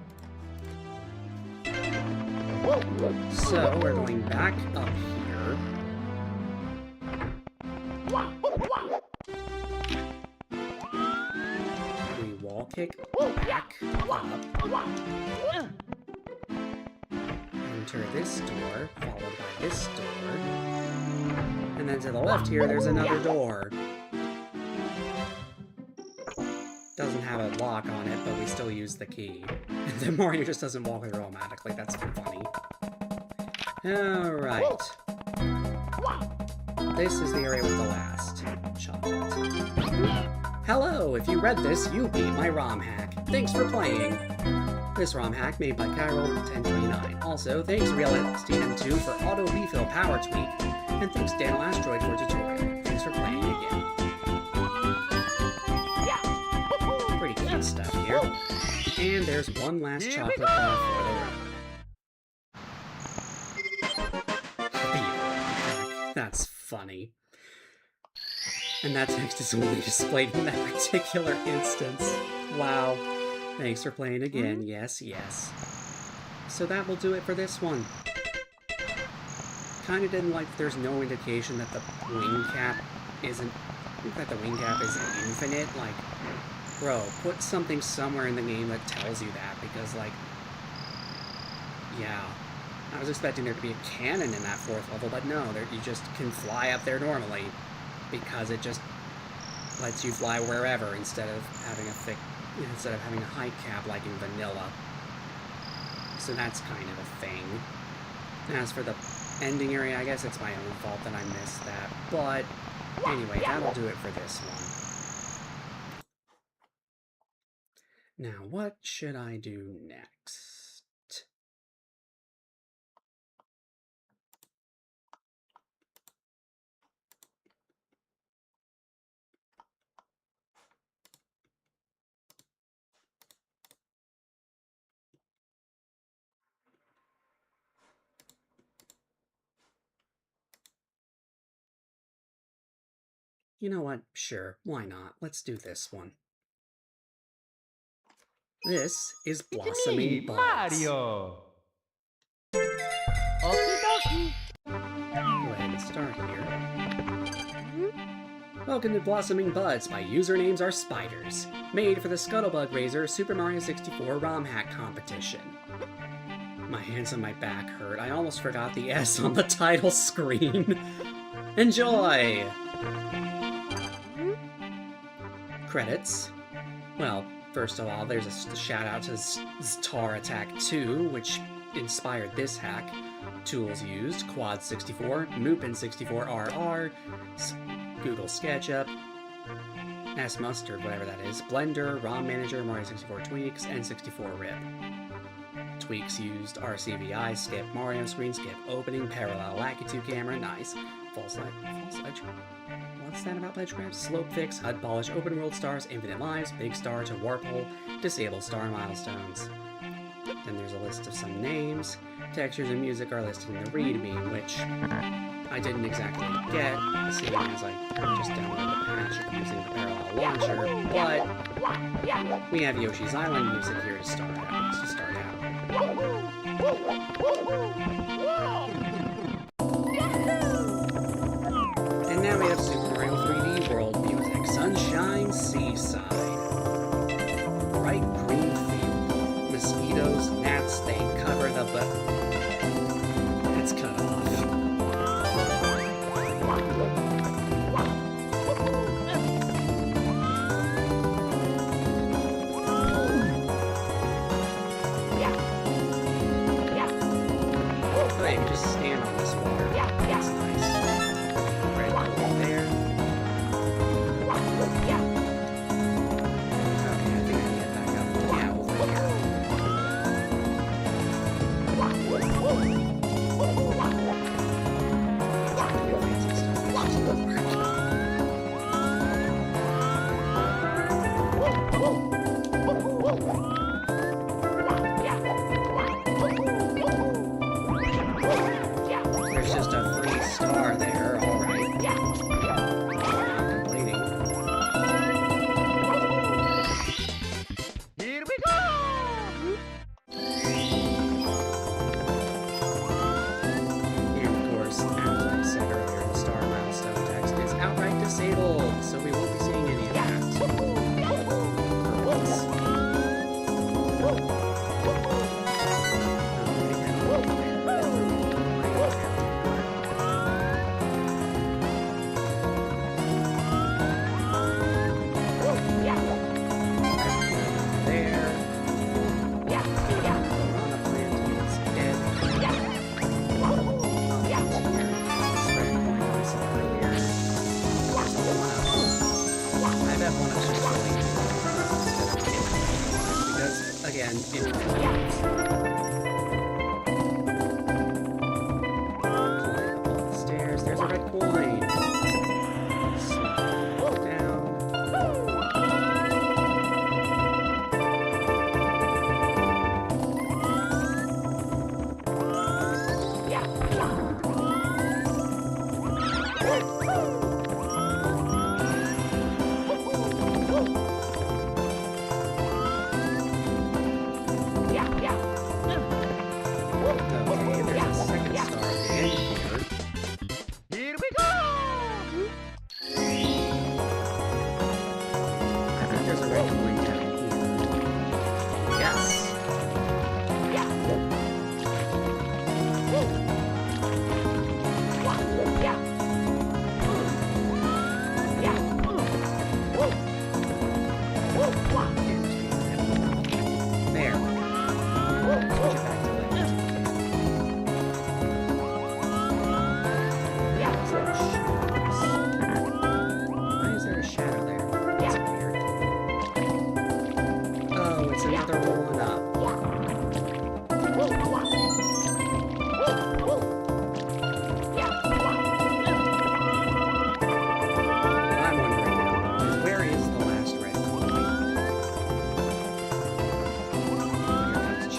So, we're going back up here. We wall kick back up. Enter this door, followed by this door. And then to the left here, there's another door. Doesn't have a lock on it, but we still use the key. The Mario just doesn't walk through automatically, that's funny. Alright. This is the area with the last chocolate. Hello! If you read this, you beat my ROM hack. Thanks for playing! This ROM hack made by Kyro1029. Also, thanks RealXTN2 for auto refill power tweak, and thanks Daniel Asteroid for tutorial. Thanks for playing again. Pretty cute stuff here. And there's one last chocolate bar for the road. That's funny. And that text is only displayed in that particular instance. Wow. Thanks for playing again. Yes, yes. So that will do it for this one. kind of didn't like that there's no indication that the wing cap isn't, that the wing cap is infinite. Like, bro, put something somewhere in the game that tells you that, because, like, yeah. I was expecting there to be a cannon in that 4th level, but no, you just can fly up there normally, because it just lets you fly wherever instead of having a height cap like in vanilla. So that's kind of a thing. As for the ending area, I guess it's my own fault that I missed that, but anyway, that'll do it for this one. Now, what should I do next? You know what? Sure, why not? Let's do this one. This is Blossoming Buds. Mario! Okie dokie. Go ahead and start here. Welcome to Blossoming Buds by usernamesarespiders, made for the Scuttlebug Razor Super Mario 64 ROM hack competition. My hands on my back hurt. I almost forgot the S on the title screen. Enjoy! Credits. Well, first of all, there's a shout out to Star Attack 2, which inspired this hack. Tools used: Quad 64, Moopin 64 RR, Google SketchUp, S Mustard, whatever that is, Blender, ROM Manager, Mario 64 Tweaks, and 64 RIP. Tweaks used: RCVI, Skip Mario Screen, Skip Opening, Parallel Lakitu Camera, nice, Full Sledge. What's that about Pledgecraft? Slope Fix, HUD Polish, Open World Stars, Infinite Lives, Big Star to Warp Hole, Disable Star Milestones. Then there's a list of some names. Textures and music are listed in the README, which I didn't exactly get, seeing as I just downloaded the patch using the Parallel Launcher, but we have Yoshi's Island music here to start out. And now we have Super Mario 3D World music. Sunshine Seaside. Bright green field. Mosquitoes, gnats, they cover the It's cut off. Oh, you can just stand on this water. That's nice. Red ball there. Okay, I think I can get back up. Yeah, over There's just a free star there, alright. Not complaining. Here we go. And of course, as I said earlier, the star milestone text is outright disabled, so we won't be seeing any of that. Again, climb up the stairs. There's a red coin. Slide down.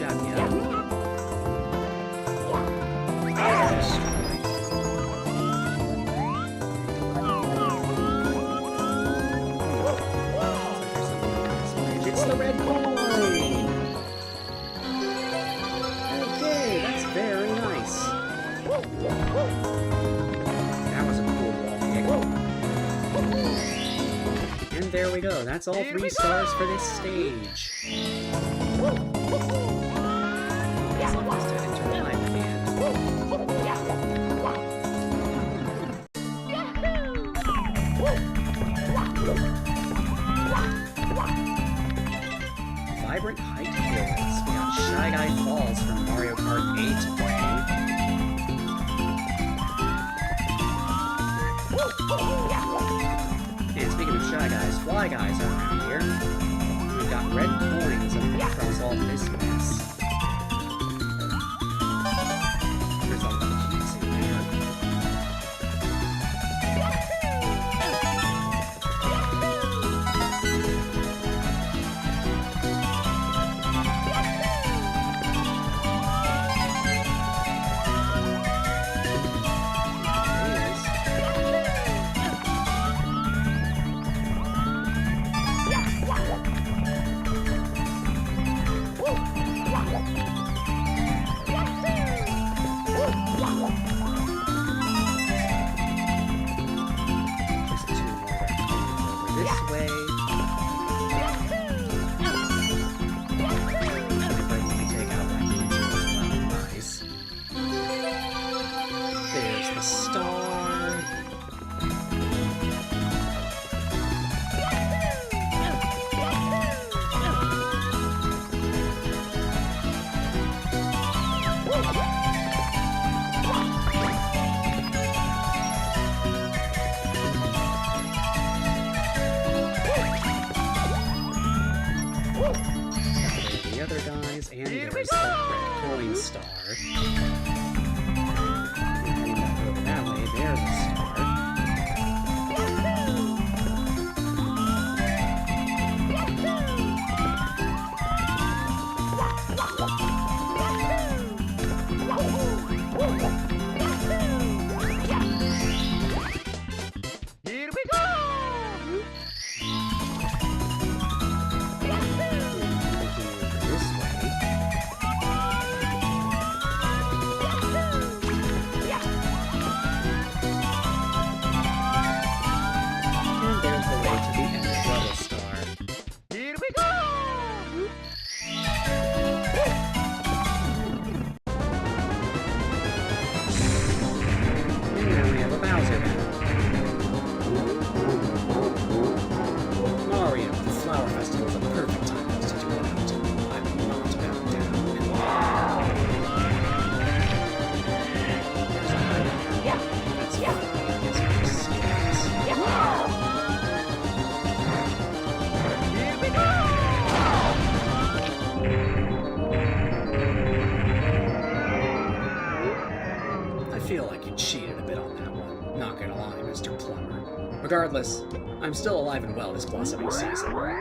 job, yeah. It's the red coin! Okay, that's very nice. That was a cool wall kick. And there we go. That's all 3 stars for this stage. Let's turn into live again. 'Vibrant Height Hills. We got Shy Guy Falls from Mario Kart 8 playing. And speaking of Shy Guys, Fly Guys are around here. We've got red coins across all this mess. There's a lot of keys in there. Regardless, I'm still alive and well this blossoming season. Away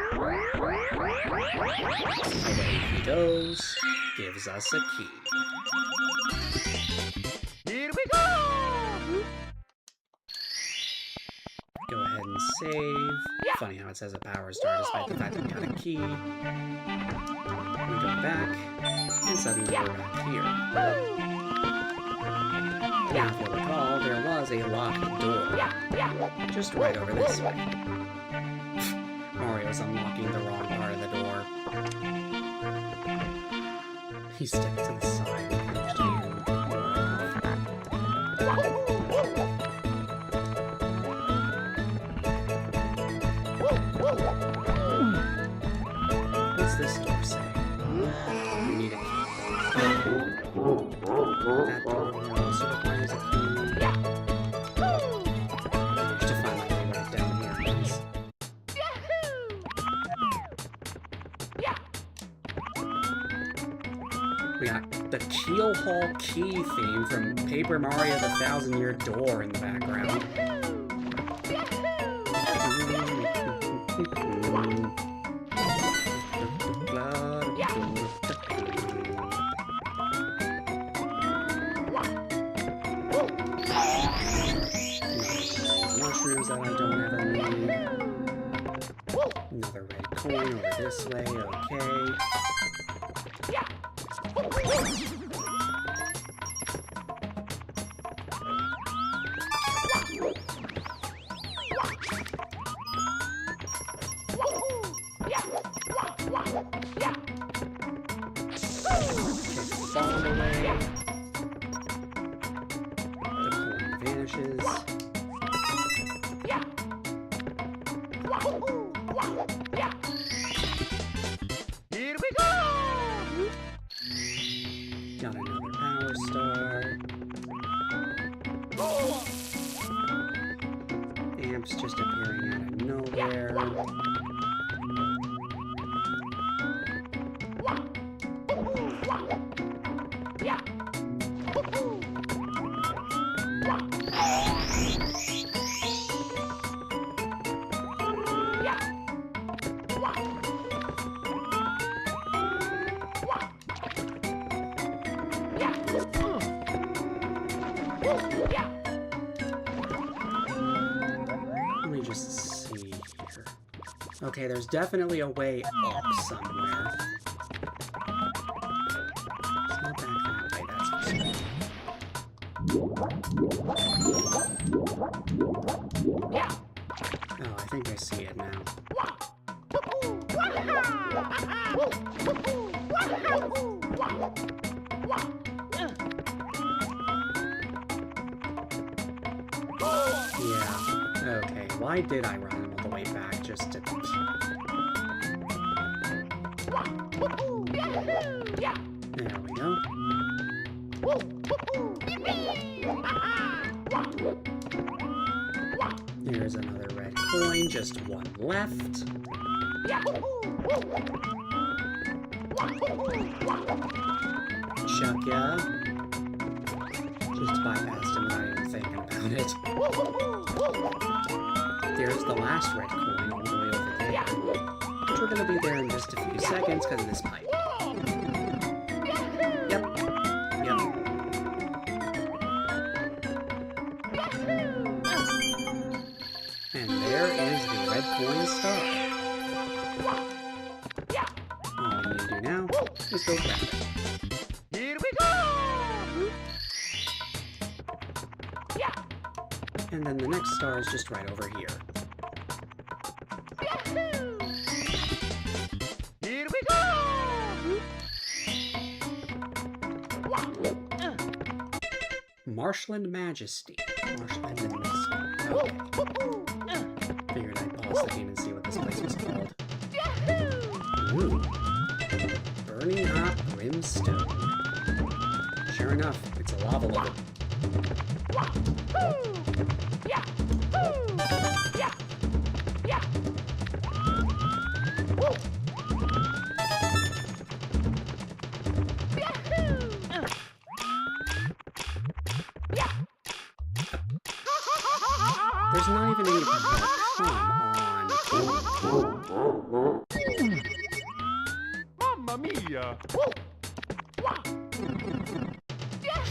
he goes, gives us a key. Here we go! Go ahead and save. Funny how it says a power star despite the fact that we got a key. We go back, and suddenly we're back here. Now, if you'll recall, there was a locked door. Just right over this way. Mario's unlocking the wrong part of the door. He stepped to the side and pushed in. What's this door say? We need a key. That door also requires a key. To find my way right down here, please. We got the Keel Hall Key theme from Paper Mario the 1,000-Year Door in the background. that I don't ever need. Another red coin over this way, okay. Fall away. The coin vanishes. Here we go! Got another power star. Amps just appearing out of nowhere. Let me just see here. Okay, there's definitely a way up somewhere. It's not back that way, that's for sure. Oh, I think I see it now. Yeah, okay. Why did I run all the way back just to... There we go. Here's another red coin, just one left. Chuck ya. Just bypassed him without even thinking about it. There's the last red coin all the way over there. Which we're gonna be there in just a few seconds because of this pipe. Yep. Yep. And there is the red coin star. All I need to do now is go grab it. Here we go! And then the next star is just right over here. Here we go! Marshland Majesty. Marshland and Misty. Okay. Figured I'd pause the game and see what this place was called. Ooh. Burning hot brimstone. Sure enough, it's a lava level. There's not even any... Oh, come on. Mamma mia!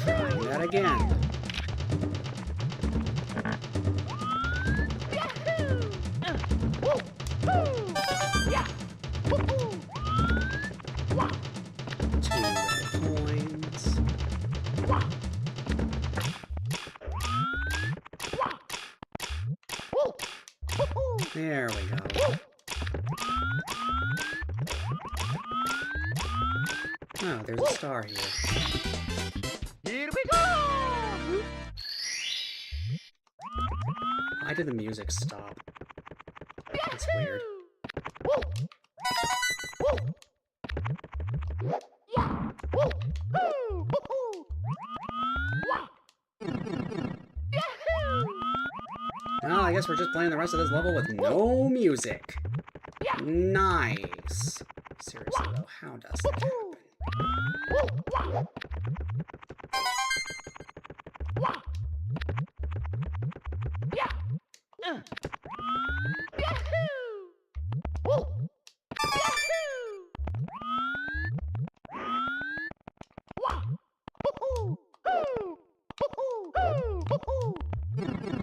Trying that again. Two red coins. There we go. Oh, there's a star here. Here we go! Why did the music stop? That's weird. Well, I guess we're just playing the rest of this level with no music. Nice. Seriously though, how does that happen?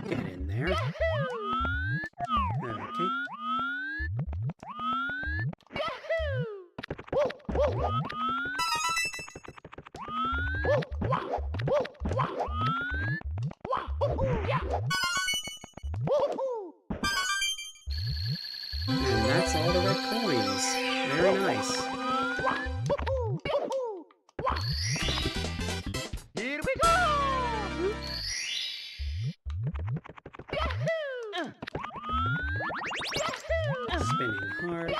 Get in there. Here we go! Spinning heart.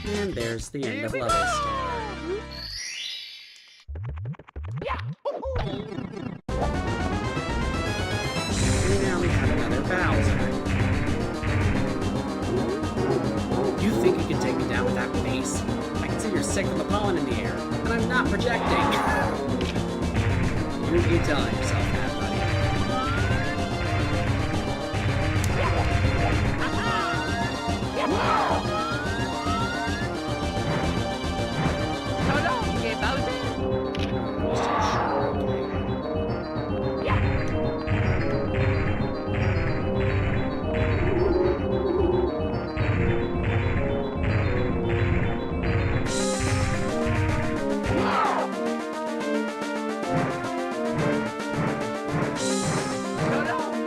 And there's the end of level star. And now we have another Bowser. You think you can take me down with that face? I can see you're sick from the pollen in the air, and I'm not projecting. You keep telling yourself that, buddy. So long, Bowser!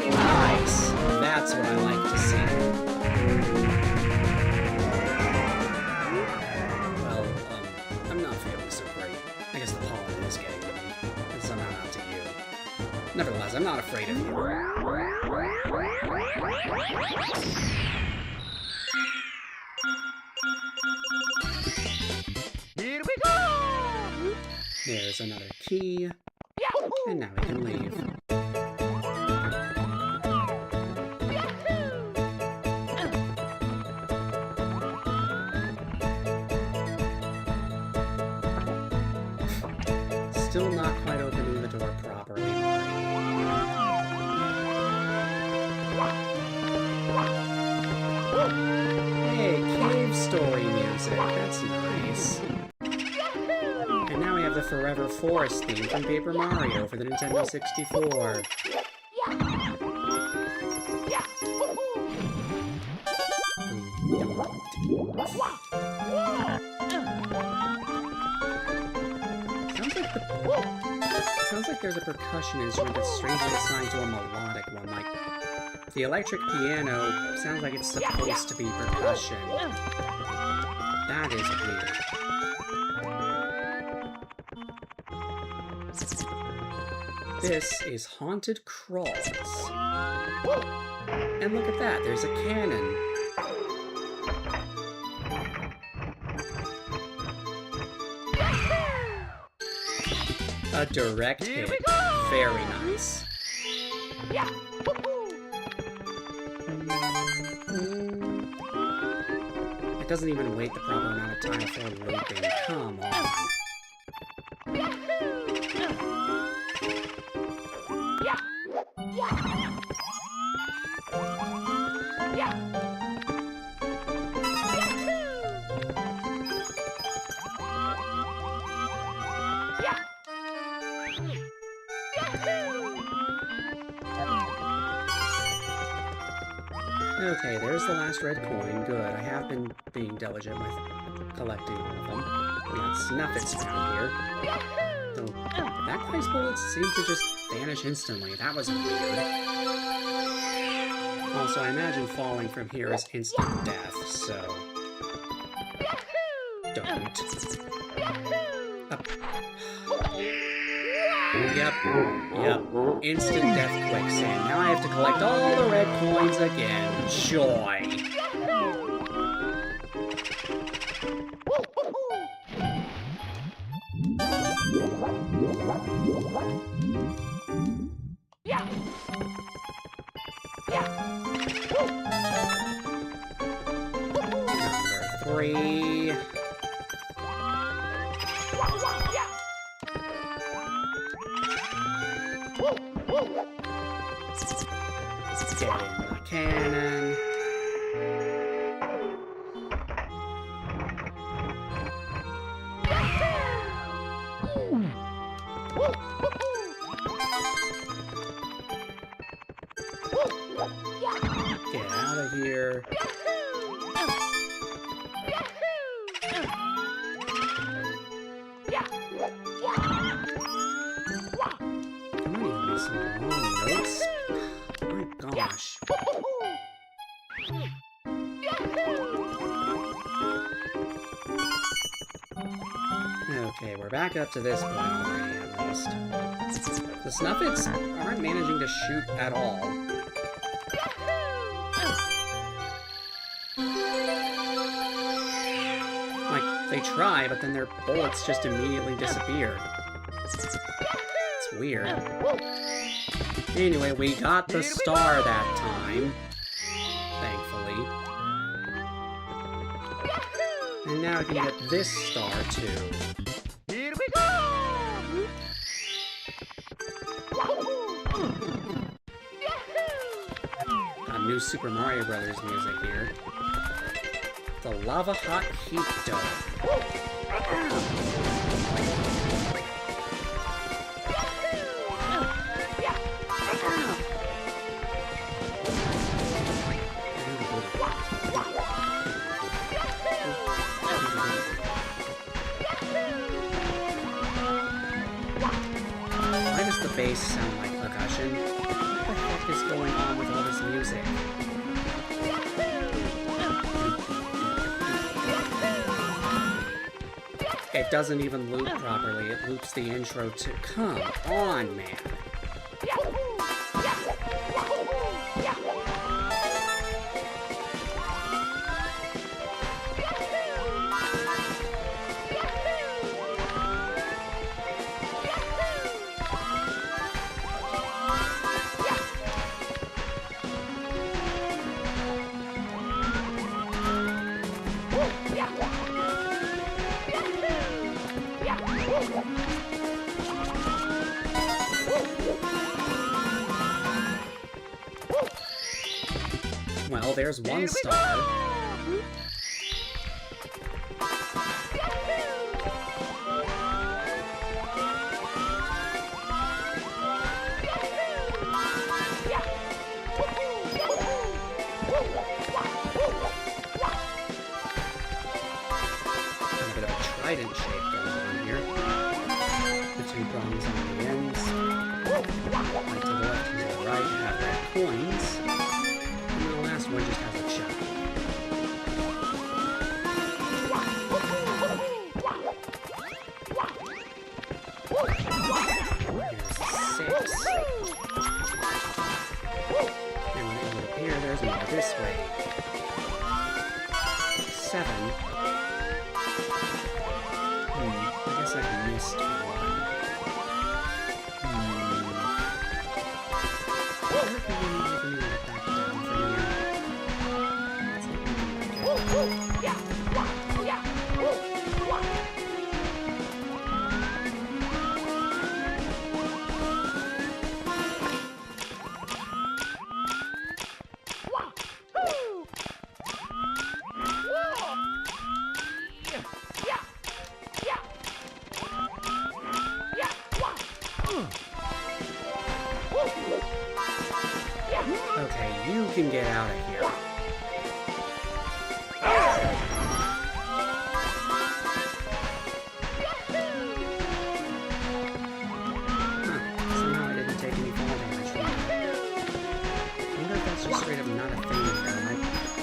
Nice. That's what I like to see. Well, I'm not feeling so great. I guess the pollen is getting to me. And somehow not to you. Nevertheless, I'm not afraid of you. Here we go! There's another key. And now we can leave. Still not quite opening the door properly. Hey, cave story music. That's nice. And now we have the Forever Forest theme from Paper Mario for the Nintendo 64. Sounds like there's a percussion instrument that's strangely assigned to a melodic one. Like, the electric piano sounds like it's supposed to be percussion. That is weird. This is Haunted Crawls. And look at that, there's a cannon. A direct hit. Very nice. It doesn't even wait the proper amount of time before looping. Come on. Okay, there's the last red coin. Good. I have been being diligent with collecting all of them. We got Snuffits down here. Though, that guy's bullets seemed to just vanish instantly. That was weird. Also, I imagine falling from here is instant death, so... Don't. Yep. Instant death quicksand. Now I have to collect all the red coins again. Joy. Number 3. Get in the cannon. Get out of here. How many of Some long notes? My gosh. Okay, we're back up to this point already, at least. The Snuffits aren't managing to shoot at all. Like, they try, but then their bullets just immediately disappear. It's weird. Anyway, we got the star that time. Thankfully. And now I can get this star, too. Here we go! Got new Super Mario Brothers music here. The Lava Hot Heat Dome. Why does the bass sound like percussion? What the heck is going on with all this music? It doesn't even loop properly. It loops the intro too. Come on, man. Well, there's one star. A bit of a trident shape going on here. The two prongs on the ends. Right to the left and to the right have red coins. And the last one just has a check. Here's 6. And when it would appear, there's more this way. 7. I guess I missed one. Where can we even get that down from here? It's not looking like it. Okay, you can get out of here. Somehow I didn't take any fall damage from that. I wonder if that's just straight up not a thing here.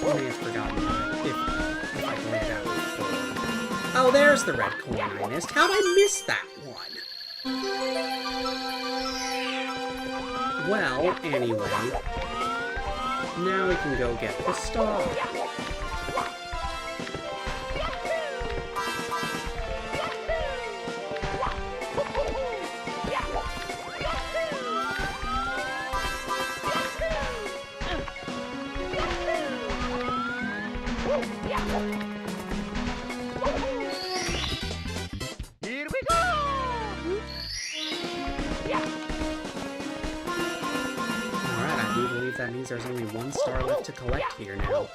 I may have forgotten that if I pointed out before. Oh, there's the red coin I missed. How'd I miss that one? Well, anyway. Now we can go get the star. Here we go! Alright, I do believe that means there's only one star left to collect here now.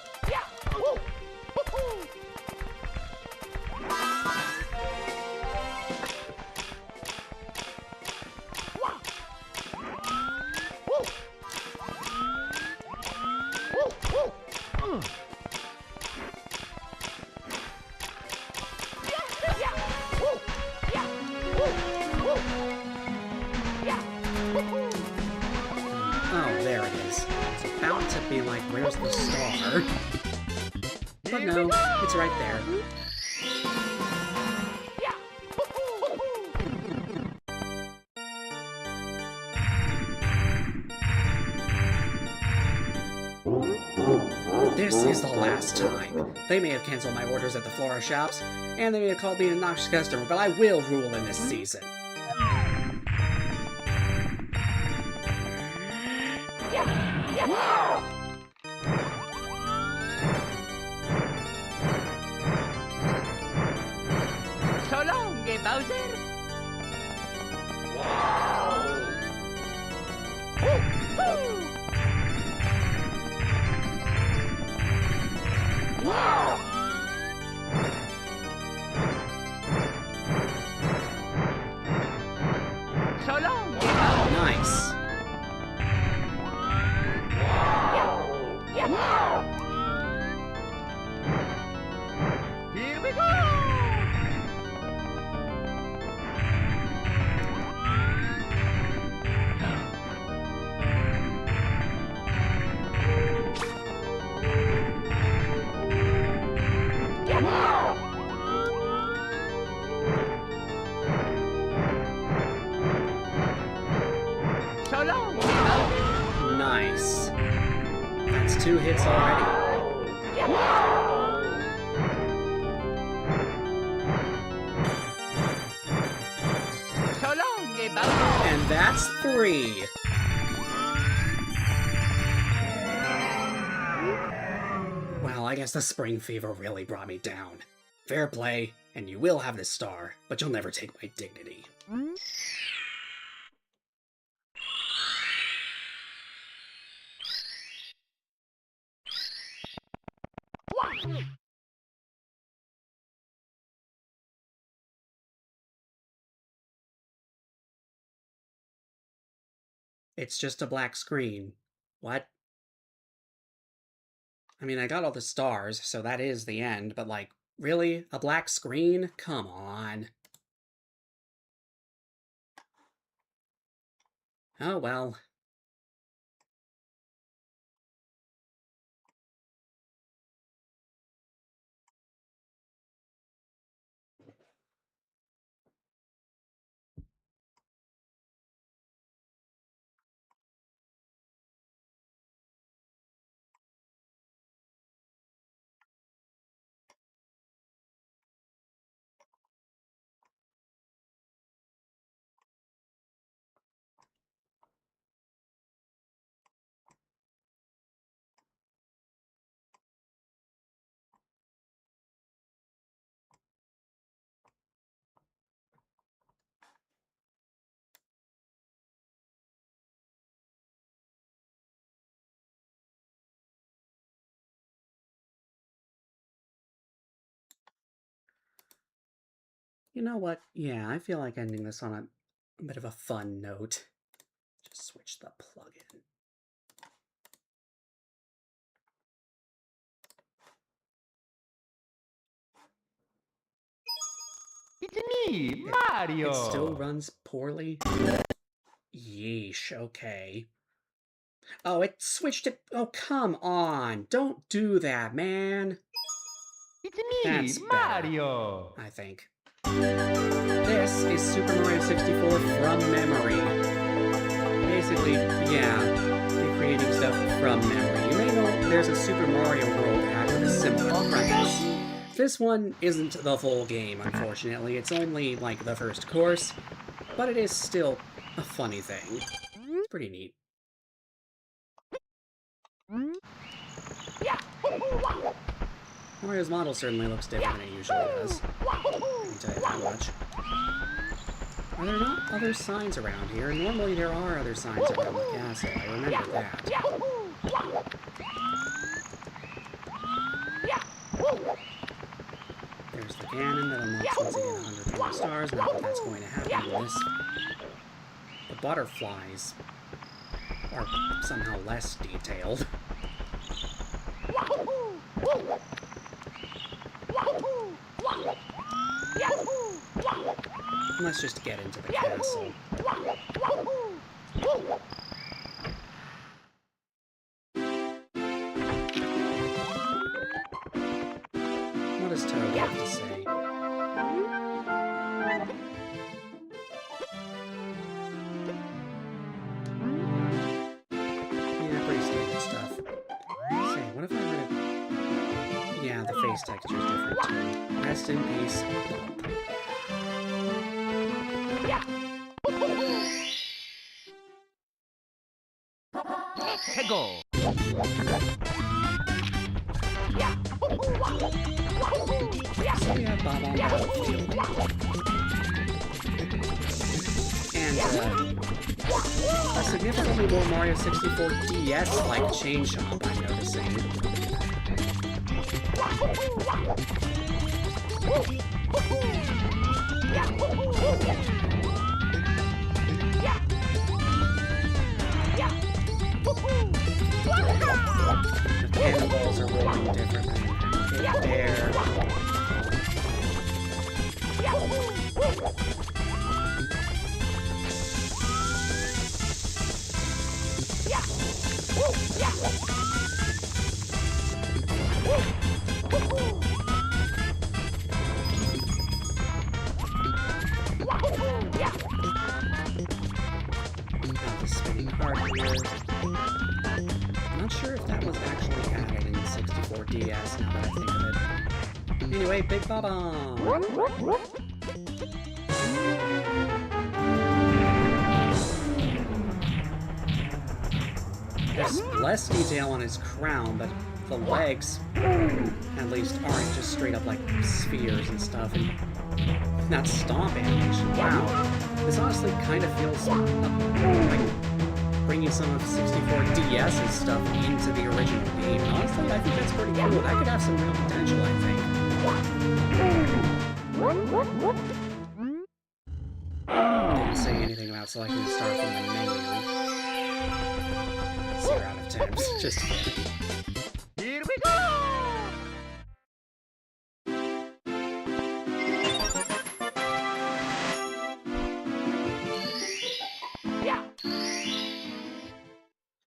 to be like, where's the star? But no, it's right there. This is the last time. They may have canceled my orders at the Flora shops, and they may have called me an obnoxious customer, but I will rule in this season. So long, Bowser. So long, Nice. Here we go! So long, Nice. That's 2 hits already. So long, Bowser. And that's 3. Well, I guess the spring fever really brought me down. Fair play, and you will have this star, but you'll never take my dignity. It's just a black screen. What? I mean, I got all the stars, so that is the end, but like, really? A black screen? Come on. Oh well. You know what? Yeah, I feel like ending this on a bit of a fun note. Just switch the plugin. It's me, Mario. It still runs poorly? Yeesh, okay. Oh, it switched it. Oh, come on. Don't do that, man. It's me, That's better. Mario. I think. This is Super Mario 64 from memory. Basically, yeah, recreating stuff from memory. You may know there's a Super Mario World pack with a similar premise. This one isn't the full game, unfortunately. It's only, like, the first course, but it is still a funny thing. It's pretty neat. Mario's model certainly looks different than it usually does. I can tell you that much. Are there not other signs around here? Normally there are other signs around the castle. I remember that. There's the cannon that unlocks once again 120 stars. Not that that's going to happen in this. The butterflies are somehow less detailed. Let's just get into the castle. face texture is different too. Rest in peace. Let's go. So we have Bob on Battlefield. And a significantly more Mario 64 DS-like chain shop, I'm noticing. The cannonballs are rolling differently. Hit there. Now the spinning card here. I'm not sure if that was actually added in 64 DS now that I think of it. Anyway, Big Baba! There's less detail on his crown, but the legs, at least, aren't just straight up like spheres and stuff. And that stomp animation, wow. This honestly kind of feels like bringing some of 64 DS's stuff into the original game. Honestly, I think that's pretty cool. That could have some real potential, I think. Didn't say anything about selecting the star from the menu. 0 out of 10. Just kidding. Here we go.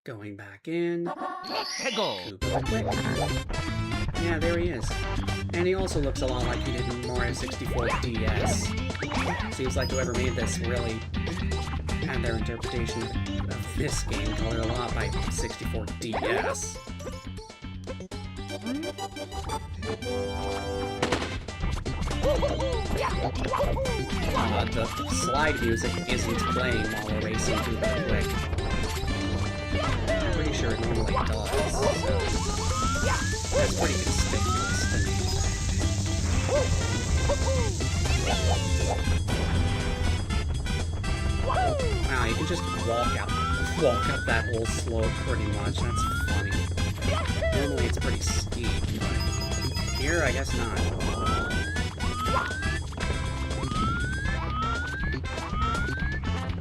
Going back in. Let's go. Koopa quick. Yeah, there he is. And he also looks a lot like he did in Mario 64 DS. Seems like whoever made this really had their interpretation of this game colored a lot by 64 DS. The slide music isn't playing while we're racing Koopa quick. I'm pretty sure it normally does, so that's pretty conspicuous to me. Wow, you can just walk up that whole slope pretty much. That's funny. Normally it's pretty steep, but here I guess not.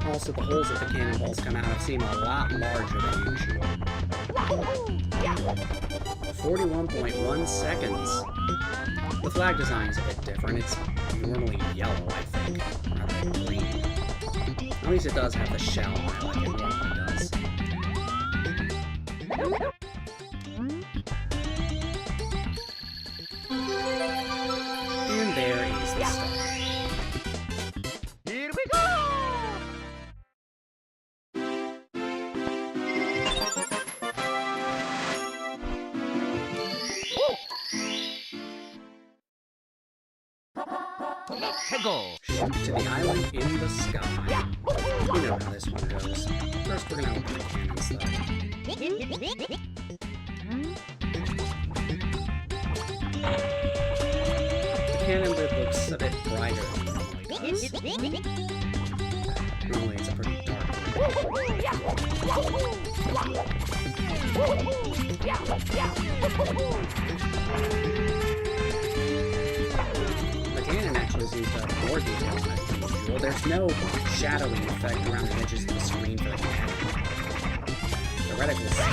Also, the holes that the cannonballs come out of seem a lot larger than usual. 41.1 seconds. The flag design is a bit different. It's normally yellow, I think, rather than green. At least it does have the shell on it like it normally does. And there is the star. Here we go. Let's go. Shoot to the island in the sky. You know how this one goes. First, we're gonna open the cannons, though. The cannon lid looks a bit brighter than it normally does. Normally, it's a pretty dark The cannon actually seems to have more detail on it than usual. There's no shadowing effect around the edges of the screen for the cannon. TheRidiculousR.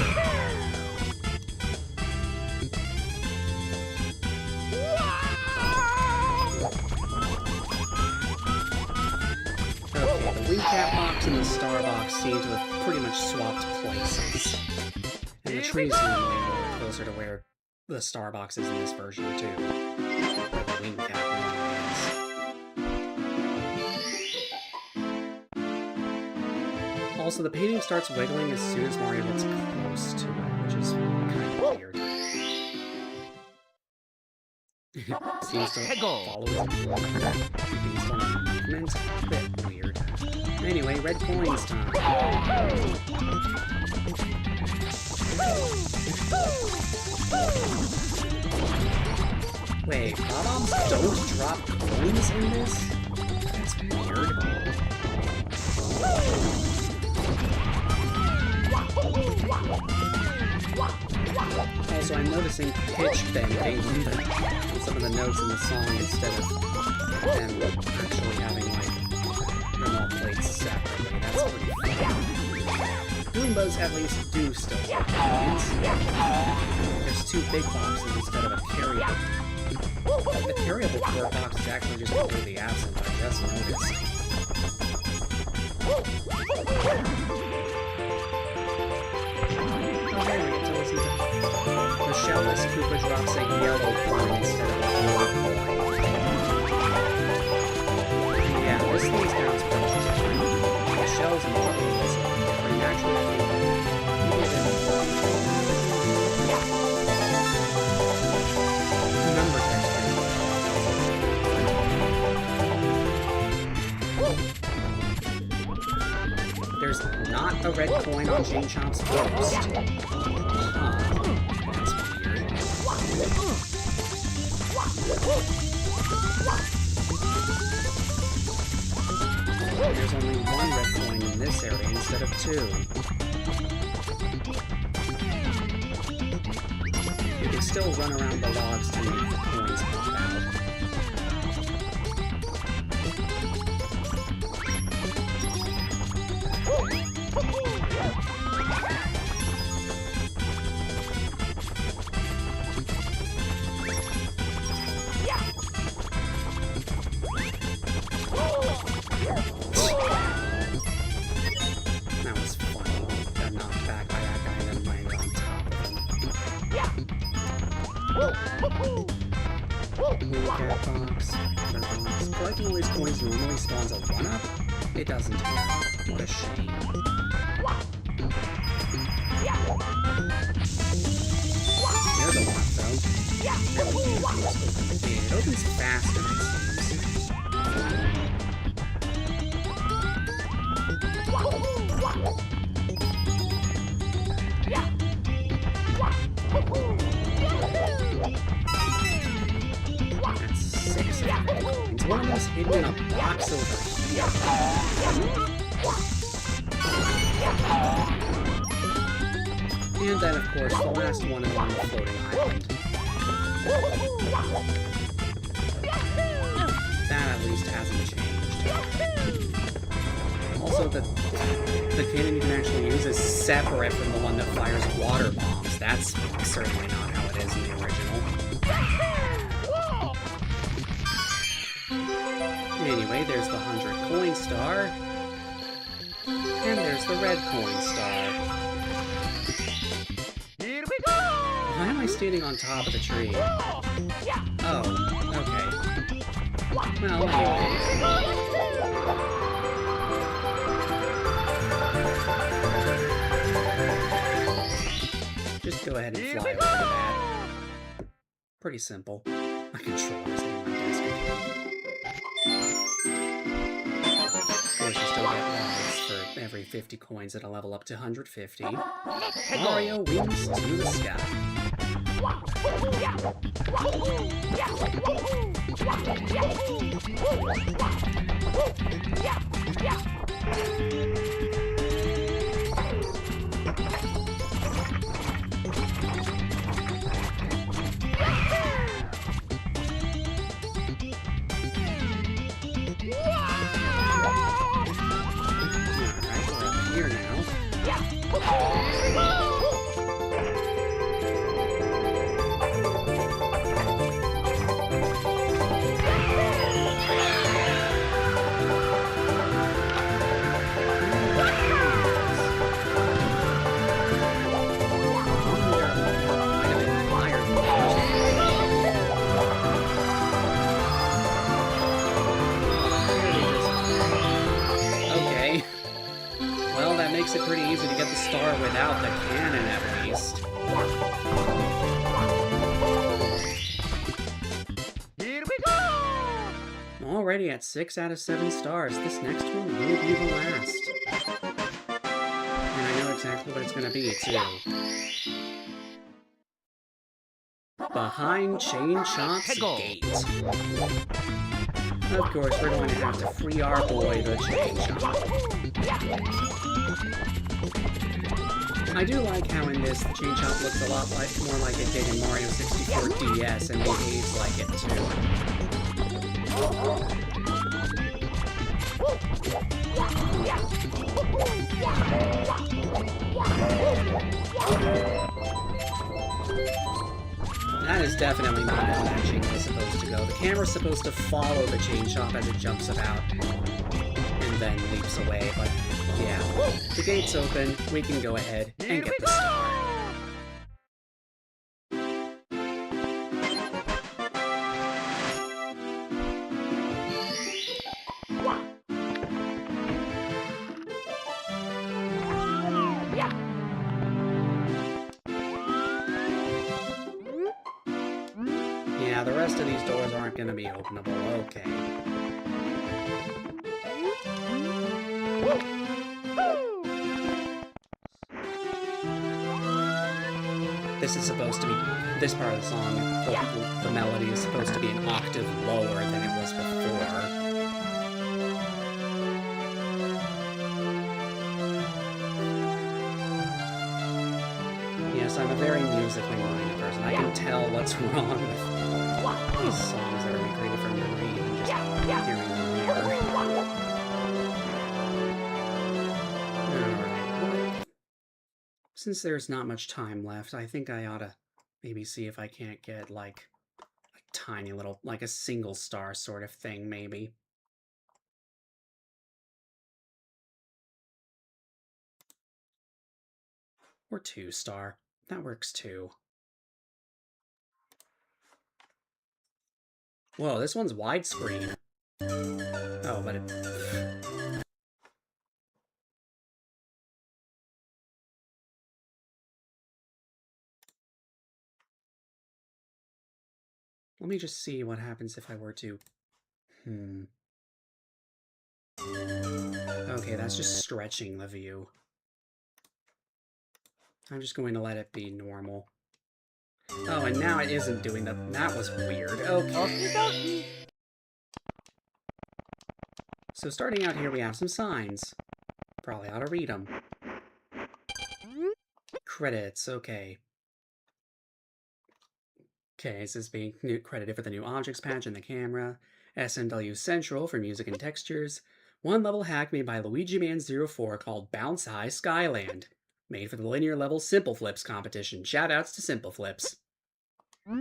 Okay, the wing cap box and the star box seem to have pretty much swapped places. And the trees normally are closer to where the star box is in this version too. Where the wing cap normally is. Also, the painting starts wiggling as soon as Mario gets close to it, which is kind of weird. Seems to Go. follow his based on movement. Bit weird. Anyway, red coins time. Wait, bombs don't drop coins in this? That's weird. Also, I'm noticing pitch bending in some of the notes in the song instead of them actually having, like, them all played separately. That's pretty fun. Goombas at least do still get coins. There's 2 big boxes instead of a carryable. The carryable core box is actually just completely absent, I just noticed. The shellless Koopa drops a yellow coin instead of a blue coin. Yeah, this thing's down is pretty different. The shells and the coins are naturally number text. There's not a red coin on Jane Chomp's ghost. There's only 1 red coin in this area instead of 2. You can still run around the logs to make the coins pop out. That was funny. Got knocked back by that guy and then landed on top of him. Blue cat box, other box. Collecting all these coins normally spawns a 1-up? It doesn't here. What a shame. There's a lot though. It opens faster, it seems. That's 6 of them. It's one of those hidden in a box over here. And then, of course, the last one is on the floating island. That at least hasn't changed. Also, the cannon you can actually use is separate from the one that fires water bombs. That's certainly not how it is in the original. Anyway, there's the 100 coin star. And there's the red coin star. Here we go! Why am I standing on top of the tree? Oh, okay. Well, anyway. Just go ahead and fly over to that. Pretty simple. My controller's in my desk again. Of course, you still get lives for every 50 coins at a level up to 150. Mario wings to the sky. Here now. Makes it pretty easy to get the star without the cannon, at least. already at 6 out of 7 stars. This next one will be the last. And I know exactly what it's going to be, too. Behind Chain Chomp's gate. Of course, we're going to have to free our boy, the Chain Chomp. I do like how in this, Chain Chomp looks a lot more like it did in Mario 64 DS and behaves like it, too. That is definitely not how that chain is supposed to go. The camera's supposed to follow the Chain Chomp as it jumps about and then leaps away, but yeah. The gate's open, we can go ahead and get the star. Yeah, the rest of these doors aren't going to be openable. Okay. This is supposed to be, this part of the song, the melody is supposed to be an octave lower than it was before. Yes, I'm a very musically minded person. I can tell what's wrong with these songs that are recreated from memory and just hearing them here. Alright. Since there's not much time left, I think I ought to maybe see if I can't get, like, a tiny little, like a single star sort of thing, maybe. Or 2 star. That works too. Whoa, this one's widescreen. Oh, but it... Let me just see what happens if I were to... Okay, that's just stretching the view. I'm just going to let it be normal. Oh, and now it isn't doing the... That was weird. Okay. So starting out here, we have some signs. Probably ought to read them. Credits, okay. Okay, this is being credited for the new objects patch in the camera. SMW Central for music and textures. One level hack made by LuigiMan04 called Bounce High Skyland. Made for the linear level Simple Flips competition. Shoutouts to Simple Flips.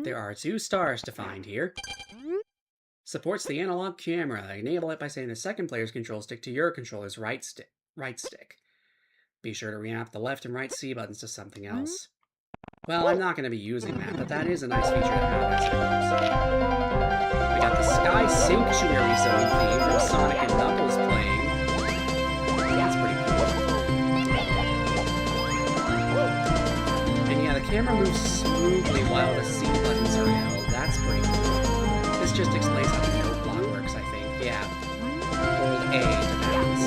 There are 2 stars to find here. Supports the analog camera. Enable it by setting the second player's control stick to your controller's right stick. Be sure to reamp the left and right C buttons to something else. Well, I'm not going to be using that, but that is a nice feature to have, I suppose. We got the Sky Sanctuary Zone theme from Sonic and Knuckles playing. That's pretty cool. And yeah, the camera moves smoothly while the C buttons are held. That's pretty cool. This just explains how the note block works, I think. Yeah. Hold A to bounce.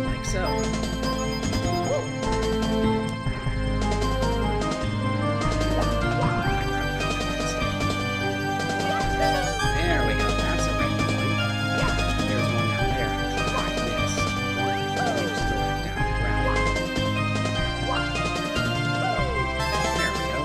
Like so. There we go. That's a red one. There's one down there. I missed. Let me just go back down and grab it. There we go.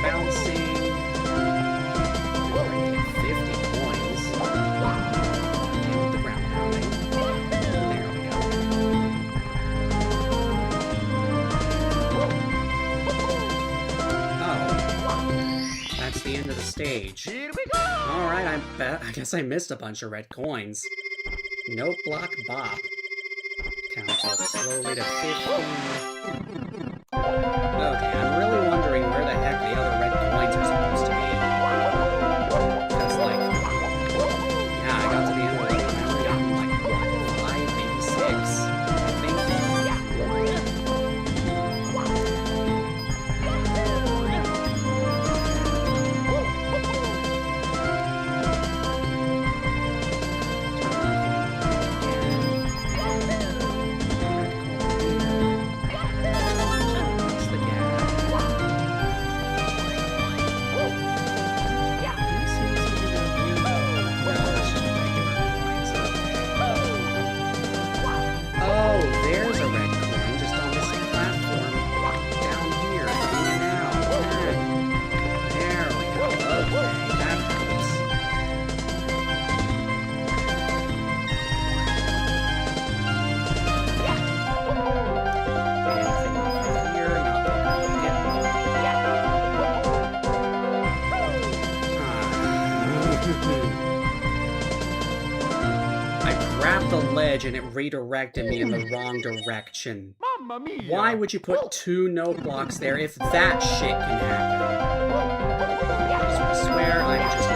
Bouncing. 50 coins. Deal with the ground pounding. There we go. Oh. That's the end of the stage. Here we go! Alright, I guess I missed a bunch of red coins. No block bop. Counts up slowly to 15. Okay, I'm really wondering where the heck the other red coins are supposed to be. Because, like, yeah, I got to the end of the level and I only got, like, what, 5, maybe 6, I think. And it redirected me in the wrong direction. Mamma mia! Why would you put 2 no blocks there if that shit can happen? I swear I'm just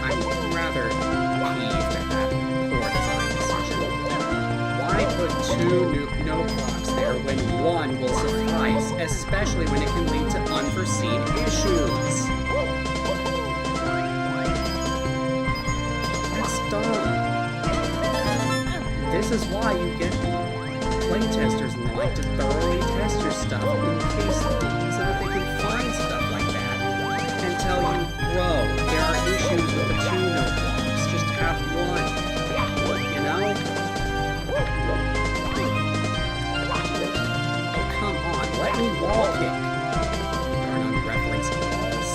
I'm rather peeved at that poor design decision. Why put 2 no blocks there when 1 will suffice, especially when it can lead to unforeseen issues? That's dumb. This is why you get playtesters and the like to thoroughly test your stuff in case so that they can find stuff like that and tell you, bro, there are issues with the 2 no blocks, just have 1, you know? Oh, come on, let me wall kick. Darn unreferenced balls.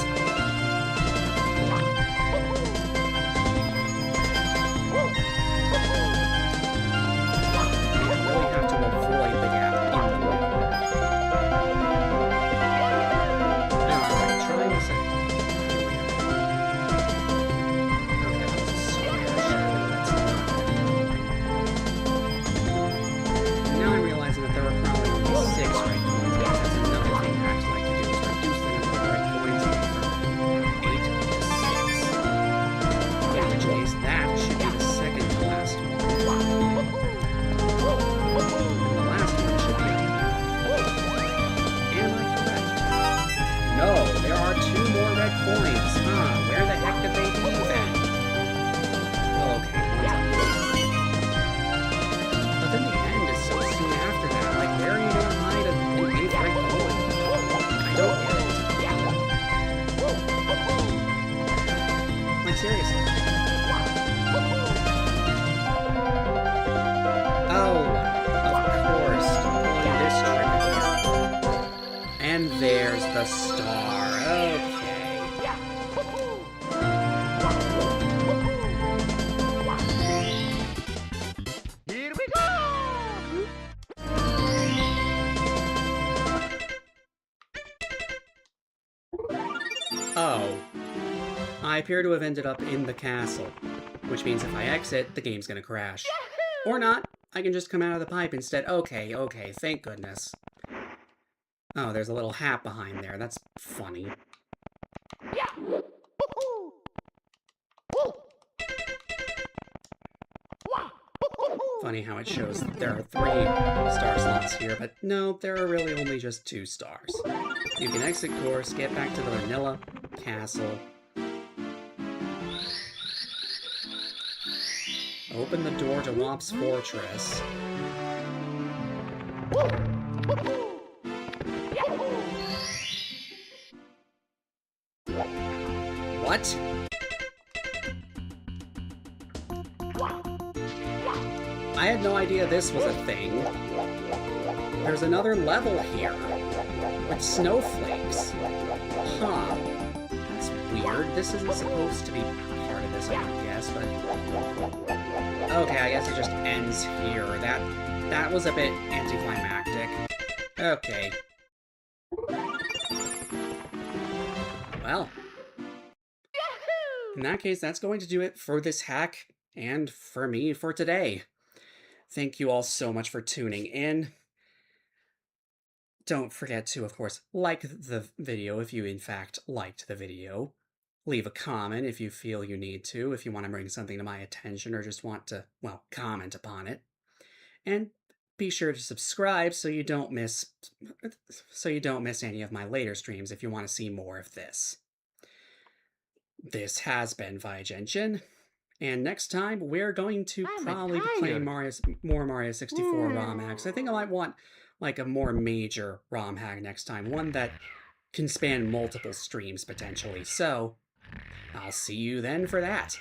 There's the star. Okay. Here we go! Oh. I appear to have ended up in the castle, which means if I exit, the game's gonna crash. Or not. I can just come out of the pipe instead. Okay, thank goodness. Oh, there's a little hat behind there. That's funny. Funny how it shows that there are 3 star slots here, but no, there are really only just 2 stars. You can exit course, get back to the vanilla castle, open the door to Wop's fortress. What? I had no idea this was a thing. There's another level here with snowflakes. Huh. That's weird. This isn't supposed to be part of this, I guess, but... Okay, I guess it just ends here. That was a bit anticlimactic. Okay. Well. In that case, that's going to do it for this hack, and for me for today. Thank you all so much for tuning in. Don't forget to, of course, like the video if you, in fact, liked the video. Leave a comment if you feel you need to, if you want to bring something to my attention or just want to, well, comment upon it. And be sure to subscribe so you don't miss any of my later streams if you want to see more of this. This has been Vigentian, and next time we're going to probably be playing more Mario 64 ROM hacks. I think I might want like a more major ROM hack next time, one that can span multiple streams potentially. So, I'll see you then for that.